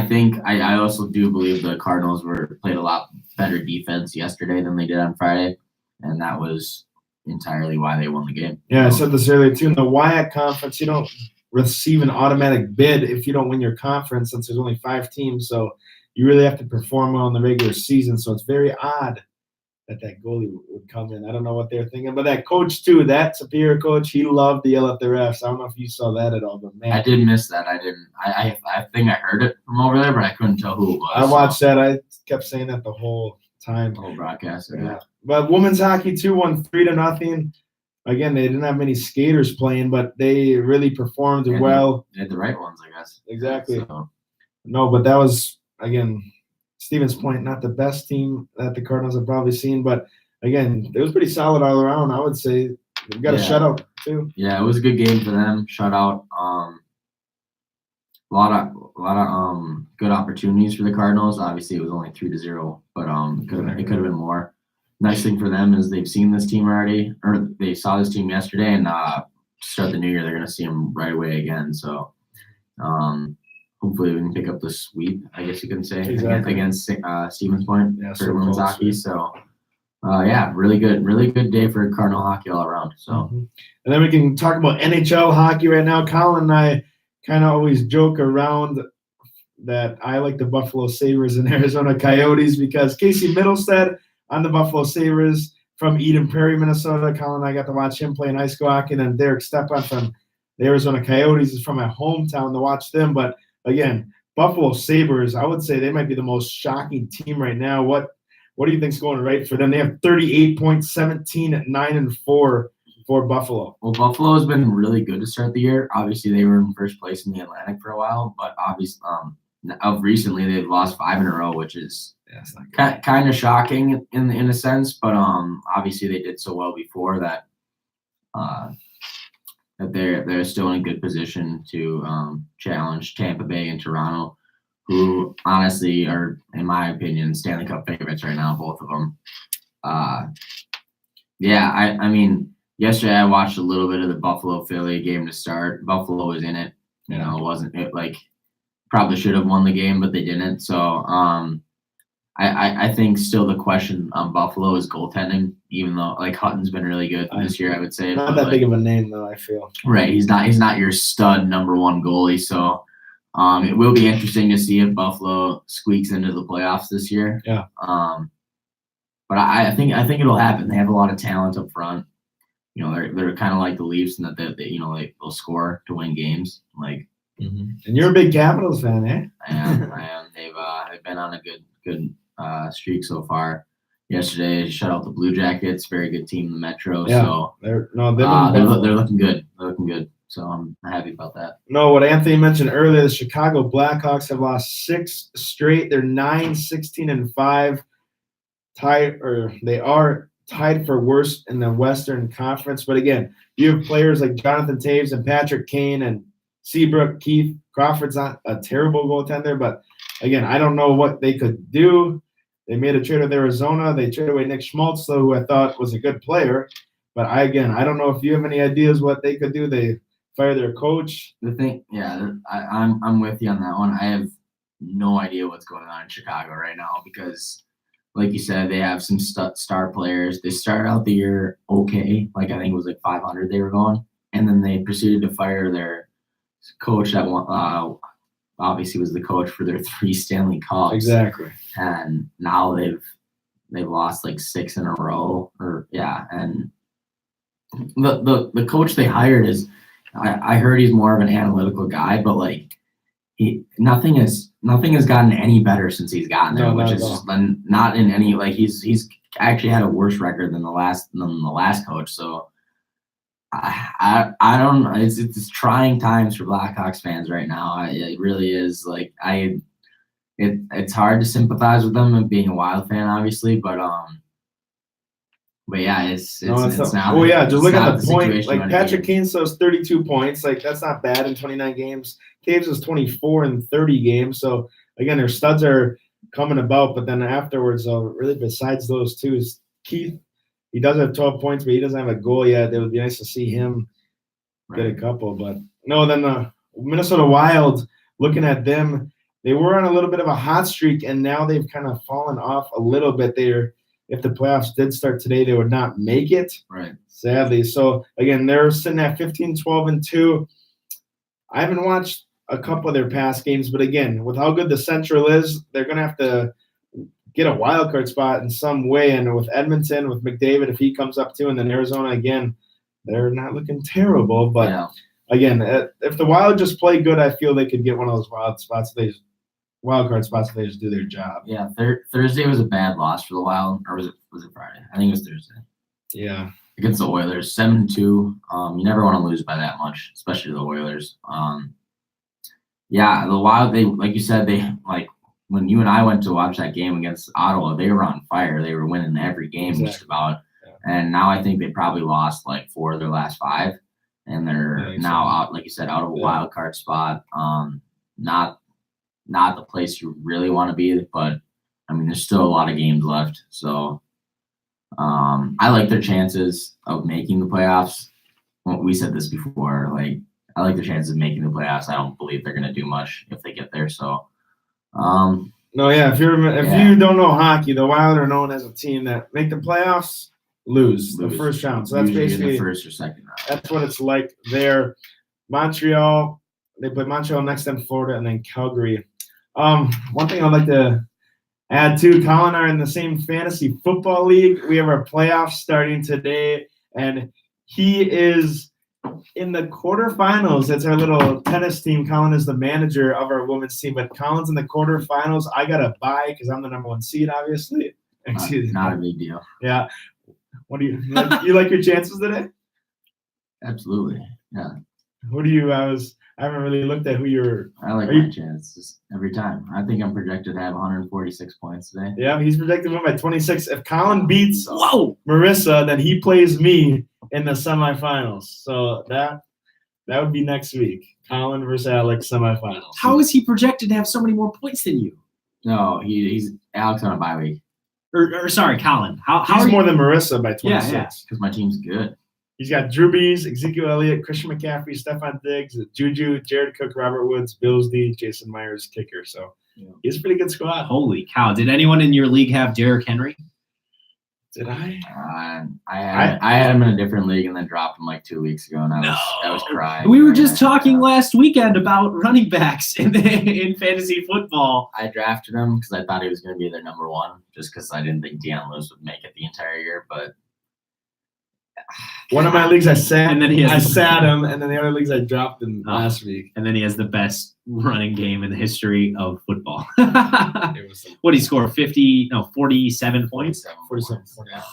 think I also do believe the Cardinals played a lot better defense yesterday than they did on Friday, and that was entirely why they won the game. Yeah, I said this earlier too. In the WIAC conference, you don't receive an automatic bid if you don't win your conference, since there's only 5 teams. So you really have to perform well in the regular season. So it's very odd that goalie would come in. I don't know what they're thinking, but that coach too, that Superior coach, he loved to yell at the refs. I don't know if you saw that at all, but man, I did miss that. I didn't. I think I heard it from over there, but I couldn't tell who it was. I watched that. I kept saying that the whole time. The whole broadcast. Yeah. But women's hockey too won 3-0. Again, they didn't have many skaters playing, but they really performed well. They had the right ones, I guess. Exactly. No, but that was, again, Stevens Point, not the best team that the Cardinals have probably seen, but again, it was pretty solid all around. I would say they got a shutout too. Yeah, it was a good game for them. Shutout. A lot of good opportunities for the Cardinals. Obviously, it was only 3-0, but it could have been more. Nice thing for them is they've seen this team already, or they saw this team yesterday, and to start the new year, they're going to see them right away again. So hopefully we can pick up the sweep, I guess you can say, against Stevens Point for women's hockey. So, really good day for Cardinal hockey all around. So, and then we can talk about NHL hockey right now. Colin and I kind of always joke around that I like the Buffalo Sabres and Arizona Coyotes because Casey Middlestead on the Buffalo Sabres from Eden Prairie, Minnesota. Colin and I got to watch him play in high school hockey, and then Derek Stepan from the Arizona Coyotes is from my hometown to watch them. But again, Buffalo Sabres, I would say they might be the most shocking team right now. What do you think's going right for them? They have 38 points, 17 at 9-4 for Buffalo. Well, Buffalo has been really good to start the year. Obviously, they were in first place in the Atlantic for a while, but obviously, of recently they've lost 5 in a row, which is kind of shocking in a sense. But obviously they did so well before that that they're still in a good position to challenge Tampa Bay and Toronto, who honestly are, in my opinion, Stanley Cup favorites right now, both of them. I mean, yesterday I watched a little bit of the Buffalo-Philly game to start. Buffalo was in it. Probably should have won the game, but they didn't. So I think still the question on Buffalo is goaltending, even though Hutton's been really good this year, I would say. Not that big of a name though, I feel. Right. He's not your stud number one goalie. So it will be interesting to see if Buffalo squeaks into the playoffs this year. Yeah. But I think it'll happen. They have a lot of talent up front. They're kind of like the Leafs in that they'll score to win games. And you're a big Capitals fan, eh? I am. They've been on a good streak so far. yesterday. Shut out the Blue Jackets. Very good team in the Metro. Yeah. So They're looking good. They're looking good. So I'm happy about that. No, what Anthony mentioned earlier, the Chicago Blackhawks have lost 6 straight. They're 9-16-5. They are tied for worst in the Western Conference. But again, you have players like Jonathan Taves and Patrick Kane and Seabrook, Keith. Crawford's not a terrible goaltender, but again, I don't know what they could do. They made a trade with Arizona. They traded away Nick Schmaltz, though, who I thought was a good player. But I don't know if you have any ideas what they could do. They fire their coach. The thing, I'm with you on that one. I have no idea what's going on in Chicago right now because, like you said, they have some star players. They started out the year okay, like I think it was like 500 they were going, and then they proceeded to fire their coach that obviously was the coach for their 3 Stanley Cups. Exactly. And now they've lost like 6 in a row, and the coach they hired is. I heard he's more of an analytical guy, but like nothing has gotten any better since he's gotten there, which is just not in any like he's actually had a worse record than the last coach. So I don't know. It's trying times for Blackhawks fans right now. It really is. Like it's hard to sympathize with them and being a Wild fan, obviously, but yeah, it's now. Oh yeah, just look at the point. Like Patrick Kane has 32 points. Like that's not bad in 29 games. Taves is 24 in 30 games. So again, their studs are coming about. But then afterwards, really besides those two, is Keith. He does have 12 points, but he doesn't have a goal yet. It would be nice to see him get a couple. But no, then the Minnesota Wild. Looking at them, they were on a little bit of a hot streak, and now they've kind of fallen off a little bit. If the playoffs did start today, they would not make it. Right. Sadly. So, again, they're sitting at 15-12-2. I haven't watched a couple of their past games, but again, with how good the Central is, they're going to have to get a wild card spot in some way. And with Edmonton, with McDavid, if he comes up too, and then Arizona again, they're not looking terrible. But, again, if the Wild just play good, I feel they could get one of those wild card spots if they just do their job. Yeah, Thursday was a bad loss for the Wild, or was it Friday? I think it was Thursday. Yeah. Against the Oilers, 7-2. You never want to lose by that much, especially the Oilers. The Wild, they like you said, they like when you and I went to watch that game against Ottawa, they were on fire. They were winning every game just about. Yeah. And now I think they probably lost like 4 of their last 5, and they're now out, like you said, out of a wild card spot. Not the place you really want to be, but I mean, there's still a lot of games left. So I like their chances of making the playoffs. Well, we said this before. Like, I like their chances of making the playoffs. I don't believe they're going to do much if they get there. So, if you don't know hockey, the Wild are known as a team that make the playoffs, lose the first round. So that's usually basically in the first or second round. That's what it's like there. Montreal, they play Montreal next, then Florida, and then Calgary. One thing I'd like to add to, Colin and I are in the same fantasy football league. We have our playoffs starting today, and he is in the quarterfinals. It's our little tennis team. Colin is the manager of our women's team, but Colin's in the quarterfinals. I got a bye because I'm the number 1 seed, obviously. Not a big deal. Yeah. What do you like your chances today? Absolutely. Yeah. Who do you? I haven't really looked at who you're. I like my chances every time. I think I'm projected to have 146 points today. Yeah, he's projected to win by 26. If Colin beats Marissa, then he plays me in the semifinals. So that would be next week. Colin versus Alex semifinals. How is he projected to have so many more points than you? No, he's Alex on a bye week. Or sorry, Colin. How he's more than Marissa by 26. Because my team's good. He's got Drew Brees, Ezekiel Elliott, Christian McCaffrey, Stephon Diggs, Juju, Jared Cook, Robert Woods, Billsy, Jason Myers, kicker. So he's a pretty good squad. Holy cow. Did anyone in your league have Derrick Henry? Did I? I had him in a different league and then dropped him like 2 weeks ago, and I was crying. We were just talking last weekend about running backs in fantasy football. I drafted him because I thought he was going to be their number 1, just because I didn't think Deion Lewis would make it the entire year. But One of my leagues I sat, And then he has I the- sat him, and then the other leagues I dropped him last week. And then he has the best running game in the history of football. It was some What did he score? 47 points? 47.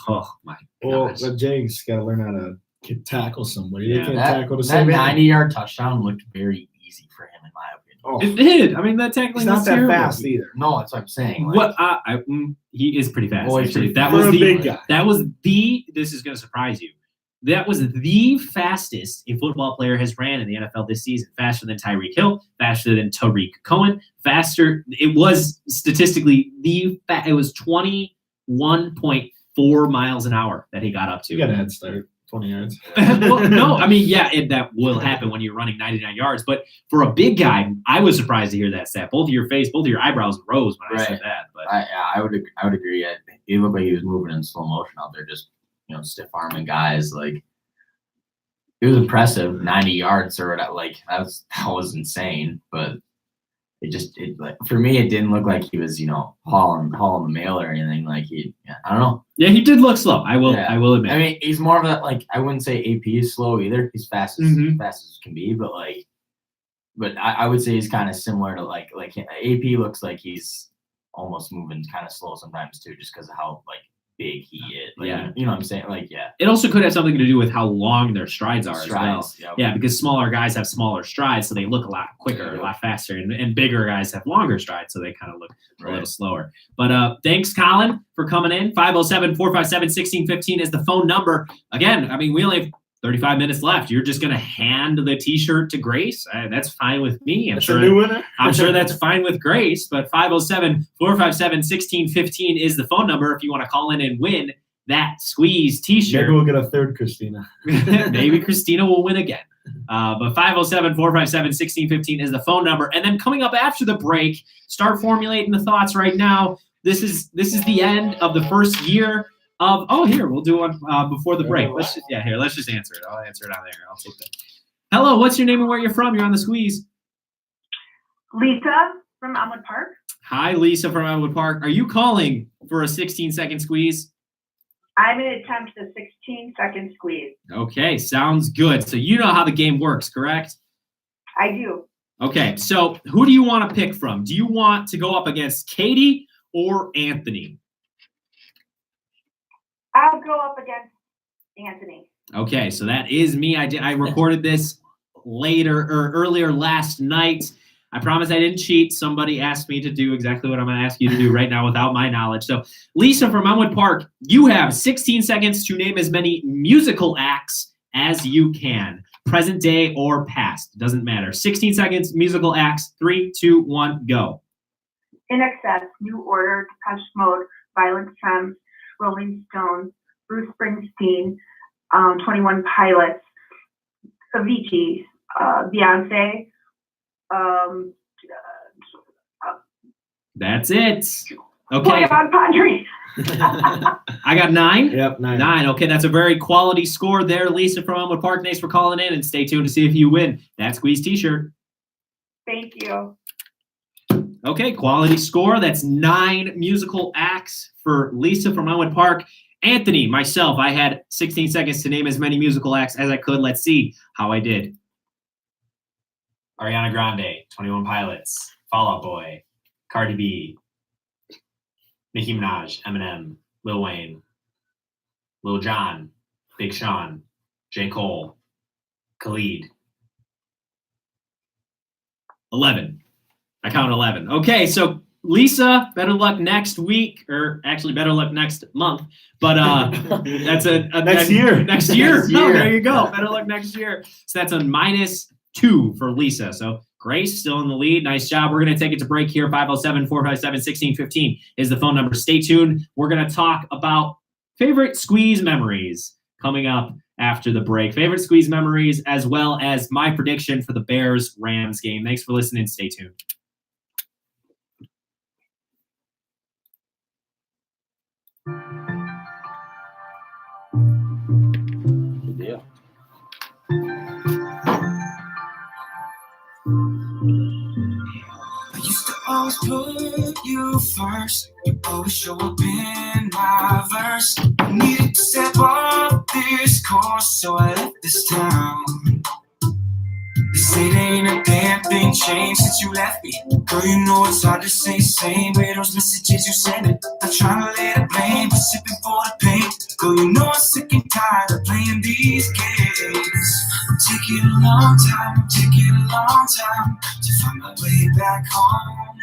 Oh my Well, gosh. but Jake's got to learn how to tackle somebody. Yeah. They can't That, tackle the that same 90-yard touchdown looked very easy for him, in my opinion. Oh, It did. I mean, that he's tackling not was that terrible. fast either. No, that's what I'm saying. Like, What? He is pretty fast. Well, he's Actually, pretty that fast. was For a the big guy. That was the. This is going to surprise you. That was the fastest a football player has ran in the NFL this season. Faster than Tyreek Hill, faster than Tariq Cohen, faster. It was statistically it was 21.4 miles an hour that he got up to. You got a head start, 20 yards. Well, no, I mean, yeah, that will happen when you're running 99 yards. But for a big guy, I was surprised to hear that stat. Both of your eyebrows rose when I said Right. that. But I would agree. It looked like he was moving in slow motion out there, just stiff arming guys. Like, it was impressive. 90 yards or whatever. Like, that was insane. But it like, for me, it didn't look like he was hauling the mail or anything. Like, I don't know. yeah, he did look slow. I will admit. I mean, he's more of a, like, I wouldn't say AP is slow either. He's fast as can be, but I would say he's kind of similar to like AP looks like he's almost moving kind of slow sometimes too, just because of how big he is. Like, Yeah. you know what I'm saying? Like, yeah, It also could have something to do with how long their strides are as well. Yep. Yeah, because smaller guys have smaller strides, so they look a lot quicker, a lot faster, and bigger guys have longer strides, so they kind of look a little slower. But thanks, Colin, for coming in. 507-457-1615 is the phone number. Again, I mean, we only have 35 minutes left. You're just going to hand the T-shirt to Grace? That's fine with me. That's a new winner. I'm sure that's fine with Grace, but 507-457-1615 is the phone number if you want to call in and win that Squeeze T-shirt. Maybe we'll get a third Christina. Maybe Christina will win again. But 507-457-1615 is the phone number. And then coming up after the break, start formulating the thoughts right now. This is the end of the first year of. Oh, here we'll do one before the break. Let's just answer it. I'll answer it on there. I'll take that. Hello, what's your name and where you're from? You're on the Squeeze. Lisa from Elmwood Park. Hi, Lisa from Elmwood Park. Are you calling for a 16-second squeeze? I'm going to attempt the 16-second squeeze. Okay, sounds good. So you know how the game works, correct? I do. Okay, so who do you want to pick from? Do you want to go up against Katie or Anthony? I'll go up against Anthony. Okay, so that is me. I recorded this earlier last night. I promise I didn't cheat. Somebody asked me to do exactly what I'm going to ask you to do right now without my knowledge. So, Lisa from Elmwood Park, you have 16 seconds to name as many musical acts as you can, present day or past. Doesn't matter. 16 seconds, musical acts. 3, 2, 1, go. In Excess, New Order, Depeche Mode, Violent Femmes, Rolling Stones, Bruce Springsteen, 21 Pilots, Avicii, Beyonce. That's it. Okay. On Padre. I got 9. Yep, 9. 9. Okay, that's a very quality score there, Lisa from Elmwood Park. Thanks for calling in, and stay tuned to see if you win that Squeeze T-shirt. Thank you. Okay, quality score. That's 9 musical acts for Lisa from Elmwood Park. Anthony, myself, I had 16 seconds to name as many musical acts as I could. Let's see how I did. Ariana Grande, 21 Pilots, Fall Out Boy, Cardi B, Nicki Minaj, Eminem, Lil Wayne, Lil Jon, Big Sean, J. Cole, Khalid. 11. I count 11. Okay, so Lisa, better luck next week, or actually better luck next month. But that's Next year. Next year. Next No, year. there you go. Better luck next year. So that's a -2 for Lisa. So Grace still in the lead. Nice job. We're going to take it to break here. 507-457-1615 is the phone number. Stay tuned. We're going to talk about favorite Squeeze memories coming up after the break. Favorite Squeeze memories, as well as my prediction for the Bears-Rams game. Thanks for listening. Stay tuned. Good deal. I used to always put you first. You always show up in my verse. I needed to step up this course, so I left this town. They say there ain't a damn thing changed since you left me. Girl, you know it's hard to say same way those messages you sending. Not trying to lay the blame, but sipping for the pain. Girl, you know I'm sick and tired of playing these games. I'm taking a long time, I'm taking a long time to find my way back home.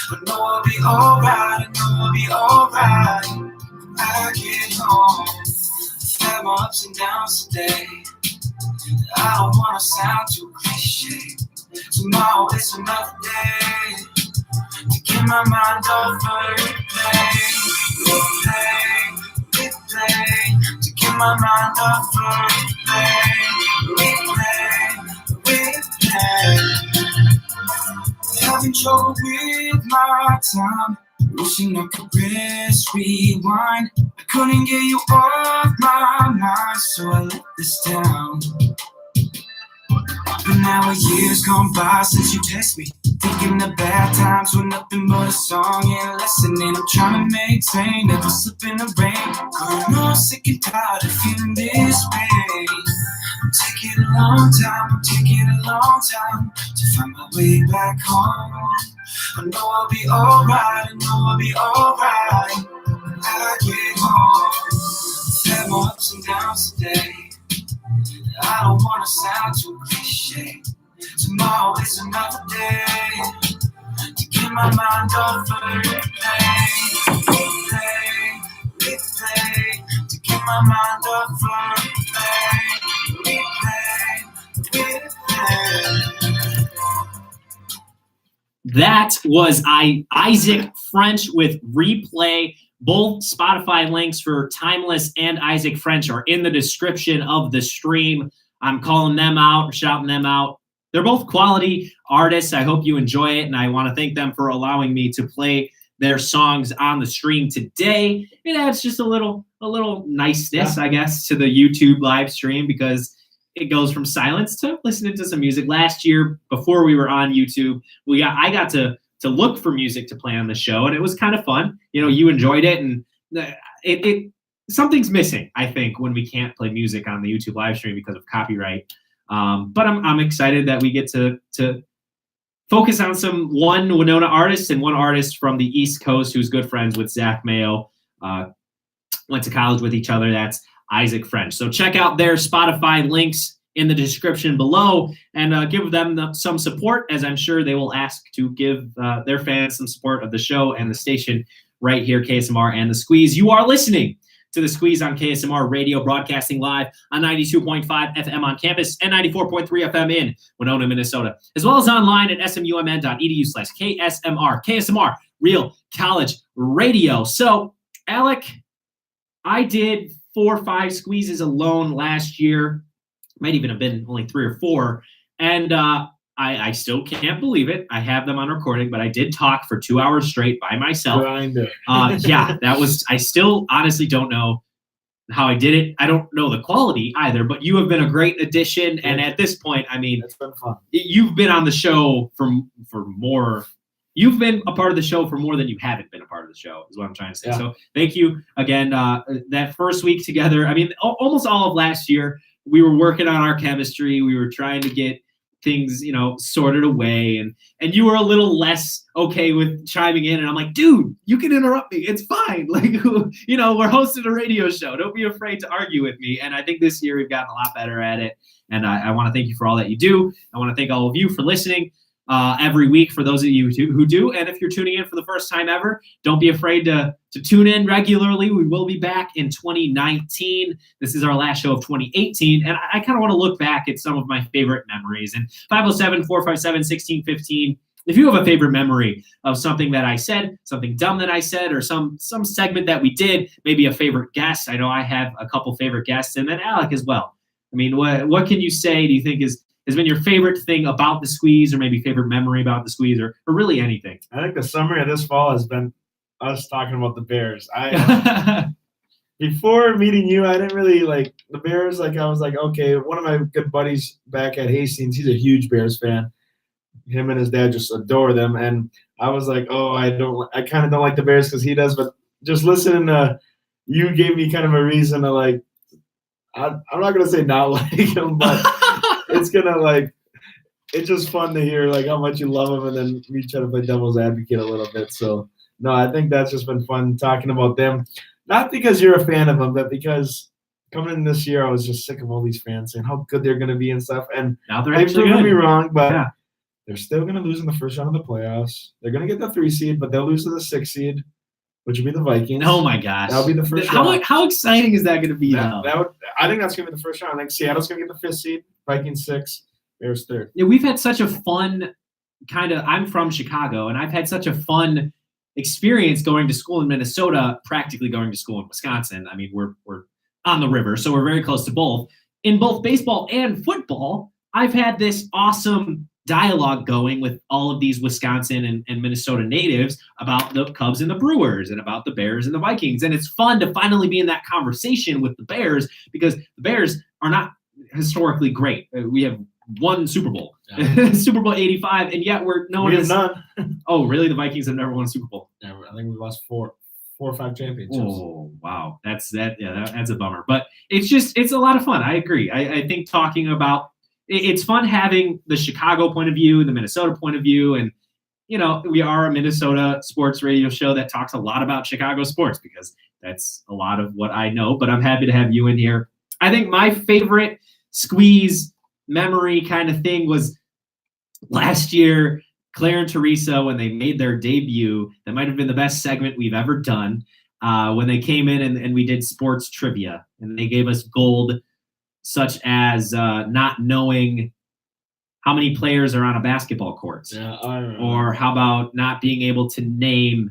I know I'll be alright, I know I'll be alright when I get home. I've had my ups and downs today. I don't wanna sound too cliche. Tomorrow is another day to get my mind off of replay, to get my mind off of replay. Having trouble with my time, wishing I could press rewind. I couldn't get you off my mind, so I let this down. But now a year's gone by since you text me, thinking the bad times were nothing but a song and a lesson. And I'm trying to maintain, never slip in the rain. Girl, you know I'm sick and tired of feeling this pain. I'm taking a long time, I'm taking a long time to find my way back home. I know I'll be alright, I know I'll be alright when I get home. I've had my ups and downs today. I don't wanna sound too cliche. Tomorrow is another day to get my mind off of replay, to get my mind off of replay. That was Isaac French with Replay. Both Spotify links for Timeless and Isaac French are in the description of the stream. I'm calling them out, shouting them out. They're both quality artists. I hope you enjoy it, and I want to thank them for allowing me to play their songs on the stream today. It adds just a little niceness, I guess, to the YouTube live stream because it goes from silence to listening to some music. Last year, before we were on YouTube, I got to look for music to play on the show, and it was kind of fun. You know, you enjoyed it, and it something's missing, I think, when we can't play music on the YouTube live stream because of copyright. But I'm excited that we get to focus on one Winona artist and one artist from the East Coast who's good friends with Zach Mayo, went to college with each other. That's Isaac French. So check out their Spotify links in the description below and give them some support, as I'm sure they will ask to give their fans some support of the show and the station right here, KSMR and The Squeeze. You are listening to The Squeeze on KSMR Radio, broadcasting live on 92.5 FM on campus and 94.3 FM in Winona, Minnesota, as well as online at smumn.edu/KSMR. KSMR, Real College Radio. So, Alec, I did 4 or 5 squeezes alone last year. Might even have been only 3 or 4. And I still can't believe it. I have them on recording, but I did talk for 2 hours straight by myself. Yeah, I still honestly don't know how I did it. I don't know the quality either, but you have been a great addition. And at this point, I mean, it's been fun. You've been on the show for more. You've been a part of the show for more than you haven't been a part of the show, is what I'm trying to say. Yeah. So thank you again. That first week together, I mean, almost all of last year, we were working on our chemistry. We were trying to get things, sorted away. And you were a little less okay with chiming in. And I'm like, dude, you can interrupt me. It's fine. Like, we're hosting a radio show. Don't be afraid to argue with me. And I think this year we've gotten a lot better at it. And I want to thank you for all that you do. I want to thank all of you for listening every week, for those of you who do. And if you're tuning in for the first time ever, don't be afraid to tune in regularly. We will be back in 2019. This is our last show of 2018. And I kind of want to look back at some of my favorite memories. And 507-457-1615, if you have a favorite memory of something that I said, something dumb that I said, or some segment that we did, maybe a favorite guest. I know I have a couple favorite guests, and then Alec as well. I mean, what can you say, do you think has been your favorite thing about the Squeeze, or maybe favorite memory about the Squeeze, or really anything? I think the summary of this fall has been us talking about the Bears. Before meeting you, I didn't really like the Bears. Like, I was like, okay, one of my good buddies back at Hastings, he's a huge Bears fan. Him and his dad just adore them. And I was like, oh, I kind of don't like the Bears because he does. But just listening to you gave me kind of a reason to, like, I'm not gonna say not like him, but it's gonna like. It's just fun to hear like how much you love him, and then we try to play devil's advocate a little bit. So no, I think that's just been fun talking about them. Not because you're a fan of them, but because coming in this year, I was just sick of all these fans saying how good they're going to be and stuff. And Now they're they've actually proven good. me wrong, but Yeah. they're still going to lose in the first round of the playoffs. They're going to get the 3 seed, but they'll lose to the 6 seed, which would be the Vikings. Oh my gosh. That'll be the first round. How exciting is that going to be? I think that's going to be the first round. I think Seattle's going to get the 5th seed, Vikings 6, Bears 3rd. Yeah, we've had such a fun I'm from Chicago, and I've had such a fun experience going to school in Minnesota, practically going to school in Wisconsin. I mean, we're on the river, so we're very close to both. In both baseball and football, I've had this awesome dialogue going with all of these Wisconsin and Minnesota natives about the Cubs and the Brewers and about the Bears and the Vikings. And it's fun to finally be in that conversation with the Bears because the Bears are not historically great. We have one Super Bowl, Super Bowl 85, and yet we're known as none. Oh, really? The Vikings have never won a Super Bowl? Yeah, I think we lost four or five championships. Oh, wow. That's a bummer. But it's a lot of fun. I agree. I think talking about it's fun having the Chicago point of view, the Minnesota point of view, and we are a Minnesota sports radio show that talks a lot about Chicago sports because that's a lot of what I know. But I'm happy to have you in here. I think my favorite squeeze memory kind of thing was last year, Claire and Teresa, when they made their debut. That might have been the best segment we've ever done. When they came in and we did sports trivia, and they gave us gold, such as not knowing how many players are on a basketball court. Yeah, I remember. Or how about not being able to name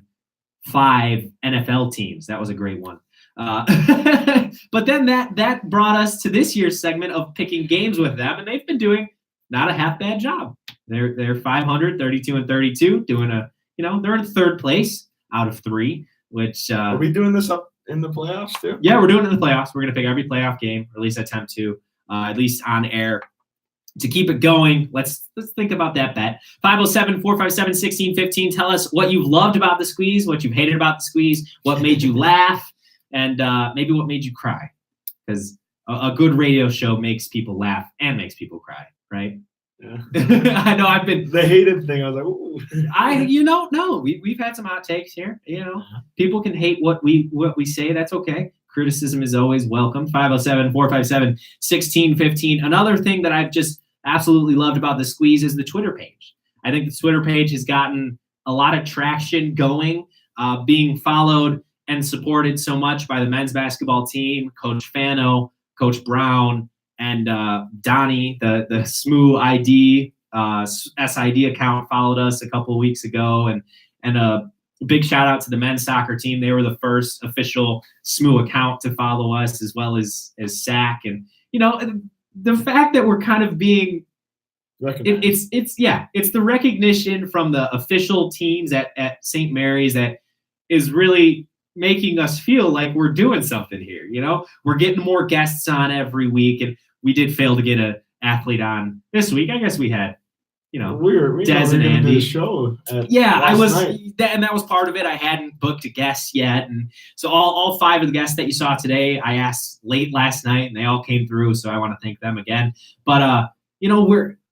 5 NFL teams. That was a great one. But then that brought us to this year's segment of picking games with them, and they've been doing not a half bad job. They're 500, 32-32, doing they're in 3rd place out of 3, which are we doing this up in the playoffs too? Yeah, we're doing it in the playoffs. We're gonna pick every playoff game, or at least attempt to, at least on air. To keep it going, let's think about that bet. 507-457-1615. Tell us what you've loved about the squeeze, what you've hated about the squeeze, what made you laugh, and maybe what made you cry. Because a good radio show makes people laugh and makes people cry, right? Yeah. I know I've been the hated thing. I was like, ooh. No, we've had some hot takes here. People can hate what we say. That's okay. Criticism is always welcome. 507-457-1615. Another thing that I've just absolutely loved about the squeeze is the Twitter page. I think the Twitter page has gotten a lot of traction going, being followed and supported so much by the men's basketball team, Coach Fano, Coach Brown, and Donnie, the SMU ID, SID account followed us a couple of weeks ago. And a big shout out to the men's soccer team. They were the first official SMU account to follow us, as well as SAC. And, the fact that we're kind of being it's the recognition from the official teams at St. Mary's that is really making us feel like we're doing something here. We're getting more guests on every week, and we did fail to get an athlete on this week. I guess we had, we were Des and Andy. Show I was, and that was part of it. I hadn't booked a guest yet, and so all 5 of the guests that you saw today, I asked late last night, and they all came through. So I want to thank them again. But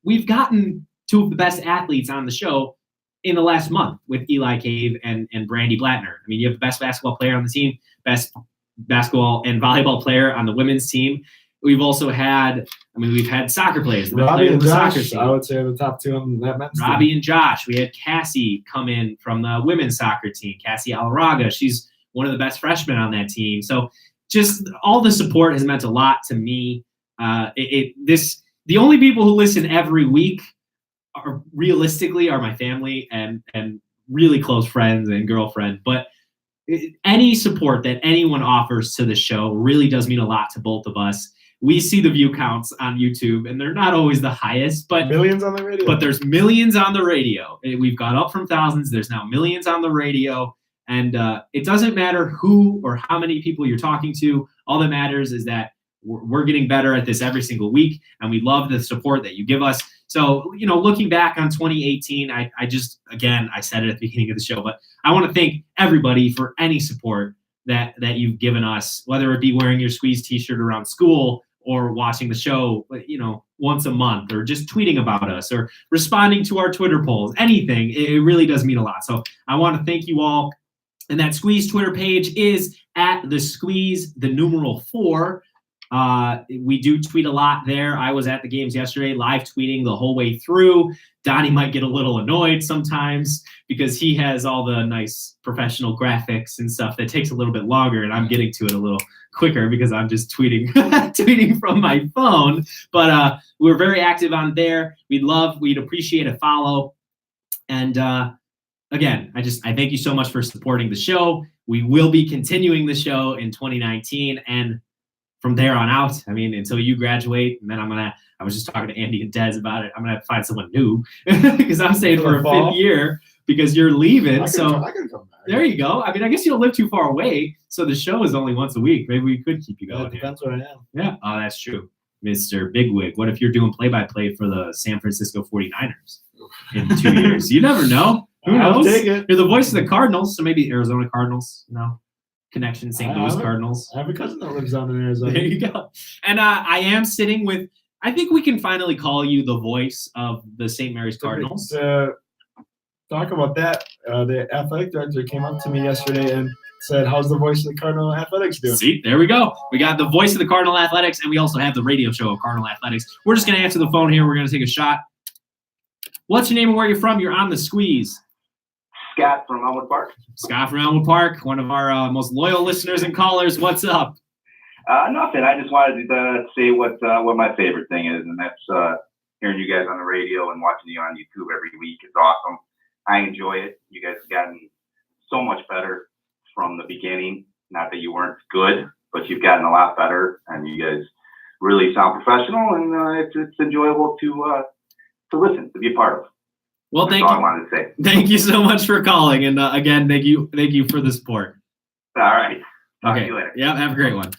we've gotten 2 of the best athletes on the show in the last month with Eli Cave and Brandy Blattner. I mean, you have the best basketball player on the team, best basketball and volleyball player on the women's team. We've also had, we've had soccer players. Robbie and Josh, I would say, are the top 2 on that men's team. Robbie and Josh. We had Cassie come in from the women's soccer team, Cassie Alaraga. She's one of the best freshmen on that team. So just all the support has meant a lot to me. The only people who listen every week are realistically my family and really close friends and girlfriend. But any support that anyone offers to the show really does mean a lot to both of us. We see the view counts on YouTube, and they're not always the highest, but millions on the radio. But there's millions on the radio. We've gone up from thousands. There's now millions on the radio, and it doesn't matter who or how many people you're talking to. All that matters is that we're getting better at this every single week, and we love the support that you give us. So, looking back on 2018, I said it at the beginning of the show, but I want to thank everybody for any support that you've given us, whether it be wearing your Squeeze t-shirt around school or watching the show, once a month, or just tweeting about us or responding to our Twitter polls, anything. It really does mean a lot. So I want to thank you all. And that Squeeze Twitter page is at the Squeeze, the numeral 4. We do tweet a lot there. I was at the games yesterday, live tweeting the whole way through. Donnie might get a little annoyed sometimes because he has all the nice professional graphics and stuff that takes a little bit longer, and I'm getting to it a little quicker because I'm just tweeting tweeting from my phone. But we're very active on there. We'd appreciate a follow. And again, I thank you so much for supporting the show. We will be continuing the show in 2019 and from there on out. I mean, until you graduate, and then I was just talking to Andy and Des about it. I'm gonna have to find someone new because I'm staying for a 5th year because you're leaving. I can come back. There you go. I mean, I guess you don't live too far away, so the show is only once a week. Maybe we could keep you going. It depends where I am. Yeah. Oh, that's true. Mr. Bigwig. What if you're doing play-by-play for the San Francisco 49ers in 2 years? You never know. Who knows? I'll take it. You're the voice of the Cardinals, so maybe Arizona Cardinals, connection, St. Louis Cardinals. I have a cousin that lives down in Arizona. There you go. And I am sitting with, I think we can finally call you the voice of the St. Mary's Cardinals. Talk about that. The athletic director came up to me yesterday and said, "How's the voice of the Cardinal Athletics doing?" See, there we go. We got the voice of the Cardinal Athletics, and we also have the radio show of Cardinal Athletics. We're just going to answer the phone here. We're going to take a shot. What's your name and where you're from? You're on the Squeeze. Scott from Elmwood Park. Scott from Elmwood Park, one of our most loyal listeners and callers. What's up? Nothing. I just wanted to say what my favorite thing is, and that's hearing you guys on the radio and watching you on YouTube every week. It's awesome. I enjoy it. You guys have gotten so much better from the beginning. Not that you weren't good, but you've gotten a lot better, and you guys really sound professional, and it's enjoyable to listen, to be a part of. Well, That's thank all you. I wanted to say. Thank you so much for calling, and again, thank you for the support. All right. Talk Okay. to you later. Yeah, have a great one.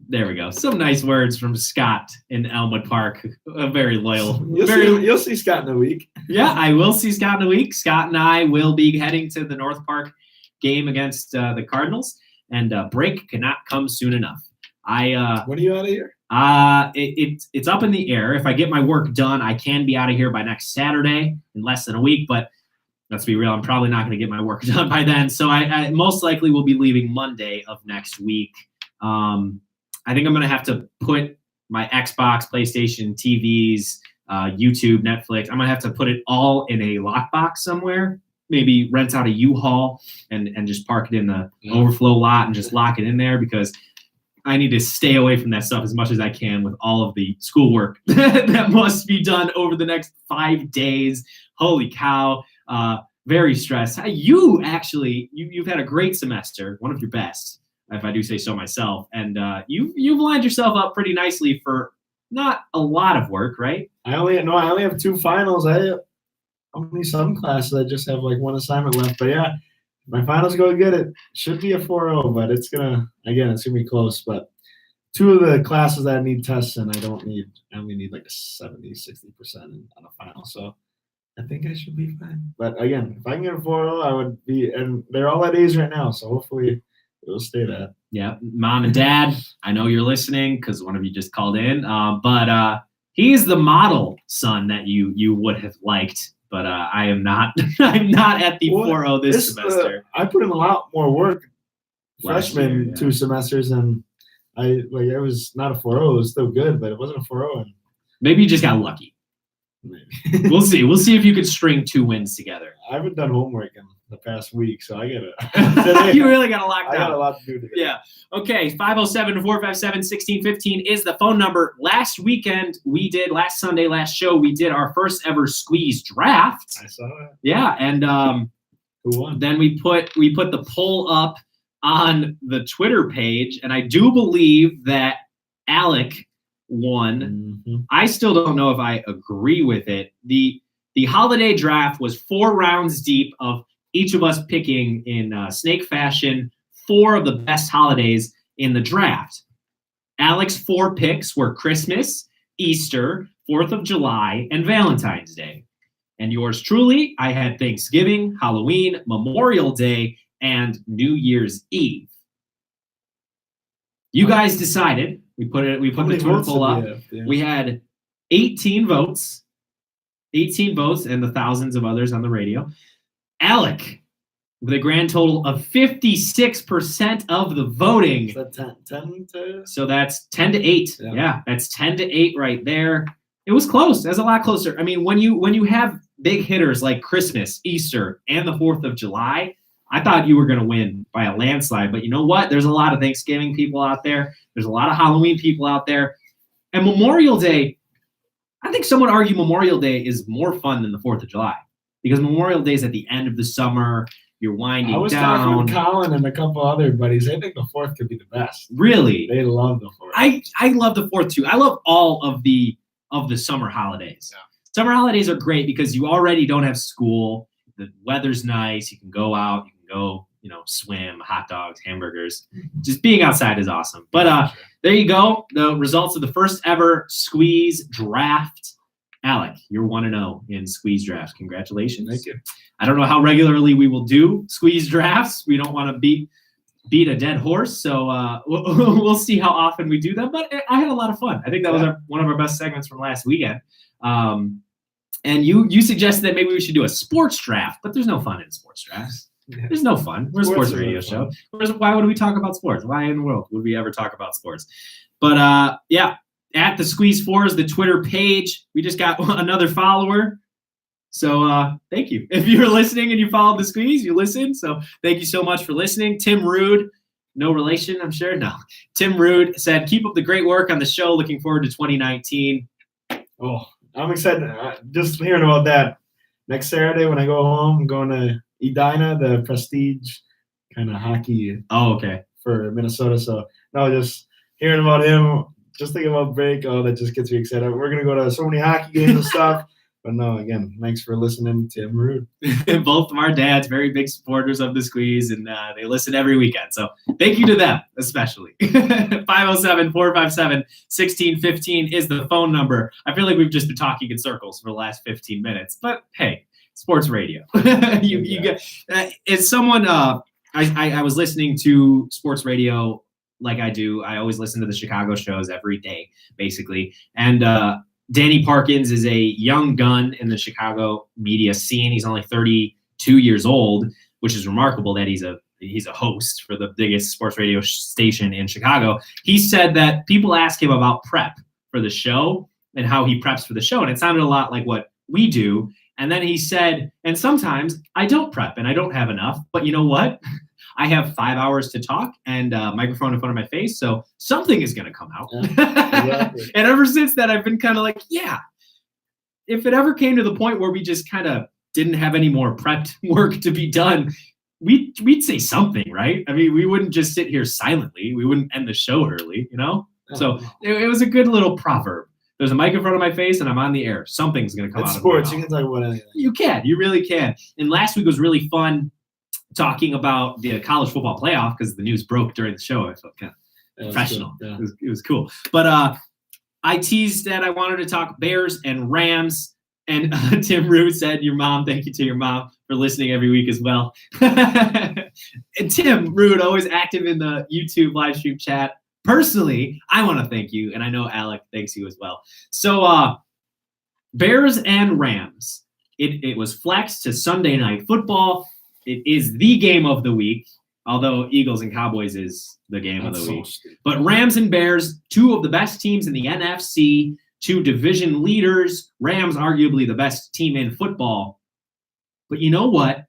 There we go. Some nice words from Scott in Elmwood Park. A very loyal. You'll see Scott in a week. Yeah, I will see Scott in a week. Scott and I will be heading to the North Park game against the Cardinals, and break cannot come soon enough. When are you out of here? It's up in the air. If I get my work done, I can be out of here by next Saturday in less than a week, but let's be real, I'm probably not going to get my work done by then. So I most likely will be leaving Monday of next week. I think I'm going to have to put my Xbox, PlayStation, TVs, YouTube, Netflix, I'm going to have to put it all in a lockbox somewhere. Maybe rent out a U-Haul and just park it in the overflow lot and just lock it in there, because I need to stay away from that stuff as much as I can with all of the schoolwork that must be done over the next 5 days. Holy cow. Very stressed. You actually, you've had a great semester, one of your best, if I do say so myself. And you've lined yourself up pretty nicely for not a lot of work, right? I only have 2 finals. I have only some classes that just have like 1 assignment left. But yeah, my finals go good. It should be a 4.0, but it's gonna be close. But 2 of the classes that I need tests in, I only need like a 70-60% on a final. So I think I should be fine. But again, if I can get a 4.0, I would be, and they're all at A's right now, so hopefully it'll stay that. Yeah, Mom and Dad, I know you're listening because one of you just called in. But he's the model son that you would have liked. But I am not. I'm not at the 4.0 this semester. I put in a lot more work Last freshman year, yeah. 2 semesters, and it was not a 4.0. It was still good, but it wasn't a 4.0. And Maybe you just got lucky. maybe. We'll see. We'll see if you could string 2 wins together. I haven't done homework in the past week, so I gotta. You really got to lock I got a down. lot to do today. Yeah. Okay. 507-457-1615 is the phone number. Last Sunday, last show, we did our first ever Squeeze draft. I saw that. Yeah, and Who won? then we put the poll up on the Twitter page, and I do believe that Alec won. Mm-hmm. I still don't know if I agree with it. The holiday draft was 4 rounds deep of each of us picking in snake fashion 4 of the best holidays in the draft. Alec's 4 picks were Christmas, Easter, 4th of July, and Valentine's Day. And yours truly, I had Thanksgiving, Halloween, Memorial Day, and New Year's Eve. You guys decided. We put the Twitter poll up. We had 18 votes. 18 votes and the thousands of others on the radio. Alec, with a grand total of 56% of the voting. Is that 10 to? So that's 10 to 8. Yeah, that's 10 to 8 right there. It was close. That's a lot closer. I mean, when you have big hitters like Christmas, Easter, and the 4th of July, I thought you were going to win by a landslide. But you know what? There's a lot of Thanksgiving people out there. There's a lot of Halloween people out there. And Memorial Day, I think some would argue Memorial Day is more fun than the 4th of July because Memorial Day is at the end of the summer. You're winding down. I was talking with Colin and a couple other buddies. I think the 4th could be the best. Really? They love the 4th. I love the 4th too. I love all of the summer holidays. Yeah. Summer holidays are great because you already don't have school. The weather's nice. You can go out. You can go, swim, hot dogs, hamburgers. Just being outside is awesome. But there you go. The results of the first ever Squeeze draft. Alec, you're 1-0 in Squeeze drafts. Congratulations. Thank you. I don't know how regularly we will do Squeeze drafts. We don't want to beat a dead horse, so we'll see how often we do them. But I had a lot of fun. I think that was one of our best segments from last weekend. And you suggested that maybe we should do a sports draft, but there's no fun in sports drafts. Yeah. There's no fun. We're a sports radio show. Why would we talk about sports? Why in the world would we ever talk about sports? But at the Squeeze Fours, the Twitter page, we just got another follower. So thank you. If you're listening and you followed the Squeeze, you listened. So thank you so much for listening. Tim Rude, no relation, I'm sure. No. Tim Rude said, keep up the great work on the show. Looking forward to 2019. Oh, I'm excited. Just hearing about that. Next Saturday when I go home, I'm going to Edina, the prestige kind of hockey. Oh, okay. For Minnesota. So no, just hearing about him, just thinking about break. Oh, that just gets me excited. We're gonna go to so many hockey games and stuff. But no, again, thanks for listening, Tim Rude. Both of our dads, very big supporters of the Squeeze, and they listen every weekend. So thank you to them, especially. 507-457-1615 is the phone number. I feel like we've just been talking in circles for the last 15 minutes, but hey, sports radio. you get as someone. I was listening to sports radio like I do. I always listen to the Chicago shows every day, basically, and. Danny Parkins is a young gun in the Chicago media scene. He's only 32 years old, which is remarkable that he's a host for the biggest sports radio station in Chicago. He said that people ask him about prep for the show and how he preps for the show, and it sounded a lot like what we do. And then he said, and sometimes I don't prep and I don't have enough, but you know what? I have 5 hours to talk and a microphone in front of my face, so something is going to come out. Yeah, exactly. And ever since that, I've been kind of like, yeah, if it ever came to the point where we just kind of didn't have any more prepped work to be done, we'd say something, right? I mean, we wouldn't just sit here silently. We wouldn't end the show early, So it was a good little proverb. There's a mic in front of my face and I'm on the air. Something's going to come out of sports. You can talk about anything. You really can. And last week was really fun. Talking about the college football playoff because the news broke during the show. I felt kind of professional. Yeah. It was cool. But I teased that I wanted to talk Bears and Rams. And Tim Rude said, thank you to your mom for listening every week as well. And Tim Rude, always active in the YouTube live stream chat. Personally, I want to thank you. And I know Alec thanks you as well. So Bears and Rams. It was flexed to Sunday Night Football. It is the game of the week, although Eagles and Cowboys is the game of the week. But Rams and Bears, two of the best teams in the NFC, two division leaders. Rams, arguably the best team in football. But you know what?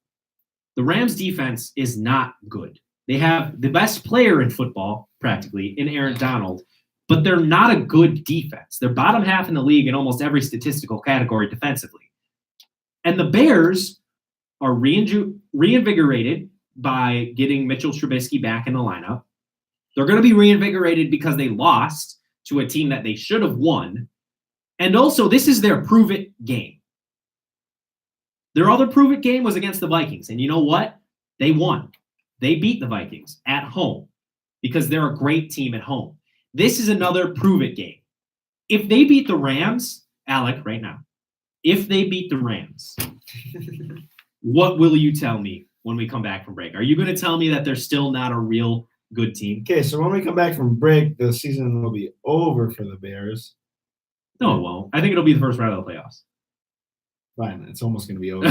The Rams defense is not good. They have the best player in football, practically, in Aaron Donald, but they're not a good defense. They're bottom half in the league in almost every statistical category defensively. And the Bears are reinvigorated by getting Mitchell Trubisky back in the lineup. They're going to be reinvigorated because they lost to a team that they should have won. And also, this is their prove-it game. Their other prove-it game was against the Vikings. And you know what? They won. They beat the Vikings at home because they're a great team at home. This is another prove-it game. If they beat the Rams, Alec, right now, if they beat the Rams, what will you tell me when we come back from break? Are you going to tell me that they're still not a real good team? Okay, so when we come back from break, the season will be over for the Bears. No, it won't. I think it'll be the first round of the playoffs. Fine, it's almost going to be over.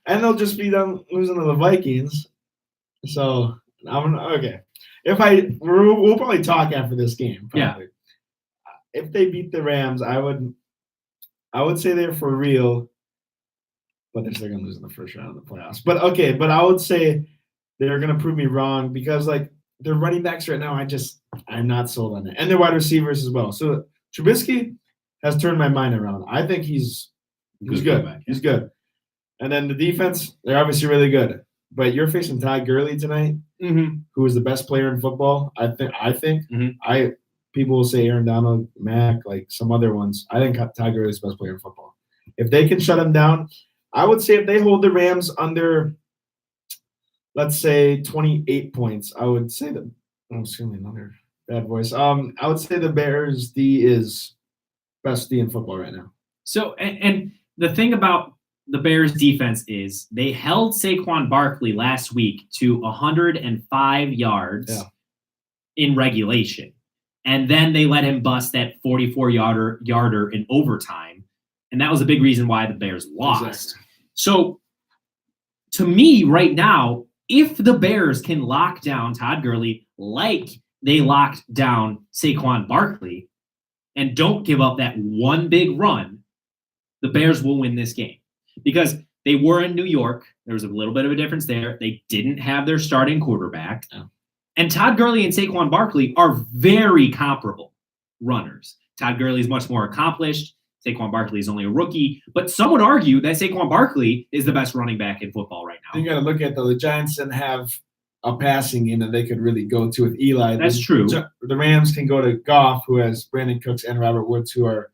And they'll just be done losing to the Vikings. So, okay. We'll probably talk after this game. Probably. Yeah. If they beat the Rams, I would say they're for real, but they're still going to lose in the first round of the playoffs. But I would say they're going to prove me wrong because, like, their running backs right now, I'm not sold on it. And their wide receivers as well. So, Trubisky has turned my mind around. I think he's good. He's good. And then the defense, they're obviously really good. But you're facing Todd Gurley tonight, who is the best player in football. I think. People will say Aaron Donald, Mac, like some other ones. I think Todd Gurley is the best player in football. If they can shut him down, I would say if they hold the Rams under, let's say 28 points, I would say that. Oh, excuse me, another bad voice. I would say the Bears D is best D in football right now. So, and the thing about the Bears defense is they held Saquon Barkley last week to 105 yards in regulation. And then they let him bust that 44-yarder in overtime. And that was a big reason why the Bears lost. Exactly. So, to me, right now, if the Bears can lock down Todd Gurley like they locked down Saquon Barkley and don't give up that one big run, the Bears will win this game. Because they were in New York. There was a little bit of a difference there. They didn't have their starting quarterback. Oh. And Todd Gurley and Saquon Barkley are very comparable runners. Todd Gurley is much more accomplished. Saquon Barkley is only a rookie. But some would argue that Saquon Barkley is the best running back in football right now. You got to look at, the Giants didn't have a passing game that they could really go to with Eli. That's true. The Rams can go to Goff, who has Brandon Cooks and Robert Woods, who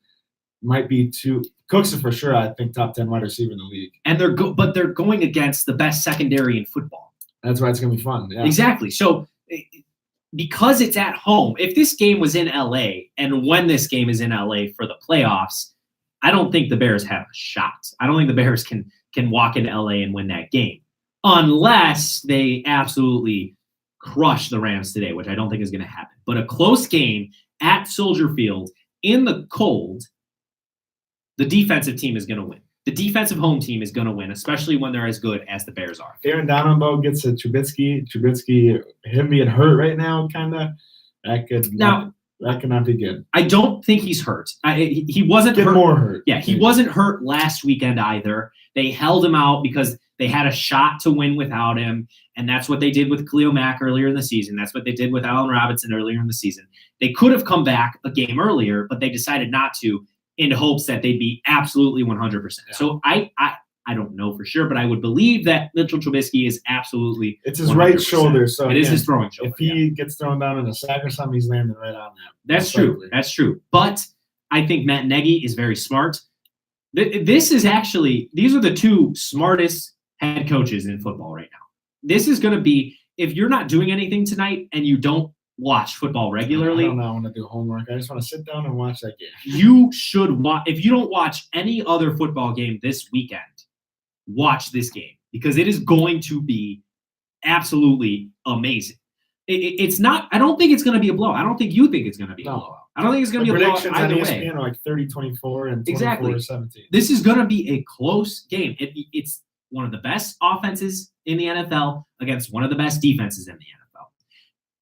might be two. Cooks is for sure, I think, top 10 wide receiver in the league. And they're going against the best secondary in football. That's why it's going to be fun. Yeah. Exactly. So because it's at home, if this game was in LA and when this game is in LA for the playoffs, I don't think the Bears have a shot. I don't think the Bears can walk into LA and win that game unless they absolutely crush the Rams today, which I don't think is going to happen. But a close game at Soldier Field in the cold, the defensive team is going to win. The defensive home team is going to win, especially when they're as good as the Bears are. Aaron Donald gets a Trubisky, him being hurt right now, kind of, that could not be good. I don't think he's hurt. He wasn't hurt. More hurt. Yeah, he wasn't hurt last weekend either. They held him out because they had a shot to win without him, and that's what they did with Khalil Mack earlier in the season. That's what they did with Allen Robinson earlier in the season. They could have come back a game earlier, but they decided not to, in hopes that they'd be absolutely 100%. Yeah. So I don't know for sure, but I would believe that Mitchell Trubisky is absolutely It's his 100%. Right shoulder. So it is his throwing shoulder. If he gets thrown down in a sack or something, he's landing right on that. That's true. Likely. That's true. But I think Matt Nagy is very smart. These are the two smartest head coaches in football right now. This is going to be, if you're not doing anything tonight and you don't watch football regularly. I don't know. I want to do homework. I just want to sit down and watch that game. You should watch. If you don't watch any other football game this weekend, watch this game because it is going to be absolutely amazing. It's not. I don't think it's going to be a blowout. I don't think you think it's going to be a blowout. I don't think it's going to be a blowout either way. Predictions on ESPN are like 30-24 and 24-17. This is going to be a close game. It's one of the best offenses in the NFL against one of the best defenses in the NFL.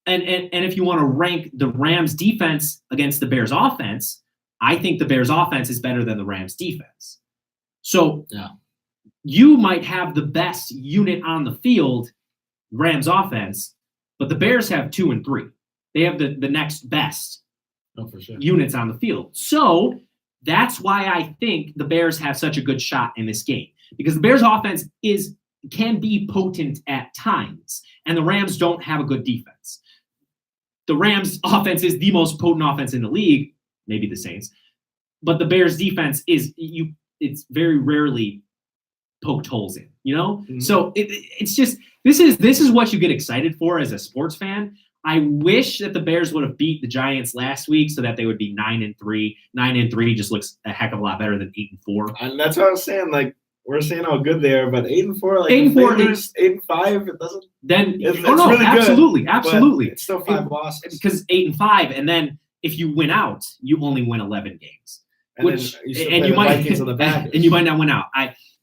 And if you want to rank the Rams defense against the Bears offense, I think the Bears offense is better than the Rams defense. So you might have the best unit on the field, Rams offense, but the Bears have 2 and 3. They have the next best units on the field. So that's why I think the Bears have such a good shot in this game, because the Bears offense can be potent at times, and the Rams don't have a good defense. The Rams offense is the most potent offense in the league, maybe the Saints, but the Bears defense it's very rarely poked holes in, Mm-hmm. So it's just, this is what you get excited for as a sports fan. I wish that the Bears would have beat the Giants last week so that they would be 9-3. 9-3 just looks a heck of a lot better than 8-4. And that's what I was saying. Like, we're saying how good they are, but 8-4, like 8-4 8-5, it doesn't. Then It's really really good, absolutely. It's still 5 losses. Because 8-5, and then if you win out, you only win 11 games. And Which then you still and play you the might Vikings and the Packers. and you might not win out.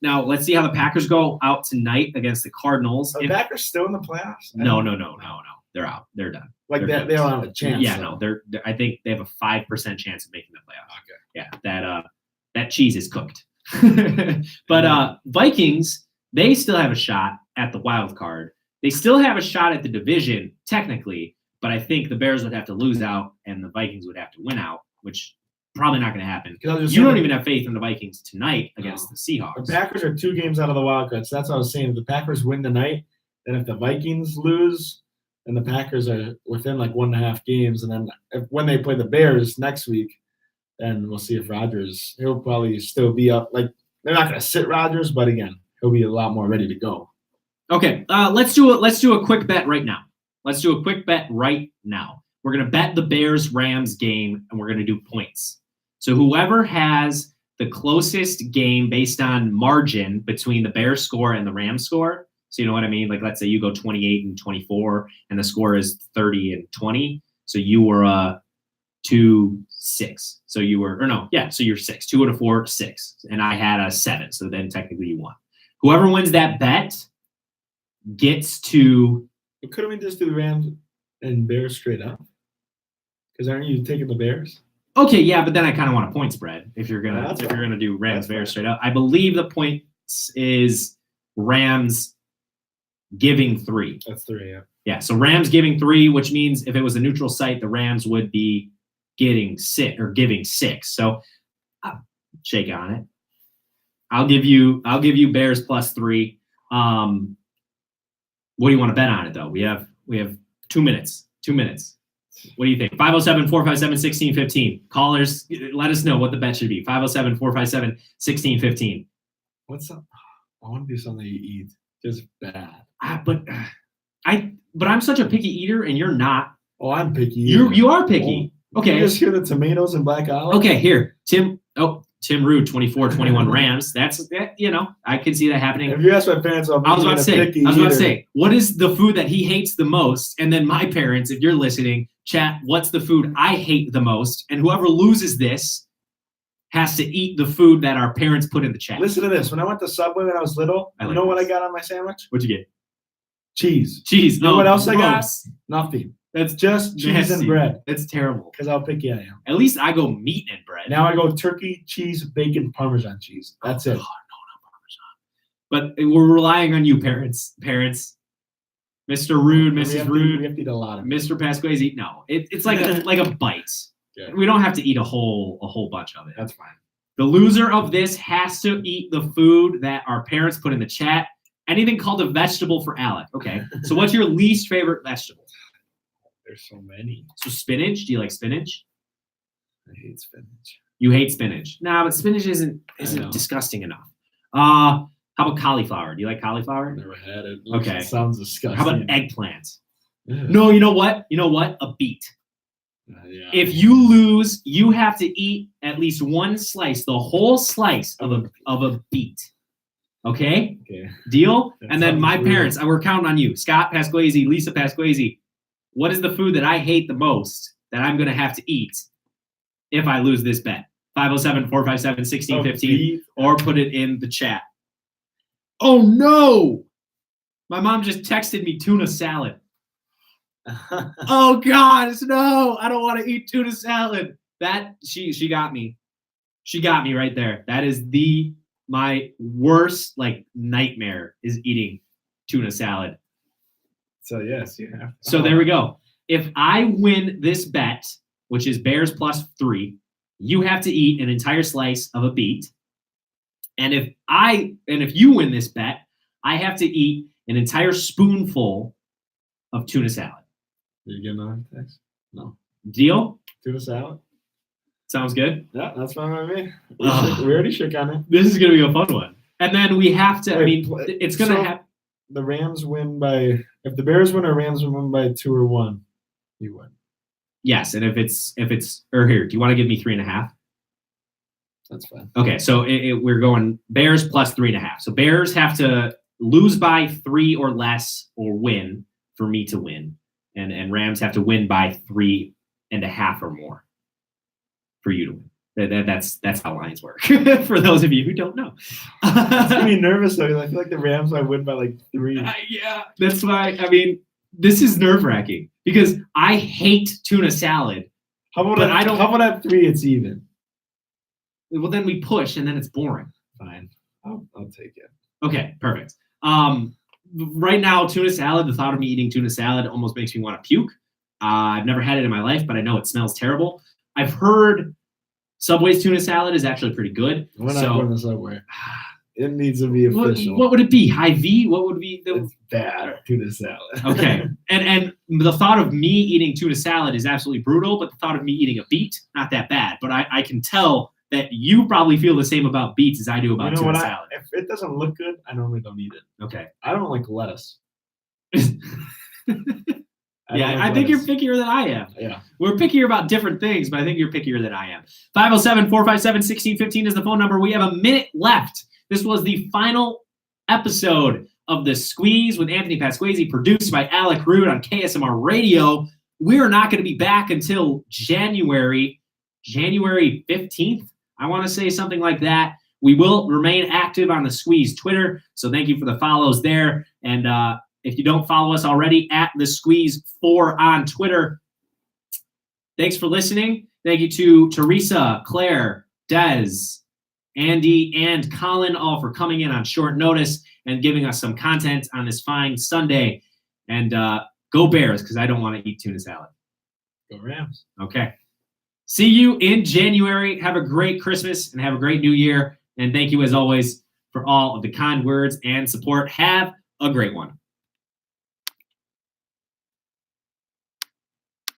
Now let's see how the Packers go out tonight against the Cardinals. Are the Packers still in the playoffs? No. They're out. They're done. Like They're they don't have a chance. Yeah, though. no. They're I think they have a 5% chance of making the playoffs. Okay. Yeah, that cheese is cooked. But Vikings, they still have a shot at the wild card. They still have a shot at the division technically, but I think the Bears would have to lose out and the Vikings would have to win out, which probably not going to happen. You don't even have faith in the Vikings tonight against the Seahawks. The Packers are 2 games out of the wild card, so that's what I was saying. If the Packers win tonight, then if the Vikings lose, then the Packers are within like 1.5 games, and then when they play the Bears next week, then we'll see if Rodgers. He'll probably still be up. Like they're not going to sit Rodgers, but again, he'll be a lot more ready to go. Okay, let's do a quick bet right now. Let's do a quick bet right now. We're going to bet the Bears-Rams game, and we're going to do points. So whoever has the closest game based on margin between the Bears score and the Rams score, so you know what I mean? Like let's say you go 28-24, and the score is 30-20. So you were 2-6. So you were, so you're 6. 2 out of 4, 6. And I had a 7. So then technically you won. Whoever wins that bet gets to. Couldn't we just do the Rams and Bears straight up? Because aren't you taking the Bears? Okay, yeah, but then I kind of want a point spread if you're gonna do Rams Bears straight up. I believe the points is Rams giving 3. That's 3, yeah. Yeah, so Rams giving 3, which means if it was a neutral site, the Rams would be giving 6. So shake on it. I'll give you Bears plus 3. What do you want to bet on it though? We have 2 minutes. 2 minutes. What do you think? 507-457-1615. Callers, let us know what the bet should be. 507-457-1615. What's up? I want to do something you eat. Just bad. But I'm such a picky eater, and you're not. Oh, I'm picky. You are picky. Okay. You just hear the tomatoes and black olives. Okay, here, Tim Rude, 24-21 Rams. That's I can see that happening. If you ask my parents, I was about to say, what is the food that he hates the most? And then my parents, if you're listening, chat, what's the food I hate the most? And whoever loses this has to eat the food that our parents put in the chat. Listen to this. When I went to Subway when I was little, you know what I got on my sandwich? What'd you get? Cheese. Cheese. You know what else I got? Gross. Nothing. That's just cheese and bread. It's terrible. Because how picky I am. At least I go meat and bread. Now I go turkey, cheese, bacon, Parmesan cheese. That's it. God, no, not Parmesan. But we're relying on you, parents. Mr. Rude, Mrs. Rude. We have to eat a lot of it. Mr. Pasquazi. No, it's like a bite. Yeah. We don't have to eat a whole bunch of it. That's fine. The loser of this has to eat the food that our parents put in the chat. Anything called a vegetable for Alec. Okay. So what's your least favorite vegetable? There's so many. So spinach. Do you like spinach? I hate spinach. You hate spinach. Nah, but spinach isn't disgusting enough. How about cauliflower? Do you like cauliflower? Never had it. Okay. It sounds disgusting. How about eggplant? Yeah. No, you know what? A beet. Yeah. If you lose, you have to eat at least one slice, the whole slice of a beet. Okay? Okay. Deal? That and then my sounds parents, we're counting on you. Scott Pasquazi, Lisa Pasquazi. What is the food that I hate the most that I'm going to have to eat if I lose this bet? 507-457-1615 or put it in the chat. Oh, no. My mom just texted me tuna salad. Oh, God, no. I don't want to eat tuna salad. That, she got me. She got me right there. That is my worst, nightmare is eating tuna salad. So, yes, you have. So there we go. If I win this bet, which is Bears plus 3, you have to eat an entire slice of a beet. And if you win this bet, I have to eat an entire spoonful of tuna salad. Did you get another text? No. Deal? Tuna salad? Sounds good? Yeah, that's fine with me. We already shook on it. This is going to be a fun one. And then we have to, it's going to happen. The Rams win by, if the Bears win or Rams win by 2 or 1, you win. Yes, and if it's, or here, do you want to give me 3.5? That's fine. Okay, so we're going Bears plus 3.5. So Bears have to lose by 3 or less or win for me to win, and Rams have to win by 3.5 or more for you to win. That's how lines work. For those of you who don't know, It's gonna be nervous though. I feel like the Rams might win by like 3. yeah, that's why. I mean, this is nerve wracking because I hate tuna salad. How about But I don't- How about at 3? It's even. Well, then we push, and then it's boring. Fine. I'll take it. Okay, perfect. Right now, tuna salad. The thought of me eating tuna salad almost makes me want to puke. I've never had it in my life, but I know it smells terrible. I've heard Subway's tuna salad is actually pretty good. We're not going to Subway. It needs to be official. What would it be? High V? What would be the? It's bad tuna salad. Okay, and the thought of me eating tuna salad is absolutely brutal, but the thought of me eating a beet, not that bad. But I can tell that you probably feel the same about beets as I do about tuna salad. If it doesn't look good, I normally don't eat it. Okay. I don't like lettuce. I think you're pickier than I am. Yeah. We're pickier about different things, but I think you're pickier than I am. 507-457-1615 is the phone number. We have a minute left. This was the final episode of The Squeeze with Anthony Pasquazi, produced by Alec Root on KSMR Radio. We're not going to be back until January 15th. I want to say something like that. We will remain active on The Squeeze Twitter, so thank you for the follows there. And if you don't follow us already, at The Squeeze 4 on Twitter. Thanks for listening. Thank you to Teresa, Claire, Des, Andy, and Colin, all for coming in on short notice and giving us some content on this fine Sunday. And go Bears, because I don't want to eat tuna salad. Go Rams. Okay. See you in January. Have a great Christmas and have a great New Year. And thank you, as always, for all of the kind words and support. Have a great one.